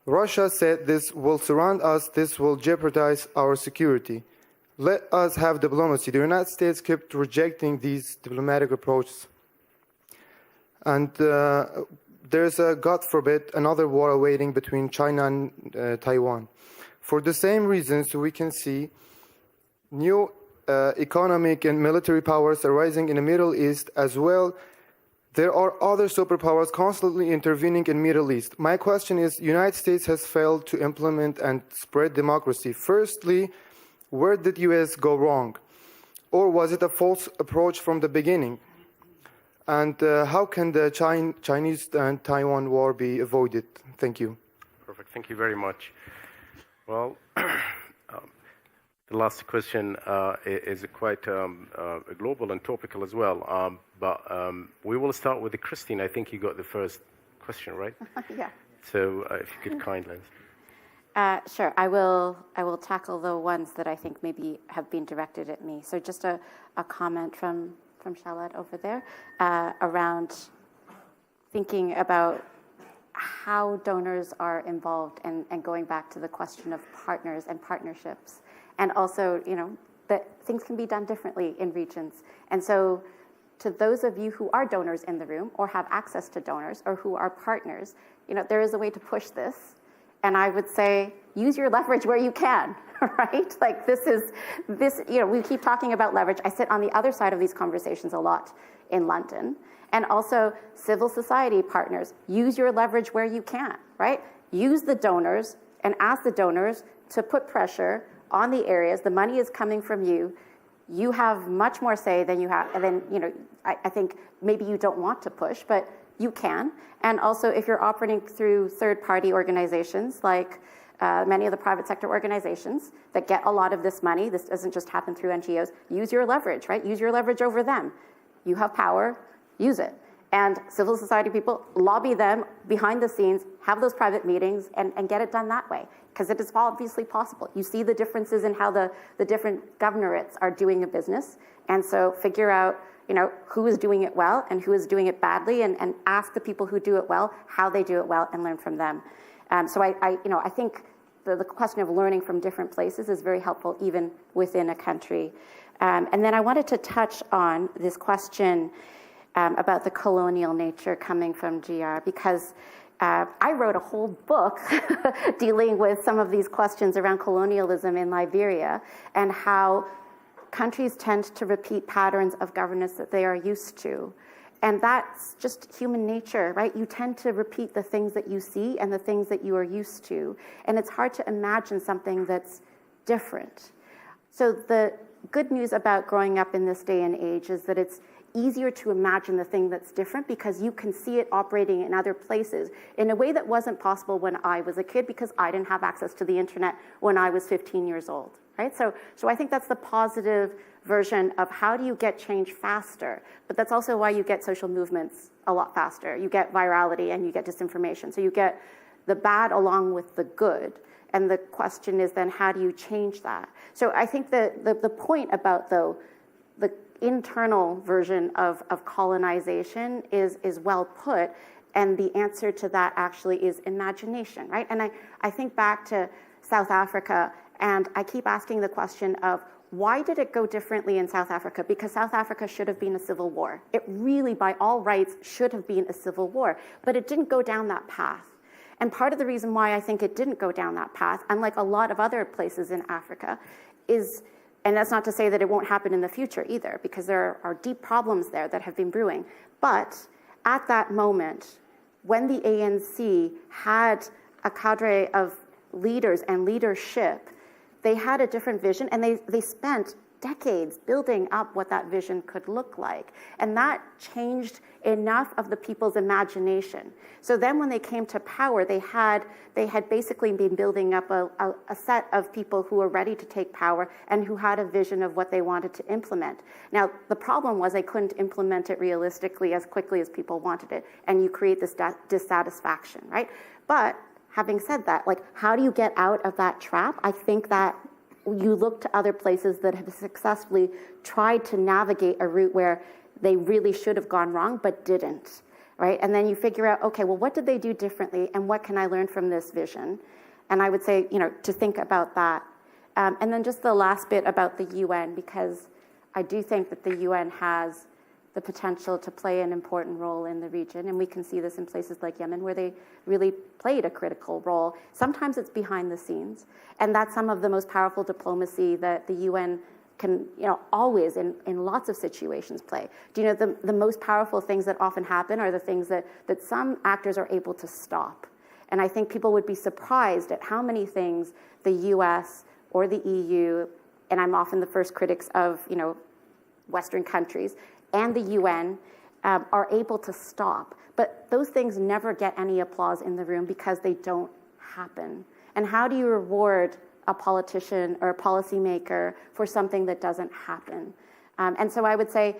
Russia said this will surround us, this will jeopardize our security. Let us have diplomacy. The United States kept rejecting these diplomatic approaches. And there's a, God forbid, another war awaiting between China and Taiwan. For the same reasons, we can see new economic and military powers arising in the Middle East as well. There are other superpowers constantly intervening in Middle East. My question is, United States has failed to implement and spread democracy. Firstly, where did US go wrong? Or was it a false approach from the beginning? And how can the Chinese and Taiwan war be avoided? Thank you. Perfect, thank you very much. Well, the last question is quite global and topical as well. But we will start with Christine. I think you got the first question, right? Yeah. So if you could kindly. Sure. I will tackle the ones that I think maybe have been directed at me. So just a comment from Shalat over there around thinking about how donors are involved and going back to the question of partners and partnerships. And also, that things can be done differently in regions. And so to those of you who are donors in the room or have access to donors or who are partners, there is a way to push this. And I would say, use your leverage where you can. right? Like this, we keep talking about leverage. I sit on the other side of these conversations a lot in London. And also civil society partners, use your leverage where you can, right? Use the donors and ask the donors to put pressure on the areas. The money is coming from you. You have much more say than you have, and then, I think maybe you don't want to push, but you can. And also if you're operating through third-party organizations like many of the private sector organizations that get a lot of this money, this doesn't just happen through NGOs, use your leverage, right? Use your leverage over them. You have power, use it. And civil society people, lobby them behind the scenes, have those private meetings, and get it done that way. Because it is obviously possible. You see the differences in how the different governorates are doing a business. And so figure out, who is doing it well and who is doing it badly, and ask the people who do it well how they do it well and learn from them. So I think the question of learning from different places is very helpful even within a country. And then I wanted to touch on this question about the colonial nature coming from GR, because I wrote a whole book dealing with some of these questions around colonialism in Liberia and how countries tend to repeat patterns of governance that they are used to. And that's just human nature, right? You tend to repeat the things that you see and the things that you are used to. And it's hard to imagine something that's different. So the good news about growing up in this day and age is that it's easier to imagine the thing that's different because you can see it operating in other places in a way that wasn't possible when I was a kid because I didn't have access to the internet when I was 15 years old, right? So I think that's the positive version of how do you get change faster, but that's also why you get social movements a lot faster. You get virality and you get disinformation. So you get the bad along with the good. And the question is then how do you change that? So I think the point about the internal version of colonization is well put, and the answer to that actually is imagination, right? And I think back to South Africa, and I keep asking the question of why did it go differently in South Africa? Because South Africa should have been a civil war. It really, by all rights, should have been a civil war, but it didn't go down that path. And part of the reason why I think it didn't go down that path, unlike a lot of other places in Africa, is, and that's not to say that it won't happen in the future either, because there are deep problems there that have been brewing. But at that moment, when the ANC had a cadre of leaders and leadership, they had a different vision, and they spent decades building up what that vision could look like. And that changed enough of the people's imagination. So then when they came to power, they had basically been building up a set of people who were ready to take power and who had a vision of what they wanted to implement. Now, the problem was they couldn't implement it realistically as quickly as people wanted it, and you create this dissatisfaction, right? But having said that, like, how do you get out of that trap? I think that you look to other places that have successfully tried to navigate a route where they really should have gone wrong but didn't, right? And then you figure out, okay, well, what did they do differently and what can I learn from this vision? And I would say, to think about that. And then just the last bit about the UN, because I do think that the UN has the potential to play an important role in the region. And we can see this in places like Yemen where they really played a critical role. Sometimes it's behind the scenes. And that's some of the most powerful diplomacy that the UN can, always in lots of situations play. Do you know the most powerful things that often happen are the things that some actors are able to stop. And I think people would be surprised at how many things the US or the EU, and I'm often the first critics of, Western countries, and the UN are able to stop. But those things never get any applause in the room because they don't happen. And how do you reward a politician or a policymaker for something that doesn't happen? And so I would say,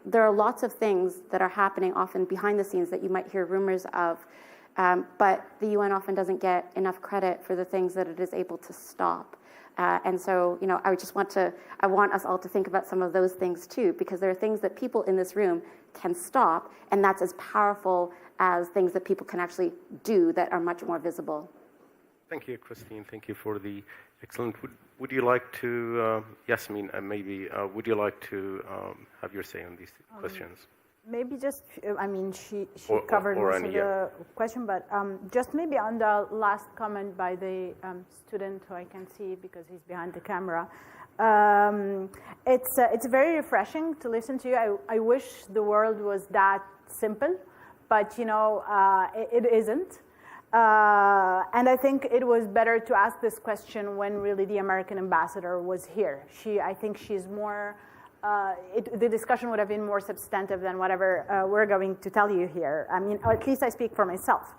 there are lots of things that are happening often behind the scenes that you might hear rumors of, but the UN often doesn't get enough credit for the things that it is able to stop. And so, I want us all to think about some of those things too, because there are things that people in this room can stop, and that's as powerful as things that people can actually do that are much more visible. Thank you, Christine. Thank you for the excellent. Would you like to, Yasmin, maybe, would you like to have your say on these questions? Maybe just, I mean, she covered most of the question, but just maybe on the last comment by the student who I can see because he's behind the camera. It's very refreshing to listen to you. I wish the world was that simple, but you know, it isn't. And I think it was better to ask this question when really the American ambassador was here. I think she's more, the discussion would have been more substantive than whatever we're going to tell you here. I mean, or at least I speak for myself.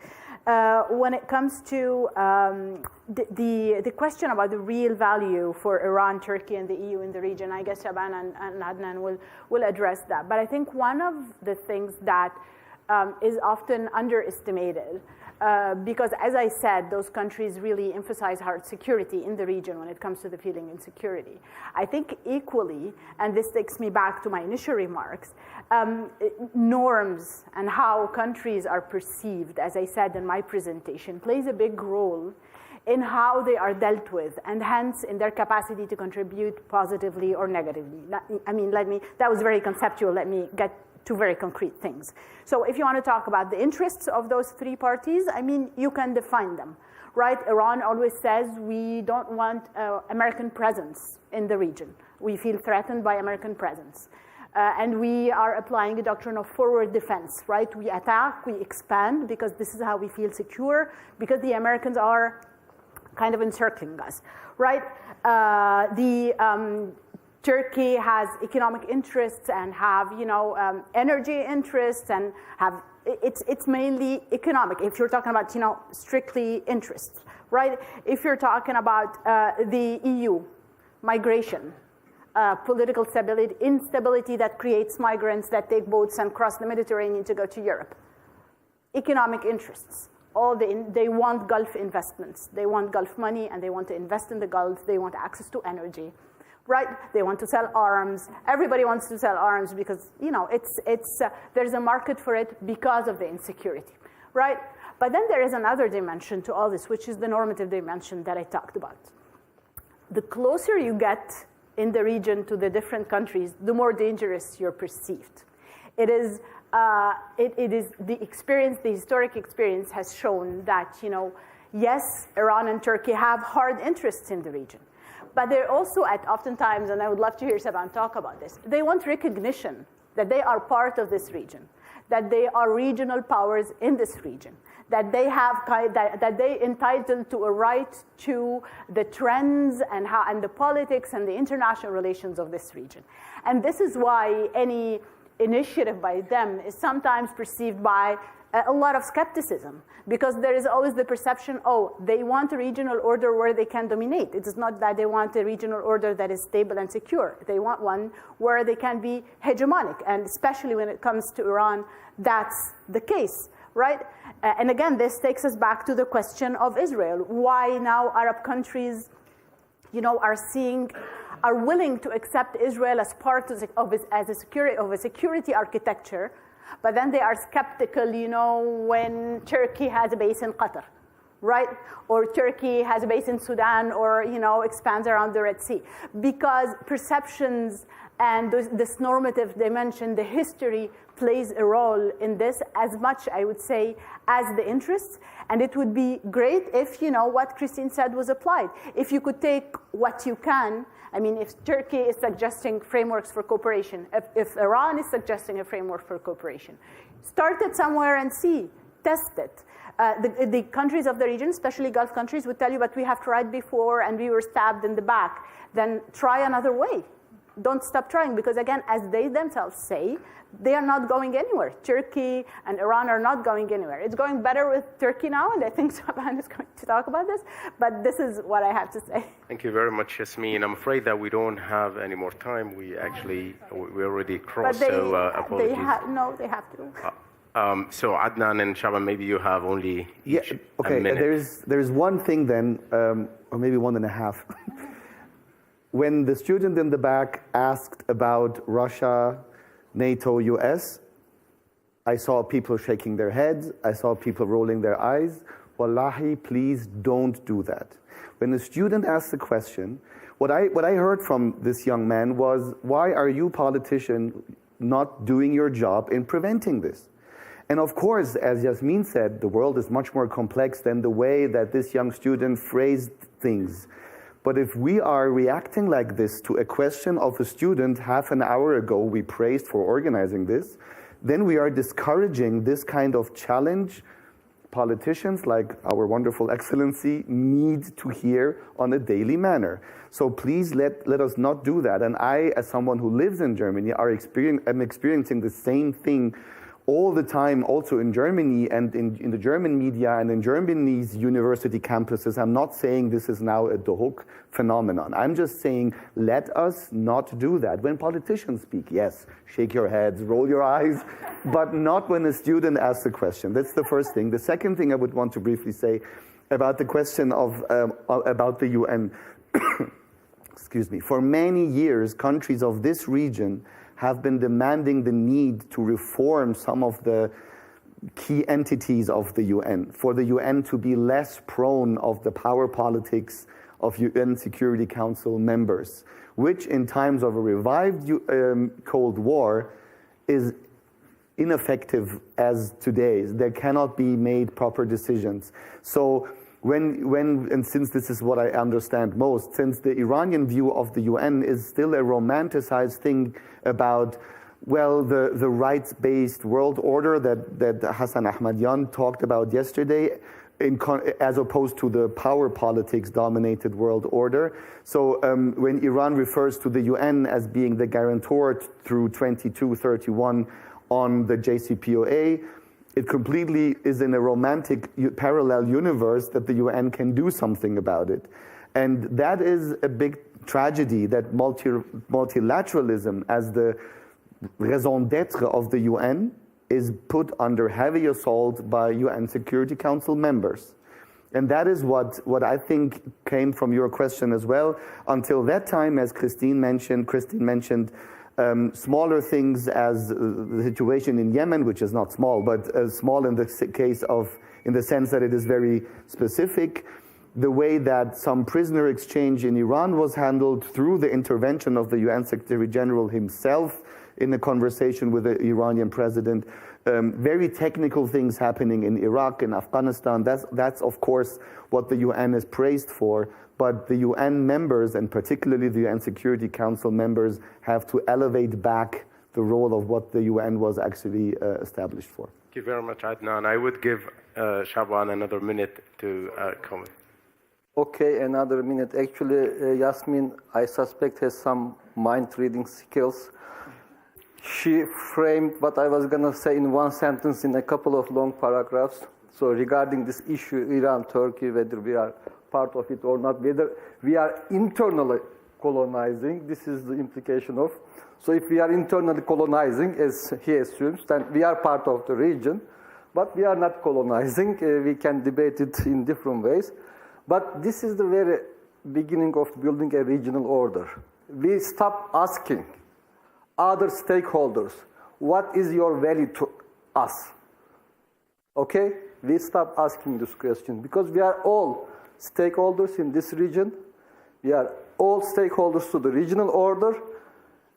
When it comes to the question about the real value for Iran, Turkey, and the EU in the region, I guess Shaban and Adnan will address that. But I think one of the things that is often underestimated, because as I said, those countries really emphasize hard security in the region when it comes to the feeling insecurity. I think equally, and this takes me back to my initial remarks, norms and how countries are perceived, as I said in my presentation, plays a big role in how they are dealt with, and hence in their capacity to contribute positively or negatively. I mean, that was very conceptual. Let me get to very concrete things. So if you want to talk about the interests of those three parties, I mean, you can define them, right? Iran always says we don't want American presence in the region. We feel threatened by American presence. And we are applying a doctrine of forward defense, right? We attack, we expand, because this is how we feel secure, because the Americans are kind of encircling us, right? Turkey has economic interests and have, you know, energy interests and have, it's mainly economic. If you're talking about, you know, strictly interests, right? If you're talking about the EU, migration, political stability, instability that creates migrants that take boats and cross the Mediterranean to go to Europe. Economic interests. They want Gulf investments. They want Gulf money, and they want to invest in the Gulf. They want access to energy, right? They want to sell arms. Everybody wants to sell arms because, you know, there's a market for it because of the insecurity, right? But then there is another dimension to all this, which is the normative dimension that I talked about. The closer you get in the region to the different countries, the more dangerous you're perceived. It is the experience, the historic experience has shown that, you know, yes, Iran and Turkey have hard interests in the region, but they're also oftentimes, and I would love to hear Saban talk about this, they want recognition that they are part of this region, that they are regional powers in this region, that they have that they entitled to a right to the trends and the politics and the international relations of this region. And this is why any initiative by them is sometimes perceived by a lot of skepticism, because there is always the perception, oh, they want a regional order where they can dominate. It is not that they want a regional order that is stable and secure. They want one where they can be hegemonic, and especially when it comes to Iran, that's the case, right? And again, this takes us back to the question of Israel. Why now Arab countries, you know, are willing to accept Israel as part of a security architecture, but then they are skeptical, you know, when Turkey has a base in Qatar, right? Or Turkey has a base in Sudan, or, you know, expands around the Red Sea. Because perceptions and this normative dimension, the history plays a role in this as much, I would say, as the interests. And it would be great if, you know, what Christine said was applied. If you could take what you can, I mean, if Turkey is suggesting frameworks for cooperation, if Iran is suggesting a framework for cooperation, start it somewhere and see, test it. The countries of the region, especially Gulf countries, would tell you, but we have tried before and we were stabbed in the back. Then try another way. Don't stop trying, because again, as they themselves say, they are not going anywhere. Turkey and Iran are not going anywhere. It's going better with Turkey now, and I think Saban is going to talk about this, but this is what I have to say. Thank you very much, Yasmin. I'm afraid that we don't have any more time. We already crossed, so apologies. They have to. So Adnan and Shaban, maybe you have only a minute. There's one thing then, or maybe 1.5. When the student in the back asked about Russia, NATO, US, I saw people shaking their heads. I saw people rolling their eyes. Wallahi, please don't do that. When the student asked the question, what I heard from this young man was, why are you politicians not doing your job in preventing this. And of course, as Yasmin said, the world is much more complex than the way that this young student phrased things. But if we are reacting like this to a question of a student half an hour ago we praised for organizing this, then we are discouraging this kind of challenge politicians like our wonderful excellency need to hear on a daily manner. So please let us not do that. And I, as someone who lives in Germany, am experiencing the same thing all the time, also in Germany and in the German media and in Germany's university campuses. I'm not saying this is now a Dohuk phenomenon. I'm just saying let us not do that. When politicians speak, yes, shake your heads, roll your eyes, but not when a student asks a question. That's the first thing. The second thing I would want to briefly say about the question of about the UN. Excuse me. For many years, countries of this region have been demanding the need to reform some of the key entities of the UN, for the UN to be less prone of the power politics of UN Security Council members, which in times of a revived Cold War is ineffective as today. There cannot be made proper decisions. So and since this is what I understand most, since the Iranian view of the UN is still a romanticized thing about, well, the rights-based world order that Hassan Ahmadian talked about yesterday, as opposed to the power politics-dominated world order. So when Iran refers to the UN as being the guarantor through 2231 on the JCPOA, it completely is in a romantic parallel universe that the UN can do something about it. And that is a big tragedy, that multilateralism as the raison d'etre of the UN is put under heavy assault by UN Security Council members. And that is what I think came from your question as well. Until that time, as Christine mentioned, smaller things as the situation in Yemen, which is not small, but small in the case of, in the sense that it is very specific. The way that some prisoner exchange in Iran was handled through the intervention of the UN Secretary General himself in a conversation with the Iranian president. Very technical things happening in Iraq and Afghanistan. That's of course what the UN is praised for. But the UN members, and particularly the UN Security Council members, have to elevate back the role of what the UN was actually established for. Thank you very much, Adnan. I would give Shaban another minute to comment. Okay, another minute. Actually, Yasmin, I suspect, has some mind-reading skills. She framed what I was going to say in one sentence in a couple of long paragraphs. So regarding this issue, Iran, Turkey, whether we are part of it or not, whether we are internally colonizing, this is the implication of. So if we are internally colonizing, as he assumes, then we are part of the region, but we are not colonizing. We can debate it in different ways. But this is the very beginning of building a regional order. We stop asking other stakeholders, what is your value to us? Okay? We stop asking this question because we are all stakeholders in this region. We are all stakeholders to the regional order.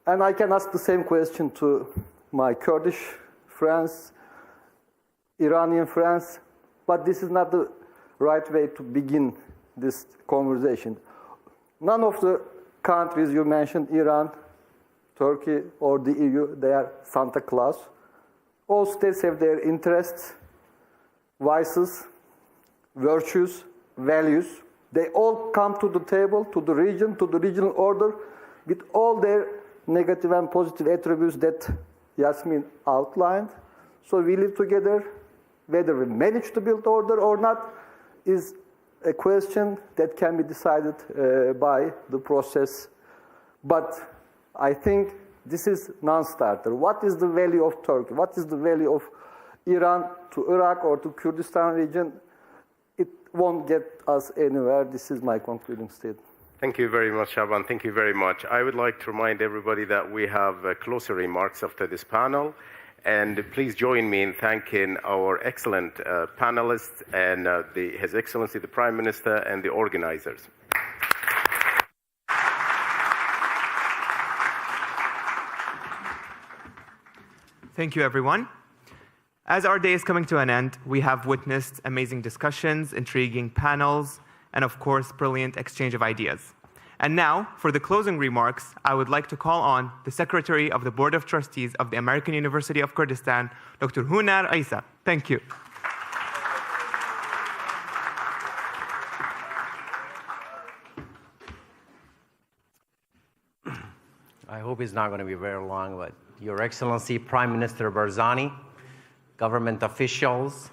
And I can ask the same question to my Kurdish friends, Iranian friends, but this is not the right way to begin this conversation. None of the countries you mentioned, Iran, Turkey, or the EU, they are Santa Claus. All states have their interests, vices, virtues, values. They all come to the table, to the region, to the regional order, with all their negative and positive attributes that Yasmin outlined. So we live together. Whether we manage to build order or not is a question that can be decided by the process. But I think this is non-starter. What is the value of Turkey? What is the value of Iran to Iraq or to Kurdistan region? It won't get us anywhere. This is my concluding statement. Thank you very much, Shaban. Thank you very much. I would like to remind everybody that we have closer remarks after this panel. And please join me in thanking our excellent panelists and His Excellency the Prime Minister and the organizers. Thank you, everyone. As our day is coming to an end, we have witnessed amazing discussions, intriguing panels, and of course, brilliant exchange of ideas. And now, for the closing remarks, I would like to call on the Secretary of the Board of Trustees of the American University of Kurdistan, Dr. Hunar Isa. Thank you. I hope it's not going to be very long, but Your Excellency Prime Minister Barzani, government officials,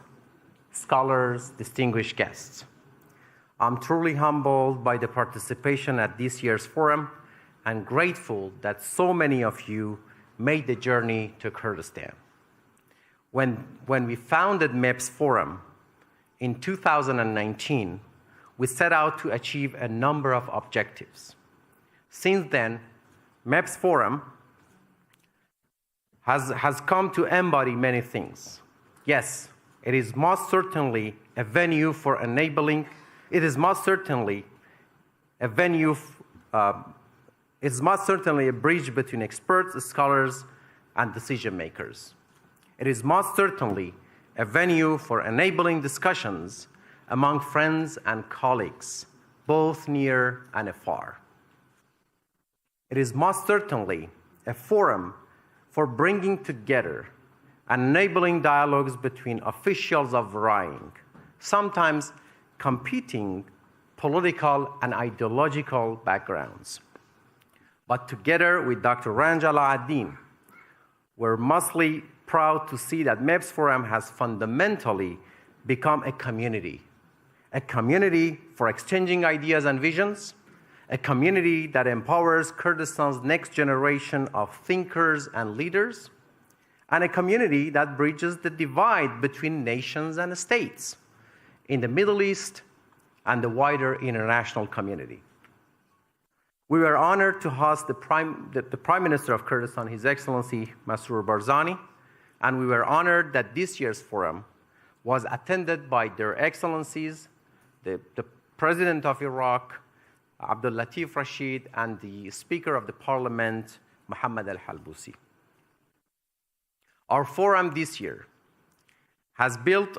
scholars, distinguished guests. I'm truly humbled by the participation at this year's forum and grateful that so many of you made the journey to Kurdistan. When we founded MEPS Forum in 2019, we set out to achieve a number of objectives. Since then, MEPS Forum has come to embody many things. Yes, it is most certainly a venue for enabling. It is most certainly a venue. It's most certainly a bridge between experts, scholars, and decision makers. It is most certainly a venue for enabling discussions among friends and colleagues, both near and afar. It is most certainly a forum for bringing together and enabling dialogues between officials of varying, sometimes competing political and ideological backgrounds. But together with Dr. Ranj Alauddin, we're mostly proud to see that MEPS Forum has fundamentally become a community for exchanging ideas and visions, a community that empowers Kurdistan's next generation of thinkers and leaders, and a community that bridges the divide between nations and states in the Middle East and the wider international community. We were honored to host the Prime Minister of Kurdistan, His Excellency Masroor Barzani, and we were honored that this year's forum was attended by their excellencies, the President of Iraq, Abdul Latif Rashid, and the Speaker of the Parliament, Mohammed Al-Halbousi. Our forum this year has built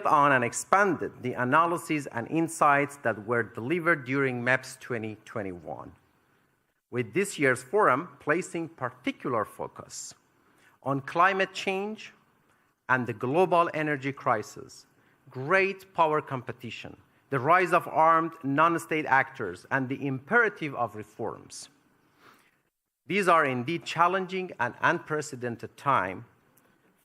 on and expanded the analyses and insights that were delivered during MEPS 2021, with this year's forum placing particular focus on climate change and the global energy crisis, great power competition, the rise of armed non-state actors, and the imperative of reforms. These are indeed challenging and unprecedented times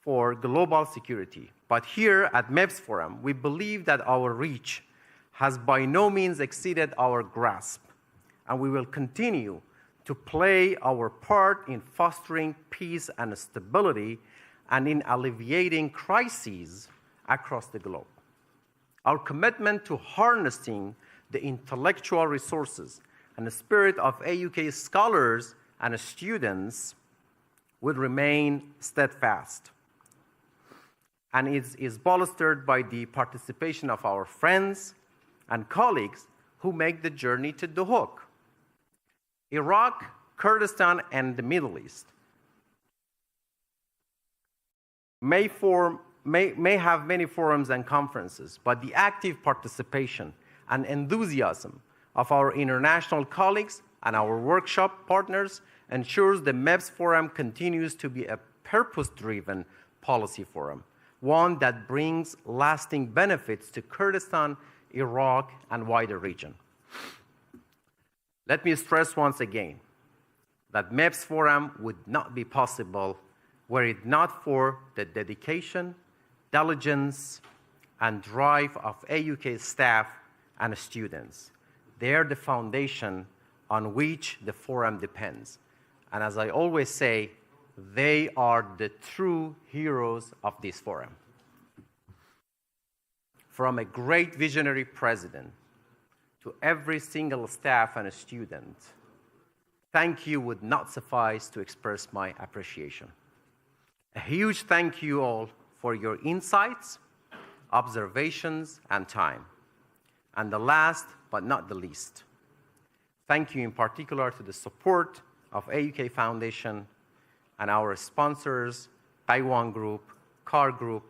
for global security. But here at MEPS Forum, we believe that our reach has by no means exceeded our grasp, and we will continue to play our part in fostering peace and stability and in alleviating crises across the globe. Our commitment to harnessing the intellectual resources and the spirit of AUK scholars and students would remain steadfast, and is bolstered by the participation of our friends and colleagues who make the journey to Duhok. Iraq, Kurdistan, and the Middle East may have many forums and conferences, but the active participation and enthusiasm of our international colleagues and our workshop partners ensures the MEPS Forum continues to be a purpose-driven policy forum, one that brings lasting benefits to Kurdistan, Iraq, and wider region. Let me stress once again that MEPS Forum would not be possible were it not for the dedication, diligence, and drive of AUK staff and students. They are the foundation on which the forum depends. And as I always say, they are the true heroes of this forum. From a great visionary president to every single staff and a student, thank you would not suffice to express my appreciation. A huge thank you all for your insights, observations, and time. And the last but not the least, thank you in particular to the support of AUK Foundation and our sponsors, Taiwan Group, Car Group,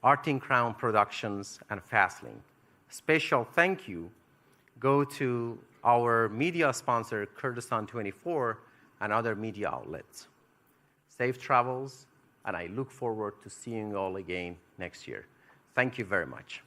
Arting Crown Productions, and Fastlink. Special thank you go to our media sponsor, Kurdistan 24, and other media outlets. Safe travels, and I look forward to seeing you all again next year. Thank you very much.